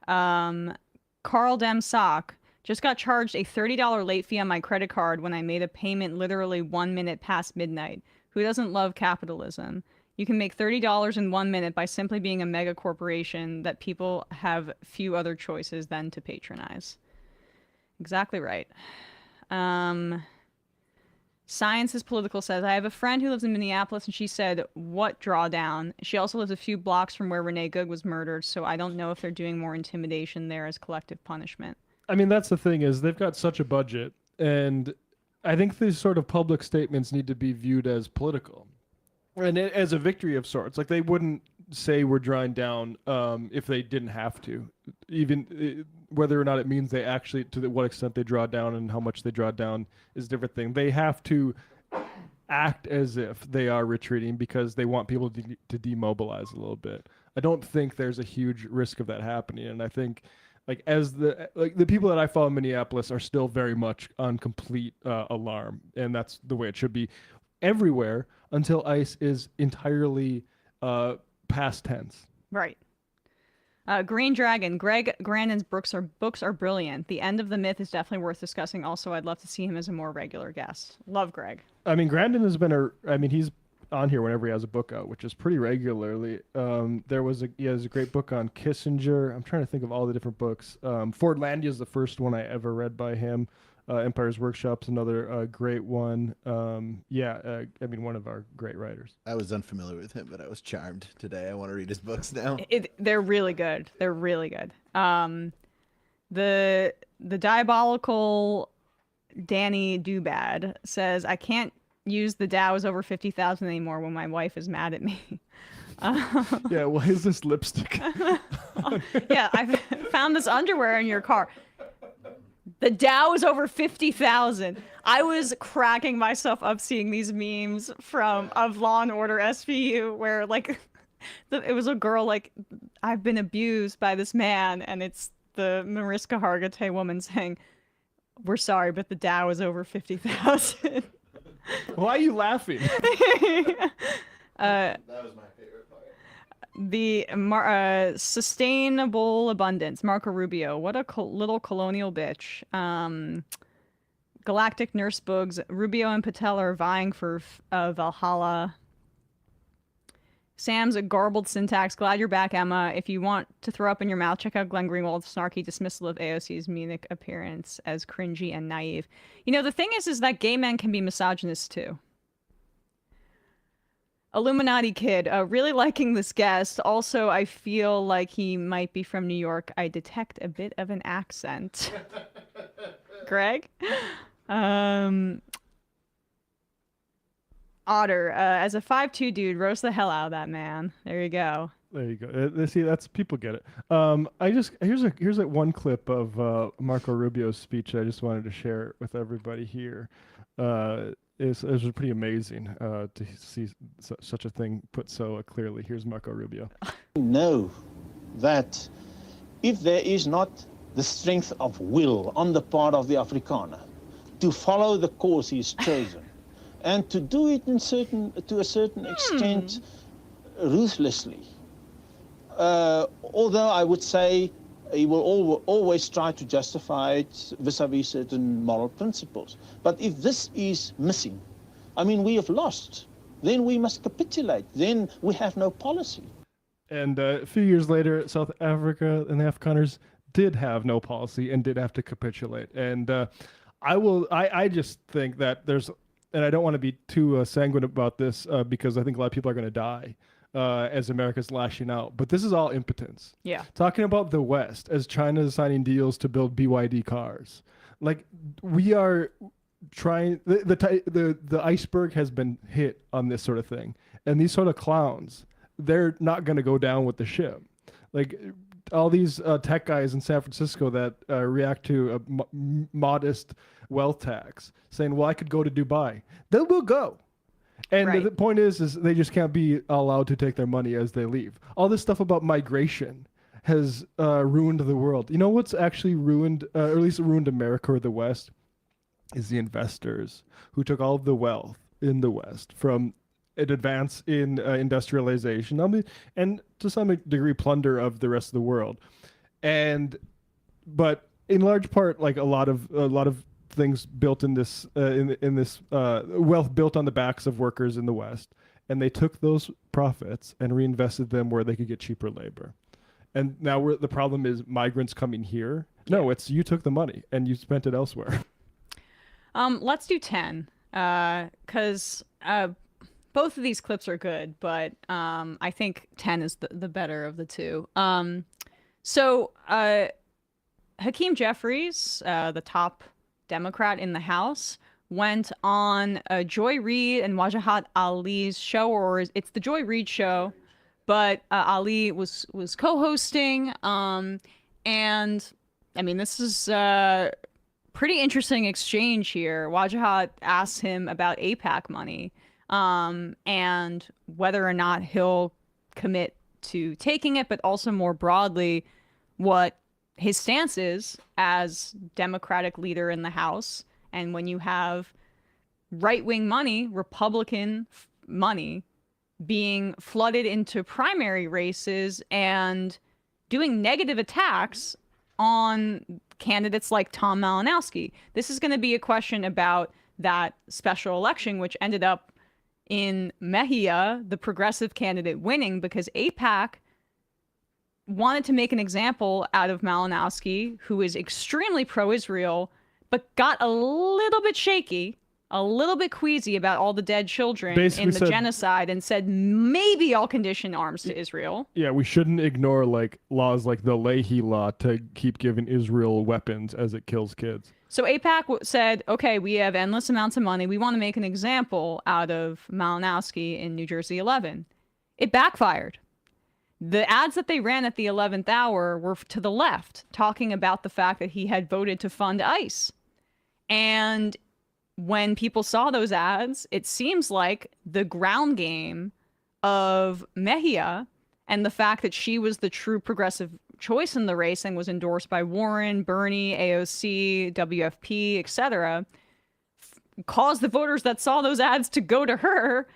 Carl Dem Sock just got charged a $30 late fee on my credit card when I made a payment literally 1 minute past midnight. Who doesn't love capitalism? You can make $30 in 1 minute by simply being a mega corporation that people have few other choices than to patronize. Exactly right. Science is Political says, I have a friend who lives in Minneapolis, and she said, what drawdown? She also lives a few blocks from where Renee Goog was murdered, so I don't know if they're doing more intimidation there as collective punishment. I mean, that's the thing, is they've got such a budget, and I think these sort of public statements need to be viewed as political and as a victory of sorts. Like, they wouldn't say we're drawing down if they didn't have to, even whether or not it means they actually, to what extent they draw down and how much they draw down is a different thing. They have to act as if they are retreating because they want people to demobilize a little bit. I don't think there's a huge risk of that happening, and I think the people that I follow in Minneapolis are still very much on complete alarm, and that's the way it should be everywhere until ICE is entirely past tense. Right. Green Dragon, Greg Grandin's books are brilliant. The End of the Myth is definitely worth discussing. Also, I'd love to see him as a more regular guest. Love Greg. I mean, Grandin has been he's on here whenever he has a book out, which is pretty regularly. He has a great book on Kissinger. I'm trying to think of all the different books. Fordlandia is the first one I ever read by him. Empire's Workshop's another great one. I mean, one of our great writers. I was unfamiliar with him, but I was charmed today. I want to read his books now. They're really good. They're really good. The diabolical Danny Doobad says, I can't use the Dows over 50,000 anymore when my wife is mad at me. Yeah, why is this lipstick? Yeah, I found this underwear in your car. The Dow is over 50,000. I was cracking myself up seeing these memes of Law and Order SVU where like it was a girl like, I've been abused by this man, and it's the Mariska Hargitay woman saying, we're sorry, but the Dow is over 50,000. Why are you laughing? That was my favorite part. The sustainable abundance, Marco Rubio. What a little colonial bitch. Galactic Nurse Bugs. Rubio and Patel are vying for Valhalla. Sam's a garbled syntax. Glad you're back, Emma. If you want to throw up in your mouth, check out Glenn Greenwald's snarky dismissal of AOC's Munich appearance as cringy and naive. You know, the thing is that gay men can be misogynist too. Illuminati Kid, really liking this guest. Also, I feel like he might be from New York. I detect a bit of an accent. Greg? Otter, as a 5'2" dude, roast the hell out of that man. There you go. There you go. See, that's people get it. Here's one clip of Marco Rubio's speech I just wanted to share with everybody here. It was pretty amazing to see such a thing put so clearly. Here's Marco Rubio. Know that if there is not the strength of will on the part of the Afrikaner to follow the course he's chosen, and to do it to a certain extent ruthlessly, although I would say he will always try to justify it vis-a-vis certain moral principles. But if this is missing, I mean, we have lost. Then we must capitulate. Then we have no policy. And a few years later, South Africa and the Afrikaners did have no policy and did have to capitulate. And I just think that there's, and I don't want to be too sanguine about this because I think a lot of people are going to die as America's lashing out. But this is all impotence. Yeah. Talking about the West as China is signing deals to build BYD cars. Like, we are trying, the iceberg has been hit on this sort of thing. And these sort of clowns, they're not going to go down with the ship. Like, all these tech guys in San Francisco that react to a modest wealth tax, saying, well, I could go to Dubai. They will go. And Right. the point is they just can't be allowed to take their money as they leave. All this stuff about migration has ruined the world. You know what's actually ruined, or at least ruined America or the West, is the investors who took all of the wealth in the West from an advance in industrialization, and to some degree plunder of the rest of the world. But in large part, like a lot of things built in this wealth built on the backs of workers in the West, and they took those profits and reinvested them where they could get cheaper labor. And now the problem is migrants coming here. No, it's you took the money and you spent it elsewhere. Let's do 10, because both of these clips are good, but I think 10 is the better of the two. So Hakeem Jeffries, the top Democrat in the House, went on Joy Reid and Wajahat Ali's show, or it's the Joy Reid show, but Ali was co-hosting. And I mean, this is pretty interesting exchange here. Wajahat asks him about AIPAC money, and whether or not he'll commit to taking it, but also more broadly, what his stance is as Democratic leader in the House. And when you have right-wing money, Republican money, being flooded into primary races and doing negative attacks on candidates like Tom Malinowski. This is going to be a question about that special election, which ended up in Mejia, the progressive candidate, winning because AIPAC wanted to make an example out of Malinowski, who is extremely pro-Israel, but got a little bit shaky, a little bit queasy about all the dead children Basically in the said, genocide, and said, maybe I'll condition arms to Israel. Yeah, we shouldn't ignore like laws like the Leahy law to keep giving Israel weapons as it kills kids. So AIPAC said, okay, we have endless amounts of money. We want to make an example out of Malinowski in New Jersey 11. It backfired. The ads that they ran at the 11th hour were to the left, talking about the fact that he had voted to fund ICE. And when people saw those ads, it seems like the ground game of Mejia and the fact that she was the true progressive choice in the race and was endorsed by Warren, Bernie, AOC, WFP, etc., caused the voters that saw those ads to go to her,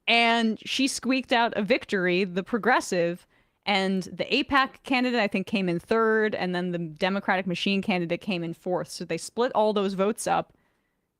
and she squeaked out a victory, the progressive. And the AIPAC candidate, I think, came in third, and then the Democratic Machine candidate came in fourth. So they split all those votes up,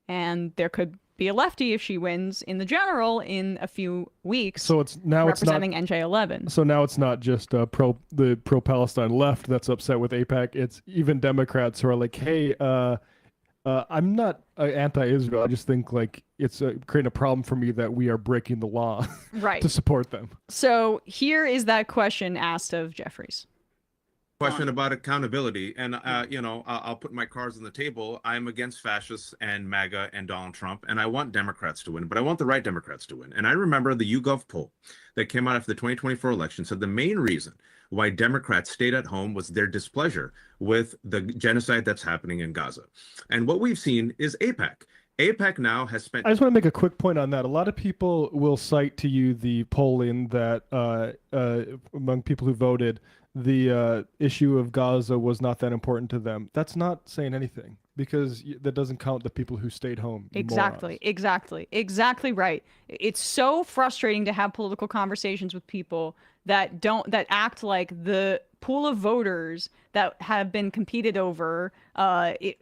and there could be a lefty if she wins in the general in a few weeks. So it's now representing it's not, NJ11. So now it's not just the pro-Palestine left that's upset with AIPAC. It's even Democrats who are like, hey, I'm not anti-Israel. I just think like it's creating a problem for me that we are breaking the law Right. to support them. So here is that question asked of Jeffries. Question about accountability, and I'll put my cards on the table. I'm against fascists and MAGA and Donald Trump, and I want Democrats to win, but I want the right Democrats to win. And I remember the YouGov poll that came out after the 2024 election said the main reason why Democrats stayed at home was their displeasure with the genocide that's happening in Gaza. And what we've seen is AIPAC. AIPAC now has spent... I just want to make a quick point on that. A lot of people will cite to you the polling that among people who voted, the issue of Gaza was not that important to them. That's not saying anything, because that doesn't count the people who stayed home. Exactly right. It's so frustrating to have political conversations with people that act like the pool of voters that have been competed over,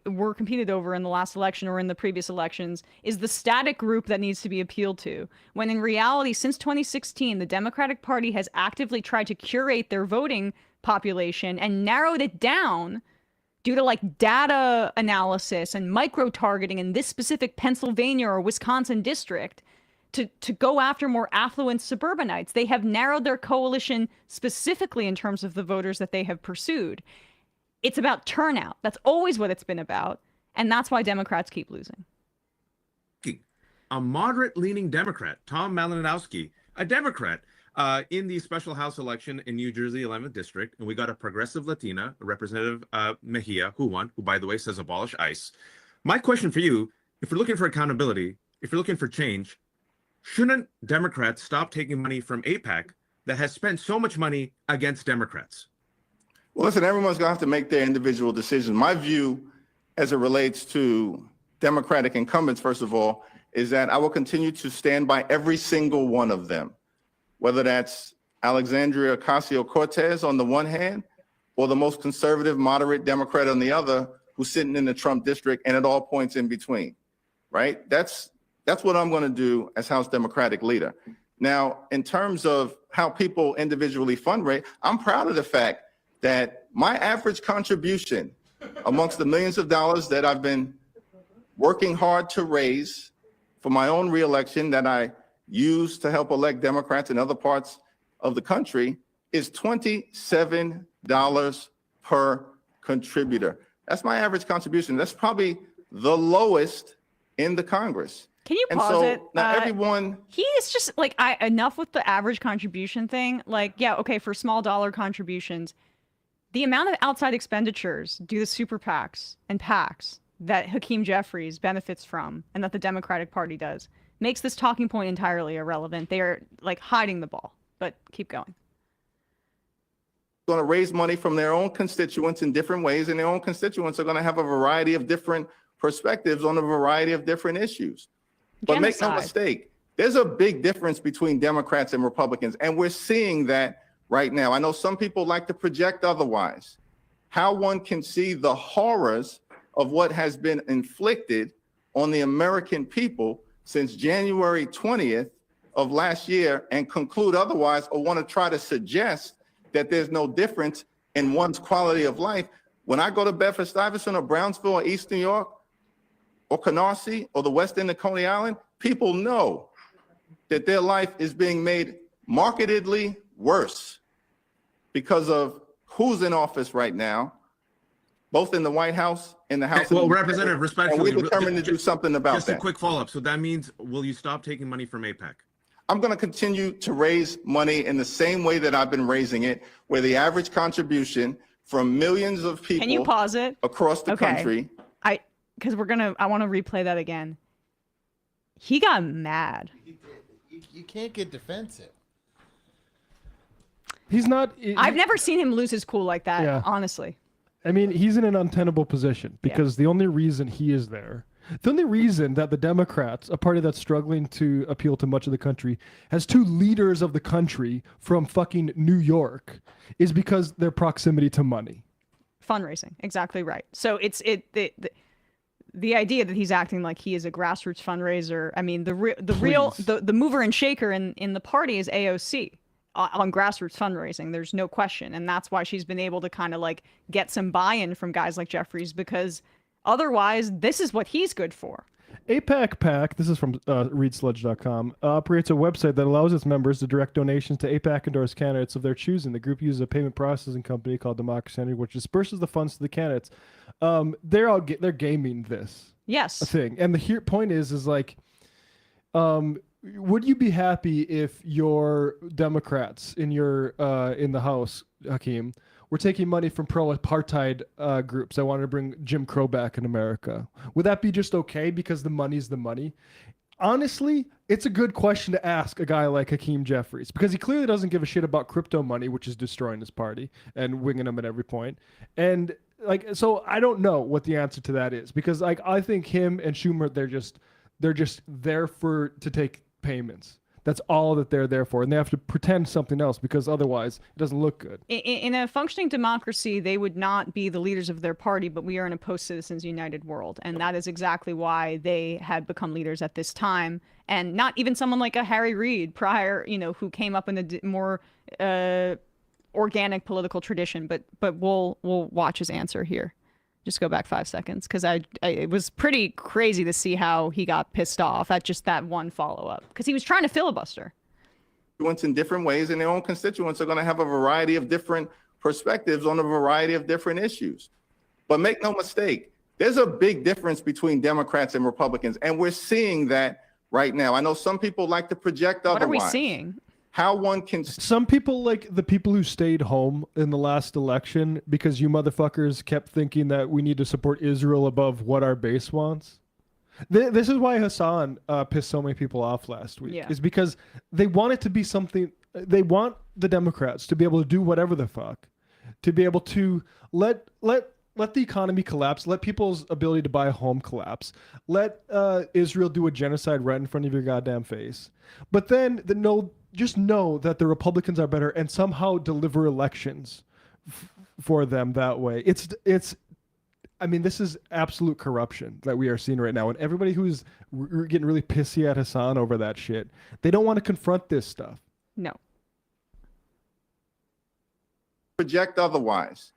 were competed over in the last election or in the previous elections, is the static group that needs to be appealed to. When in reality, since 2016, the Democratic Party has actively tried to curate their voting population and narrowed it down due to like data analysis and micro-targeting in this specific Pennsylvania or Wisconsin district to go after more affluent suburbanites. They have narrowed their coalition specifically in terms of the voters that they have pursued. It's about turnout. That's always what it's been about. And that's why Democrats keep losing. A moderate-leaning Democrat, Tom Malinowski, a Democrat, in the special House election in New Jersey 11th District, and we got a progressive Latina, Representative Mejia, who won, who, by the way, says abolish ICE. My question for you, if you're looking for accountability, if you're looking for change, shouldn't Democrats stop taking money from AIPAC that has spent so much money against Democrats? Well, listen, everyone's going to have to make their individual decisions. My view as it relates to Democratic incumbents, first of all, is that I will continue to stand by every single one of them, whether that's Alexandria Ocasio-Cortez on the one hand, or the most conservative, moderate Democrat on the other, who's sitting in the Trump district and at all points in between, right? That's what I'm going to do as House Democratic leader. Now, in terms of how people individually fundraise, I'm proud of the fact that my average contribution amongst the millions of dollars that I've been working hard to raise for my own reelection that I use to help elect Democrats in other parts of the country is $27 per contributor. That's my average contribution. That's probably the lowest in the Congress. Can you pause it? Now everyone... He is just like, enough with the average contribution thing. Like, yeah, okay, for small dollar contributions, the amount of outside expenditures due to super PACs and PACs that Hakeem Jeffries benefits from and that the Democratic Party does makes this talking point entirely irrelevant. They are like hiding the ball, but keep going. Going to raise money from their own constituents in different ways, and their own constituents are going to have a variety of different perspectives on a variety of different issues. But make no mistake, there's a big difference between Democrats and Republicans, and we're seeing that right now. I know some people like to project otherwise. How one can see the horrors of what has been inflicted on the American people since January 20th of last year and conclude otherwise, or want to try to suggest that there's no difference in one's quality of life. When I go to Bedford-Stuyvesant or Brownsville or East New York or Canarsie or the West End of Coney Island, people know that their life is being made markedly worse because of who's in office right now, both in the White House and the House. Well, Representative, respectfully, and we're determined to do something about that. Just a quick follow-up. So that means, will you stop taking money from AIPAC? I'm going to continue to raise money in the same way that I've been raising it, where the average contribution from millions of people Can you pause it? across the country. Because I want to replay that again. He got mad. You can't get defensive. He's not. I've never seen him lose his cool like that, Yeah. honestly. I mean, he's in an untenable position because the only reason he is there, the only reason that the Democrats, a party that's struggling to appeal to much of the country, has two leaders of the country from fucking New York, is because their proximity to money. Fundraising, exactly right. So the idea that he's acting like he is a grassroots fundraiser. I mean, the mover and shaker in the party is AOC. On grassroots fundraising, there's no question, and that's why she's been able to kind of like get some buy-in from guys like Jeffries, because otherwise this is what he's good for. APAC PAC, this is from readsludge.com, operates a website that allows its members to direct donations to APAC endorsed candidates of their choosing. The group uses a payment processing company called Democracy, which disperses the funds to the candidates. They're gaming this thing, and the point is like, would you be happy if your Democrats in the House, Hakeem, were taking money from pro-apartheid groups that wanted to bring Jim Crow back in America? Would that be just okay because the money's the money? Honestly, it's a good question to ask a guy like Hakeem Jeffries, because he clearly doesn't give a shit about crypto money, which is destroying his party and winging him at every point. And so I don't know what the answer to that is, because I think him and Schumer, they're just there to take payments. That's all that they're there for, and they have to pretend something else because otherwise it doesn't look good. In a functioning democracy, they would not be the leaders of their party, but we are in a post-Citizens United world, and that is exactly why they had become leaders at this time, and not even someone like a Harry Reid prior, who came up in a more organic political tradition. But we'll watch his answer here. Just go back 5 seconds, because it was pretty crazy to see how he got pissed off at just that one follow-up, because he was trying to filibuster. In different ways, and their own constituents are going to have a variety of different perspectives on a variety of different issues. But make no mistake, there's a big difference between Democrats and Republicans, and we're seeing that right now. I know some people like to project otherwise. What are we seeing? How one can... Some people, like the people who stayed home in the last election because you motherfuckers kept thinking that we need to support Israel above what our base wants. This is why Hassan pissed so many people off last week, is because they want it to be something. They want the Democrats to be able to do whatever the fuck, to be able to let the economy collapse, let people's ability to buy a home collapse, let Israel do a genocide right in front of your goddamn face. But then just know that the Republicans are better and somehow deliver elections for them that way. I mean, this is absolute corruption that we are seeing right now. And everybody who's getting really pissy at Hassan over that shit, they don't want to confront this stuff. No. Project otherwise.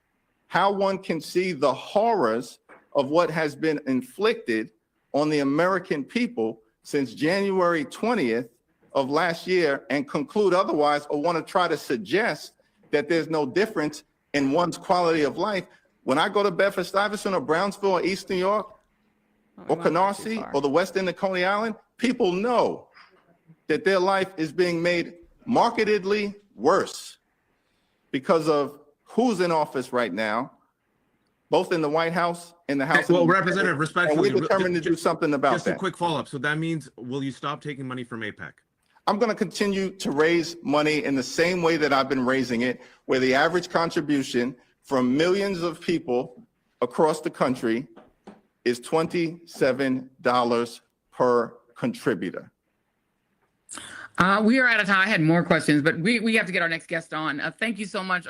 How one can see the horrors of what has been inflicted on the American people since January 20th of last year and conclude otherwise, or want to try to suggest that there's no difference in one's quality of life. When I go to Bedford-Stuyvesant or Brownsville or East New York or Canarsie or the West End of Coney Island, people know that their life is being made markedly worse because of who's in office right now, both in the White House and the House. Well, Representative, respectfully, we're determined to do something about that. Just a quick follow-up. So that means, will you stop taking money from APAC? I'm going to continue to raise money in the same way that I've been raising it, where the average contribution from millions of people across the country is $27 per contributor. We are out of time. I had more questions, but we have to get our next guest on. Thank you so much.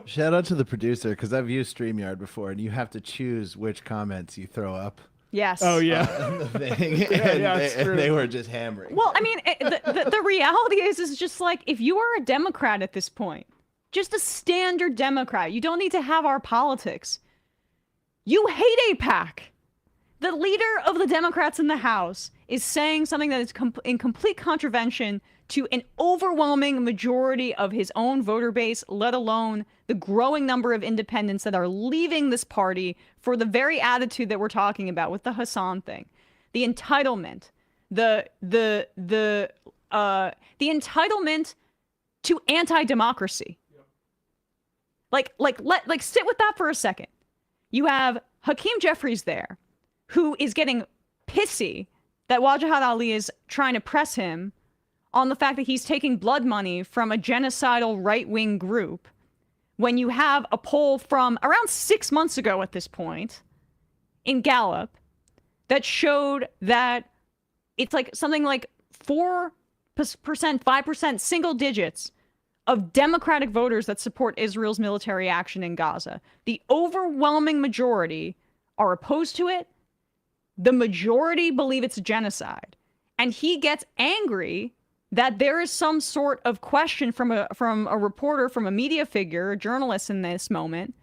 Shout out to the producer, because I've used StreamYard before, and you have to choose which comments you throw up. Yes. Oh, yeah. The thing. And they were just hammering. Well, I mean, the reality is just like, if you are a Democrat at this point, just a standard Democrat, you don't need to have our politics. You hate AIPAC. The leader of the Democrats in the House is saying something that is in complete contravention to an overwhelming majority of his own voter base, let alone the growing number of independents that are leaving this party for the very attitude that we're talking about with the Hassan thing, the entitlement, the the entitlement to anti-democracy. Like sit with that for a second. You have Hakeem Jeffries there, who is getting pissy that Wajahat Ali is trying to press him on the fact that he's taking blood money from a genocidal right-wing group, when you have a poll from around 6 months ago at this point in Gallup that showed that it's like something like 4%, 5%, single digits of Democratic voters that support Israel's military action in Gaza. The overwhelming majority are opposed to it. The majority believe it's a genocide. And he gets angry that there is some sort of question from a reporter, from a media figure, a journalist in this moment,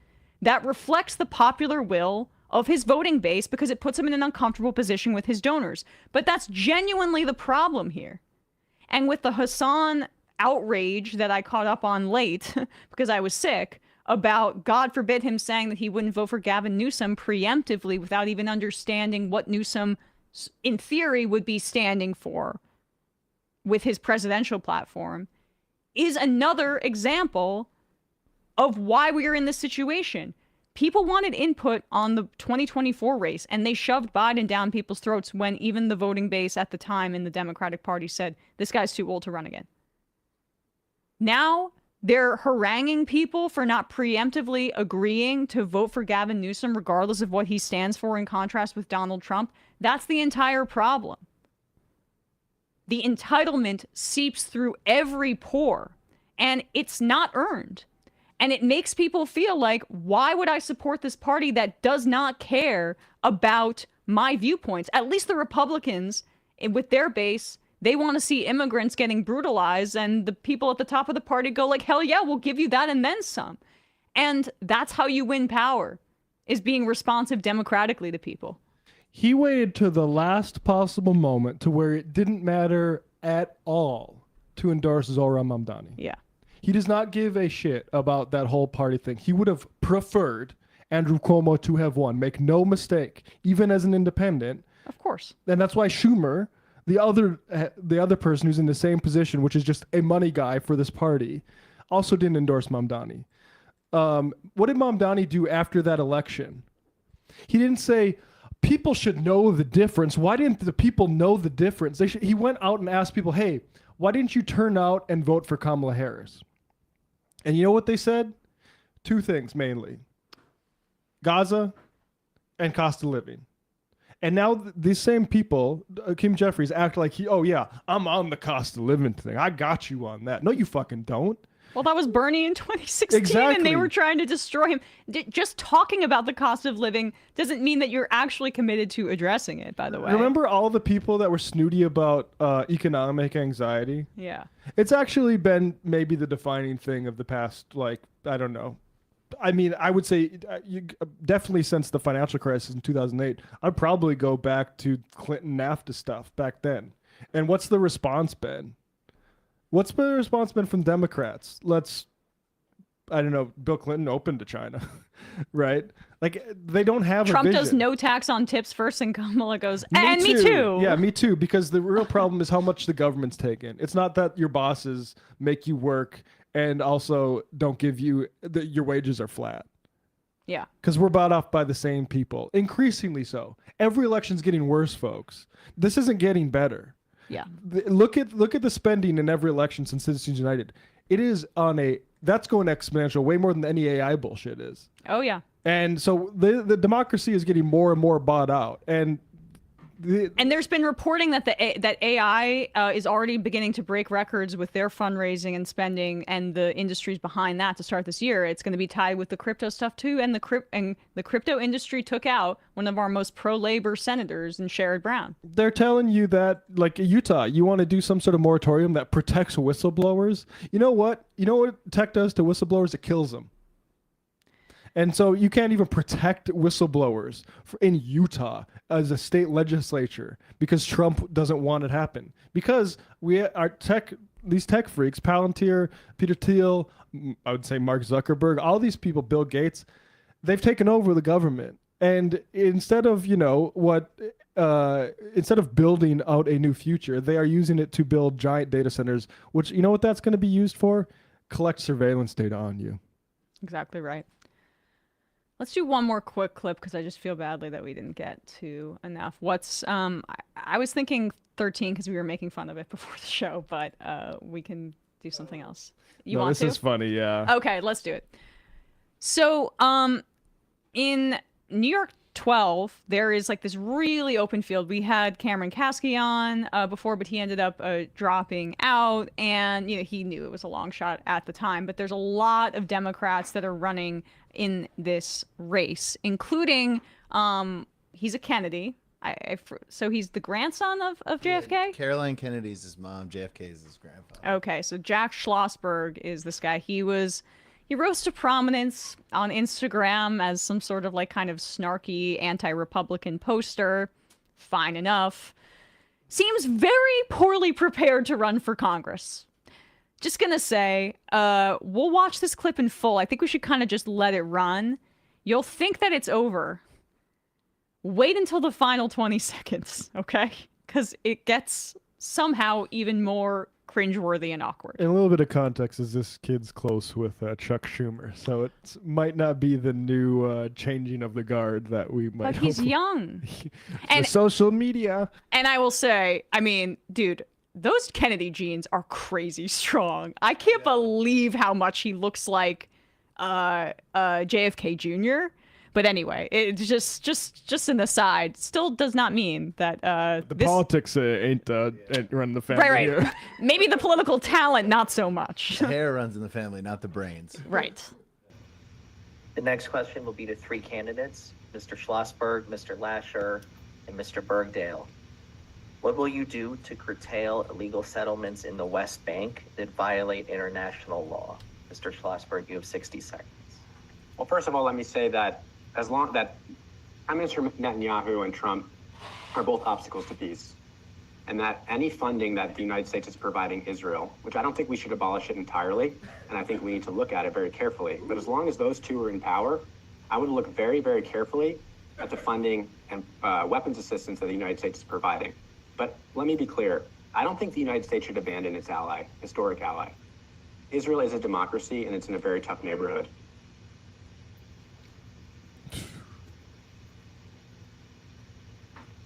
that reflects the popular will of his voting base because it puts him in an uncomfortable position with his donors. But that's genuinely the problem here. And with the Hassan outrage that I caught up on late because I was sick about, God forbid, him saying that he wouldn't vote for Gavin Newsom preemptively without even understanding what Newsom, in theory, would be standing for with his presidential platform, is another example of why we are in this situation. People wanted input on the 2024 race, and they shoved Biden down people's throats when even the voting base at the time in the Democratic Party said, this guy's too old to run again. Now they're haranguing people for not preemptively agreeing to vote for Gavin Newsom, regardless of what he stands for, in contrast with Donald Trump. That's the entire problem. The entitlement seeps through every pore, and it's not earned. And it makes people feel like, why would I support this party that does not care about my viewpoints? At least the Republicans, with their base, they want to see immigrants getting brutalized, and the people at the top of the party go like, hell yeah, we'll give you that and then some. And that's how you win power, is being responsive democratically to people. He waited to the last possible moment to where it didn't matter at all to endorse Zohran Mamdani. Yeah. He does not give a shit about that whole party thing. He would have preferred Andrew Cuomo to have won. Make no mistake, even as an independent. Of course. And that's why Schumer, the other person who's in the same position, which is just a money guy for this party, also didn't endorse Mamdani. What did Mamdani do after that election? He didn't say, people should know the difference. Why didn't the people know the difference? He went out and asked people, hey, why didn't you turn out and vote for Kamala Harris? And you know what they said? Two things mainly. Gaza and cost of living. And now these same people, Kim Jeffries, act like oh yeah, I'm on the cost of living thing. I got you on that. No, you fucking don't. Well, that was Bernie in 2016, Exactly. and they were trying to destroy him. Just talking about the cost of living doesn't mean that you're actually committed to addressing it, by the way. Remember all the people that were snooty about economic anxiety? Yeah. It's actually been maybe the defining thing of the past, like, I don't know. I mean, I would say definitely since the financial crisis in 2008, I'd probably go back to Clinton NAFTA stuff back then. And what's the response been? What's the response been from Democrats? I don't know, Bill Clinton opened to China, right? Like, they don't have Trump a vision. does no tax on tips first, and Kamala goes, and me too. Yeah, me too, because the real problem is how much the government's taken. It's not that your bosses make you work and also don't give you, your wages are flat. Yeah. Because we're bought off by the same people, increasingly so. Every election's getting worse, folks. This isn't getting better. Yeah. Look at the spending in every election since Citizens United. It is that's going exponential, way more than any AI bullshit is. Oh yeah. And so the democracy is getting more and more bought out. And there's been reporting that that AI is already beginning to break records with their fundraising and spending, and the industries behind that to start this year. It's going to be tied with the crypto stuff too, and the crypto industry took out one of our most pro-labor senators in Sherrod Brown. They're telling you that, like Utah, you want to do some sort of moratorium that protects whistleblowers. You know what? You know what tech does to whistleblowers? It kills them. And so you can't even protect whistleblowers in Utah as a state legislature because Trump doesn't want it happen. Because these tech freaks, Palantir, Peter Thiel, I would say Mark Zuckerberg, all these people, Bill Gates, they've taken over the government. And instead of, what instead of building out a new future, they are using it to build giant data centers, which, you know what that's going to be used for? Collect surveillance data on you. Exactly right. Let's do one more quick clip because I just feel badly that we didn't get to enough. What's I was thinking 13 because we were making fun of it before the show, but we can do something else. You want this to? is funny, yeah. Okay, let's do it. So, in New York 12, there is like this really open field. We had Cameron Kasky on before, but he ended up dropping out, and he knew it was a long shot at the time. But there's a lot of Democrats that are running in this race, including he's a Kennedy. So he's the grandson of JFK? Yeah, Caroline Kennedy's his mom, JFK is his grandfather. Okay, so Jack Schlossberg is this guy. He rose to prominence on Instagram as some sort of like kind of snarky anti-Republican poster. Fine enough. Seems very poorly prepared to run for Congress. Just gonna say, we'll watch this clip in full. I think we should kind of just let it run. You'll think that it's over. Wait until the final 20 seconds, okay? Because it gets somehow even more cringeworthy and awkward. And a little bit of context is this kid's close with Chuck Schumer, so it might not be the new changing of the guard that we might. But he's young. And social media. And I will say, I mean, dude, those Kennedy genes are crazy strong. I can't believe how much he looks like JFK Jr. But anyway, it's just an aside. Still does not mean that the politics ain't running the family. Right. Here. Maybe the political talent, not so much. The hair runs in the family, not the brains. Right. The next question will be to three candidates, Mr. Schlossberg, Mr. Lasher, and Mr. Bergdale. What will you do to curtail illegal settlements in the West Bank that violate international law? Mr. Schlossberg, you have 60 seconds. Well, first of all, let me say that as long that Prime Minister Netanyahu and Trump are both obstacles to peace, and that any funding that the United States is providing Israel, which I don't think we should abolish it entirely, and I think we need to look at it very carefully, but as long as those two are in power, I would look very, very carefully at the funding and weapons assistance that the United States is providing. But let me be clear, I don't think the United States should abandon its ally, historic ally. Israel is a democracy, and it's in a very tough neighborhood.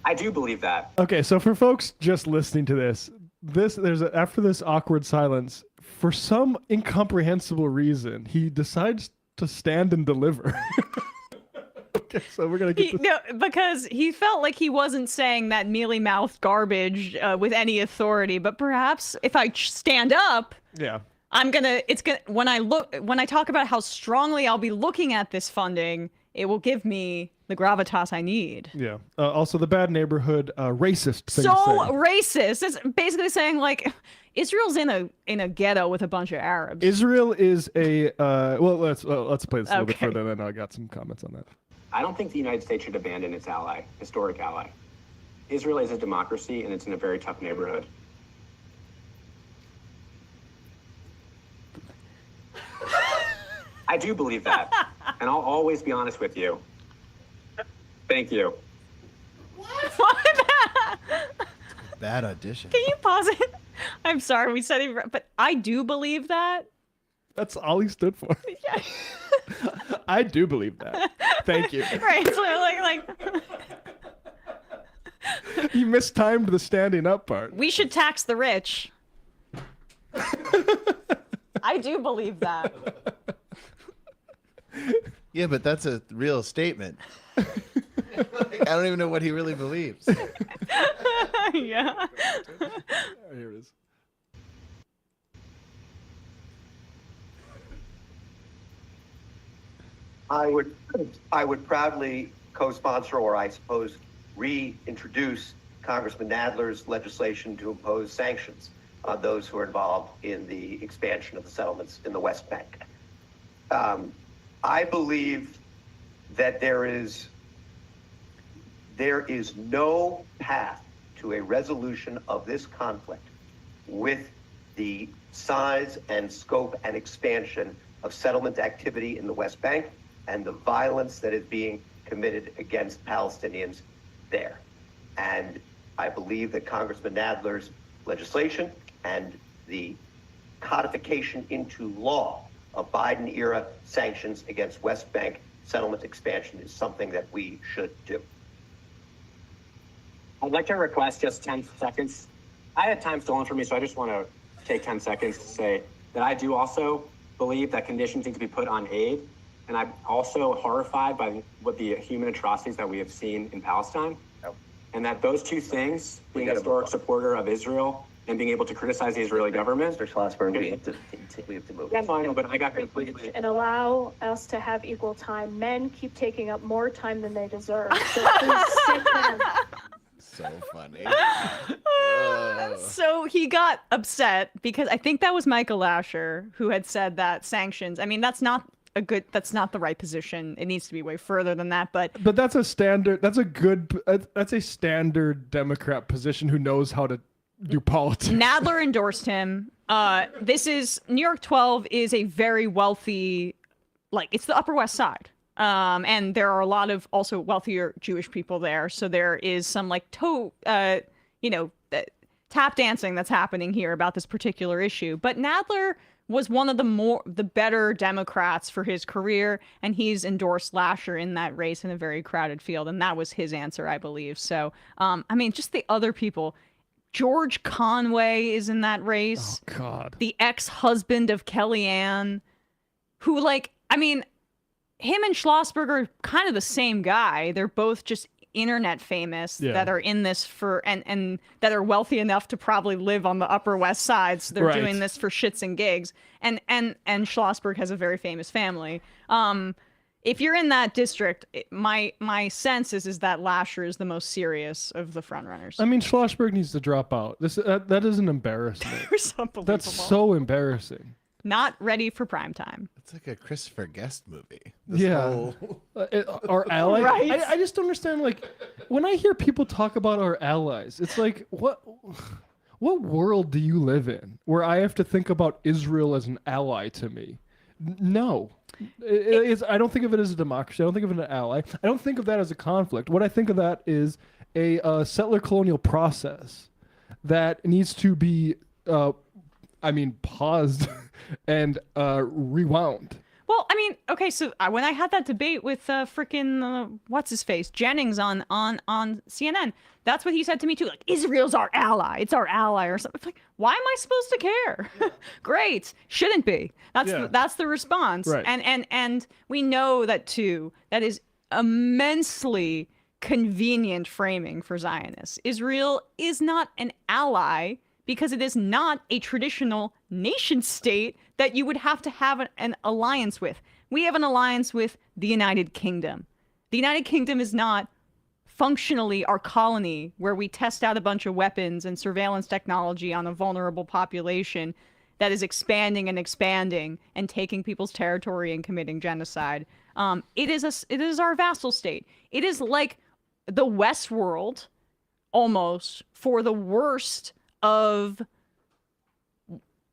I do believe that. Okay, so for folks just listening to this, after this awkward silence, for some incomprehensible reason, he decides to stand and deliver. Okay, so we're gonna get because he felt like he wasn't saying that mealy-mouthed garbage with any authority, but perhaps if I stand up, yeah, when I talk about how strongly I'll be looking at this funding, it will give me the gravitas I need. Yeah. Also, the bad neighborhood, racist. So racist. It's basically saying like Israel's in a ghetto with a bunch of Arabs. Israel is a well. Let's play this a little bit further. Then I got some comments on that. I don't think the United States should abandon its ally, historic ally. Israel is a democracy, and it's in a very tough neighborhood. I do believe that, and I'll always be honest with you. Thank you. Bad audition. Can you pause it? I'm sorry, we said it, but I do believe that. That's all he stood for. Yeah. I do believe that. Thank you. Right, so like you mistimed the standing up part. We should tax the rich. I do believe that. Yeah, but that's a real statement. I don't even know what he really believes. Yeah. Here it is. I would proudly co-sponsor, or I suppose reintroduce, Congressman Nadler's legislation to impose sanctions on those who are involved in the expansion of the settlements in the West Bank. I believe that there is no path to a resolution of this conflict with the size and scope and expansion of settlement activity in the West Bank and the violence that is being committed against Palestinians there. And I believe that Congressman Nadler's legislation and the codification into law of Biden-era sanctions against West Bank settlement expansion is something that we should do. I'd like to request just 10 seconds. I had time stolen from me, so I just want to take 10 seconds to say that I do also believe that conditions need to be put on aid. And I'm also horrified by what the human atrocities that we have seen in Palestine. And that those two things, being a historic supporter of Israel and being able to criticize the Israeli government. Mr. Schlossberg, we have to move. That's fine, but I got completely. And allow us to have equal time. Men keep taking up more time than they deserve. So please sit down. So funny. So he got upset because I think that was Michael Lasher who had said that sanctions. I mean, that's not the right position. It needs to be way further than that. But that's a standard. That's a standard Democrat position who knows how to do politics. Nadler endorsed him. This is New York 12 is a very wealthy, like it's the Upper West Side. And there are a lot of also wealthier Jewish people there. So there is some like tap dancing that's happening here about this particular issue. But Nadler was one of the better Democrats for his career, and he's endorsed Lasher in that race in a very crowded field, and that was his answer, I believe. So, I mean, just the other people. George Conway is in that race. Oh, God. The ex-husband of Kellyanne, who, like, I mean, him and Schlossberg are kind of the same guy. They're both just internet famous that are in this for and that are wealthy enough to probably live on the Upper West Side. So they're doing this for shits and gigs. And Schlossberg has a very famous family. If you're in that district, my sense is that Lasher is the most serious of the frontrunners. I mean, Schlossberg needs to drop out. That is an embarrassment. That's so embarrassing. Not ready for prime time. It's like a Christopher Guest movie. Our ally. Right? I just don't understand. Like, when I hear people talk about our allies, it's like, what world do you live in where I have to think about Israel as an ally to me? No. I don't think of it as a democracy. I don't think of it as an ally. I don't think of that as a conflict. What I think of that is a settler colonial process that needs to be, paused and rewound. Well, I mean, okay, so when I had that debate with frickin' what's his face Jennings on CNN, that's what he said to me too. Like, Israel's our ally. It's our ally or something. It's like, why am I supposed to care? Great, shouldn't be. That's the response. Right. And we know that too. That is immensely convenient framing for Zionists. Israel is not an ally because it is not a traditional nation state that you would have to have an alliance with. We have an alliance with the United Kingdom. The United Kingdom is not functionally our colony where we test out a bunch of weapons and surveillance technology on a vulnerable population that is expanding and taking people's territory and committing genocide. It is our vassal state. It is like the Westworld almost for the worst of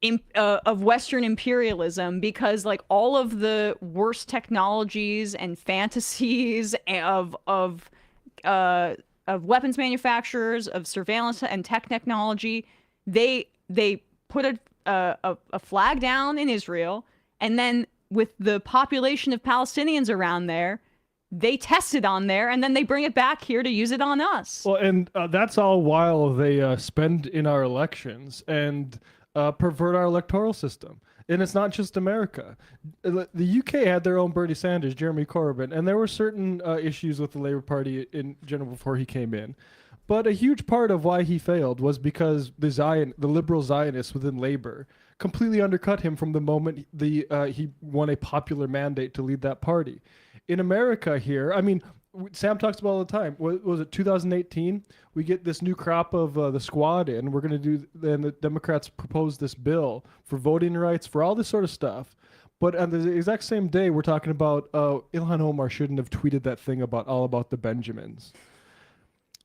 Western imperialism, because like all of the worst technologies and fantasies of weapons manufacturers, of surveillance and tech technology, they put a flag down in Israel, and then with the population of Palestinians around there, they test it on there, and then they bring it back here to use it on us. Well, and that's all while they spend in our elections and pervert our electoral system. And it's not just America. The UK had their own Bernie Sanders, Jeremy Corbyn, and there were certain issues with the Labour Party in general before he came in. But a huge part of why he failed was because the liberal Zionists within Labour completely undercut him from the moment he won a popular mandate to lead that party. In America here, I mean, Sam talks about all the time. What was it, 2018? We get this new crop of the squad in. We're going to do, then the Democrats propose this bill for voting rights, for all this sort of stuff. But on the exact same day, we're talking about Ilhan Omar shouldn't have tweeted that thing all about the Benjamins.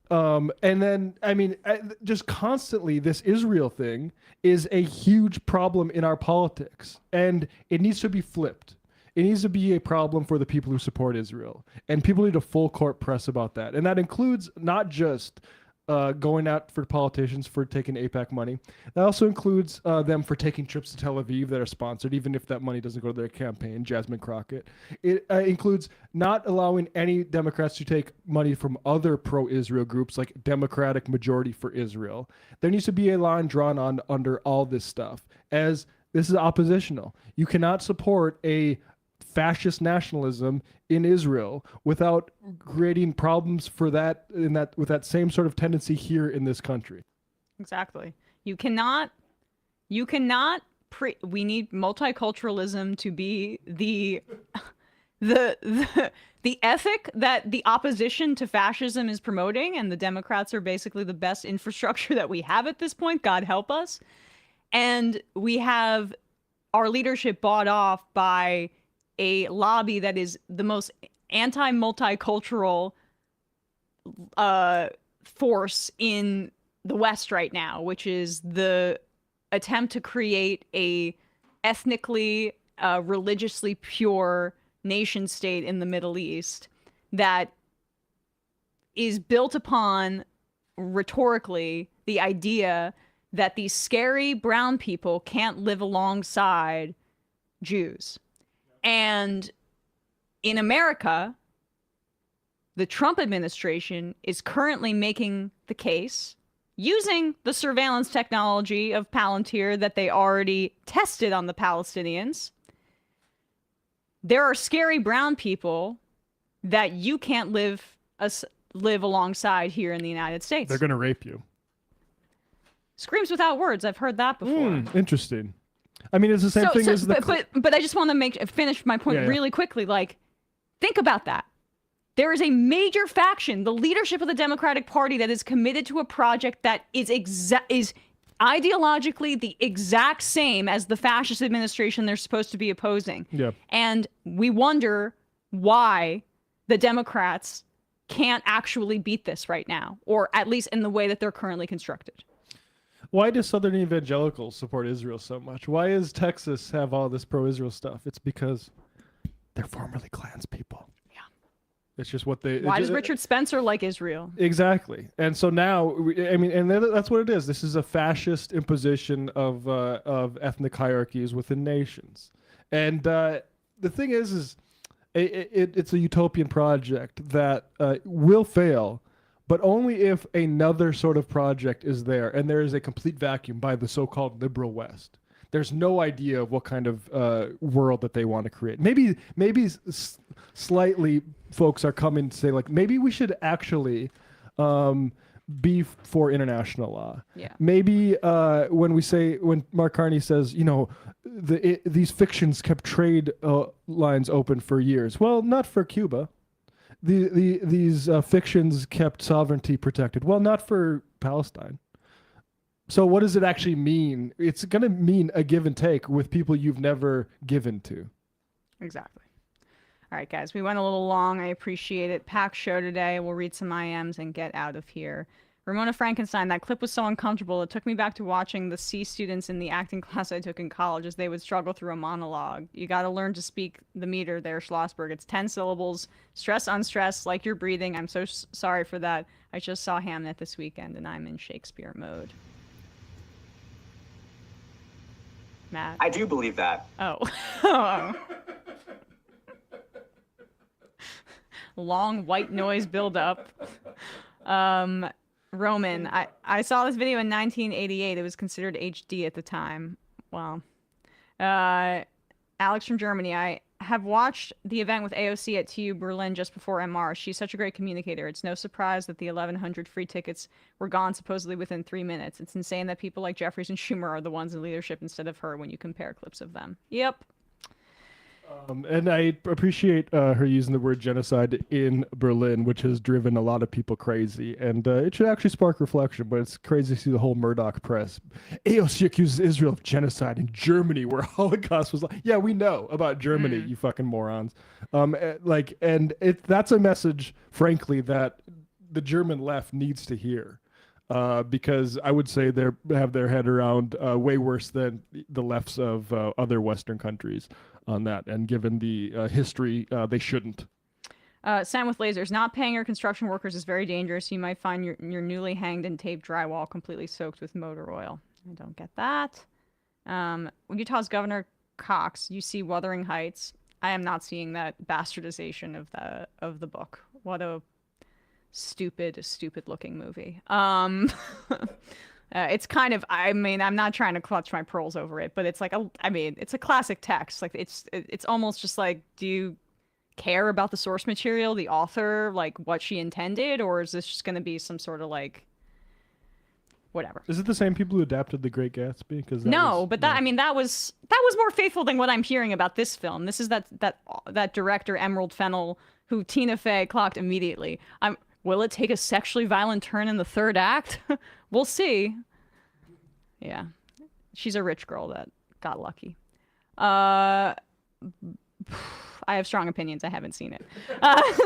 And then, I mean, just constantly, this Israel thing is a huge problem in our politics, and it needs to be flipped. It needs to be a problem for the people who support Israel, and people need a full court press about that. And that includes not just going out for politicians for taking AIPAC money. That also includes them for taking trips to Tel Aviv that are sponsored, even if that money doesn't go to their campaign, Jasmine Crockett. It includes not allowing any Democrats to take money from other pro-Israel groups like Democratic Majority for Israel. There needs to be a line drawn on under all this stuff, as this is oppositional. You cannot support a fascist nationalism in Israel without creating problems for that with that same sort of tendency here in this country. Exactly. You cannot we need multiculturalism to be the ethic that the opposition to fascism is promoting, and the Democrats are basically the best infrastructure that we have at this point, God help us. And we have our leadership bought off by a lobby that is the most anti-multicultural force in the West right now, which is the attempt to create a ethnically, religiously pure nation state in the Middle East that is built upon, rhetorically, the idea that these scary brown people can't live alongside Jews. And in America, the Trump administration is currently making the case using the surveillance technology of Palantir that they already tested on the Palestinians. There are scary brown people that you can't live alongside here in the United States. They're going to rape you. Screams without words. I've heard that before. Interesting. I mean, it's the same thing as the... But I just want to finish my point really quickly. Like, think about that. There is a major faction, the leadership of the Democratic Party, that is committed to a project that is ideologically the exact same as the fascist administration they're supposed to be opposing. Yeah. And we wonder why the Democrats can't actually beat this right now, or at least in the way that they're currently constructed. Why do Southern evangelicals support Israel so much? Why does Texas have all this pro-Israel stuff? It's because they're formerly Klans people. Yeah. It's just what they... Why does Richard Spencer like Israel? Exactly. And so now, I mean, and that's what it is. This is a fascist imposition of ethnic hierarchies within nations. And the thing is it's a utopian project that will fail, but only if another sort of project is there and there is a complete vacuum by the so-called liberal West. There's no idea of what kind of world that they want to create. Maybe slightly folks are coming to say, like, maybe we should actually be for international law. Yeah. Maybe when Mark Carney says, you know, these fictions kept trade lines open for years. Well, not for Cuba. These fictions kept sovereignty protected. Well, not for Palestine. So what does it actually mean? It's going to mean a give and take with people you've never given to. Exactly. All right, guys, we went a little long. I appreciate it. Packed show today. We'll read some IMs and get out of here. Ramona Frankenstein, that clip was so uncomfortable. It took me back to watching the C students in the acting class I took in college as they would struggle through a monologue. You got to learn to speak the meter there, Schlossberg. It's 10 syllables, stress, unstressed, like you're breathing. I'm so sorry for that. I just saw Hamnet this weekend, and I'm in Shakespeare mode. Matt? I do believe that. Oh. Long white noise buildup. Roman, I saw this video in 1988. It was considered HD at the time. Wow. Alex from Germany, I have watched the event with AOC at TU Berlin just before MR. She's such a great communicator. It's no surprise that the 1,100 free tickets were gone supposedly within 3 minutes. It's insane that people like Jeffries and Schumer are the ones in leadership instead of her when you compare clips of them. Yep. And I appreciate her using the word genocide in Berlin, which has driven a lot of people crazy. And it should actually spark reflection, but it's crazy to see the whole Murdoch press. AOC accuses Israel of genocide in Germany, where Holocaust was like, yeah, we know about Germany, you fucking morons. That's a message, frankly, that the German left needs to hear. Because I would say they have their head around way worse than the lefts of other Western countries on that. And given the history, they shouldn't. Sand with lasers. Not paying your construction workers is very dangerous. You might find your newly hanged and taped drywall completely soaked with motor oil. I don't get that. Utah's Governor Cox. You see Wuthering Heights. I am not seeing that bastardization of the book. What a stupid looking movie. It's kind of, I mean, I'm not trying to clutch my pearls over it, but it's like it's a classic text. Like it's almost just like, do you care about the source material, the author, like what she intended, or is this just going to be some sort of like whatever? Is it the same people who adapted The Great Gatsby? Because that was more faithful than what I'm hearing about this film. This is that director Emerald Fennell, who Tina Fey clocked immediately. Will it take a sexually violent turn in the third act? We'll see. Yeah, she's a rich girl that got lucky. I have strong opinions. I haven't seen it.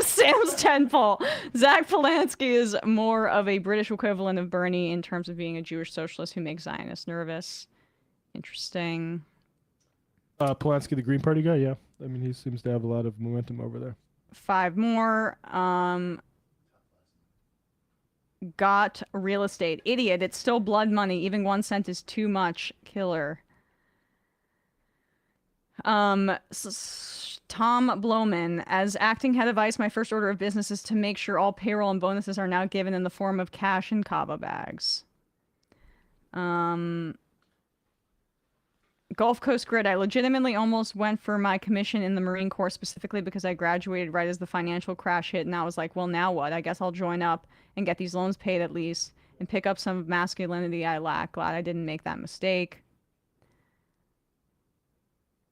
Sam's Tenpole. Zach Polanski is more of a British equivalent of Bernie in terms of being a Jewish socialist who makes Zionists nervous. Interesting. Polanski, the Green Party guy, yeah. I mean, he seems to have a lot of momentum over there. 5 more. Got real estate. Idiot. It's still blood money. Even 1 cent is too much. Killer. Tom Bloman, as acting head of ICE, my first order of business is to make sure all payroll and bonuses are now given in the form of cash and kava bags. Gulf Coast Grid, I legitimately almost went for my commission in the Marine Corps specifically because I graduated right as the financial crash hit, and I was like, well, now what? I guess I'll join up and get these loans paid at least and pick up some masculinity I lack. Glad I didn't make that mistake.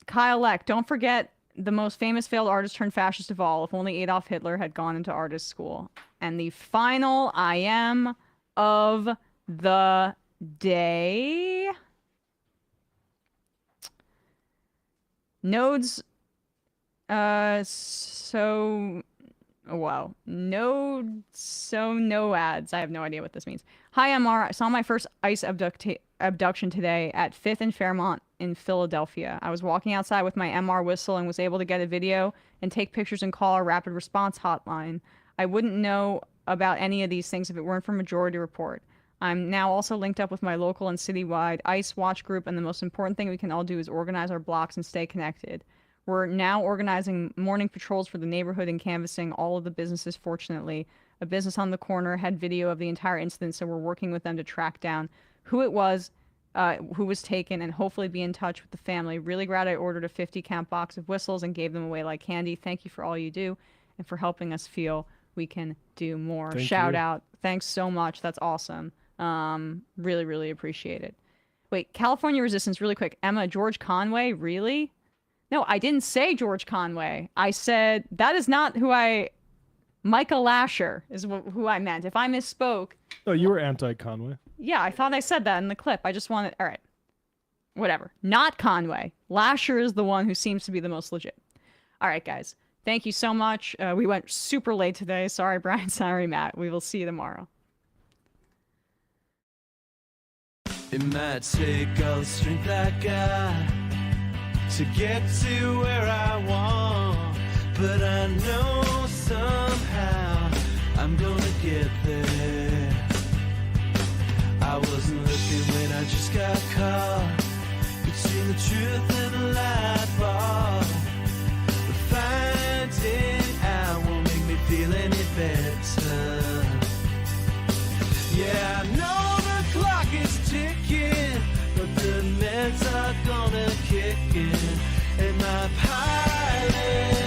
Kyle Leck, don't forget the most famous failed artist turned fascist of all. If only Adolf Hitler had gone into artist school. And the final I am of the day. Nodes. No ads. I have no idea what this means. Hi, MR. I saw my first ICE abduction today at 5th and Fairmont in Philadelphia. I was walking outside with my MR whistle and was able to get a video and take pictures and call our rapid response hotline. I wouldn't know about any of these things if it weren't for Majority Report. I'm now also linked up with my local and citywide ICE watch group, and the most important thing we can all do is organize our blocks and stay connected. We're now organizing morning patrols for the neighborhood and canvassing all of the businesses, fortunately. A business on the corner had video of the entire incident, so we're working with them to track down who it was, who was taken, and hopefully be in touch with the family. Really glad I ordered a 50-count box of whistles and gave them away like candy. Thank you for all you do and for helping us feel we can do more. Shout out. Thanks so much. That's awesome. Really, really appreciate it. Wait, California Resistance, really quick. Emma, George Conway, really? No, I didn't say George Conway. I said that is not who Michael Lasher is who I meant. If I misspoke. Oh, you were anti-Conway. Yeah, I thought I said that in the clip. I just wanted. All right. Whatever. Not Conway. Lasher is the one who seems to be the most legit. All right, guys. Thank you so much. We went super late today. Sorry, Brian. Sorry, Matt. We will see you tomorrow. It might take all the strength I got to get to where I want, but I know somehow I'm gonna get there. I wasn't looking when I just got caught between the truth and the light bar, but finding out won't make me feel any better. Yeah, I know the clock is ticking, but the meds are gonna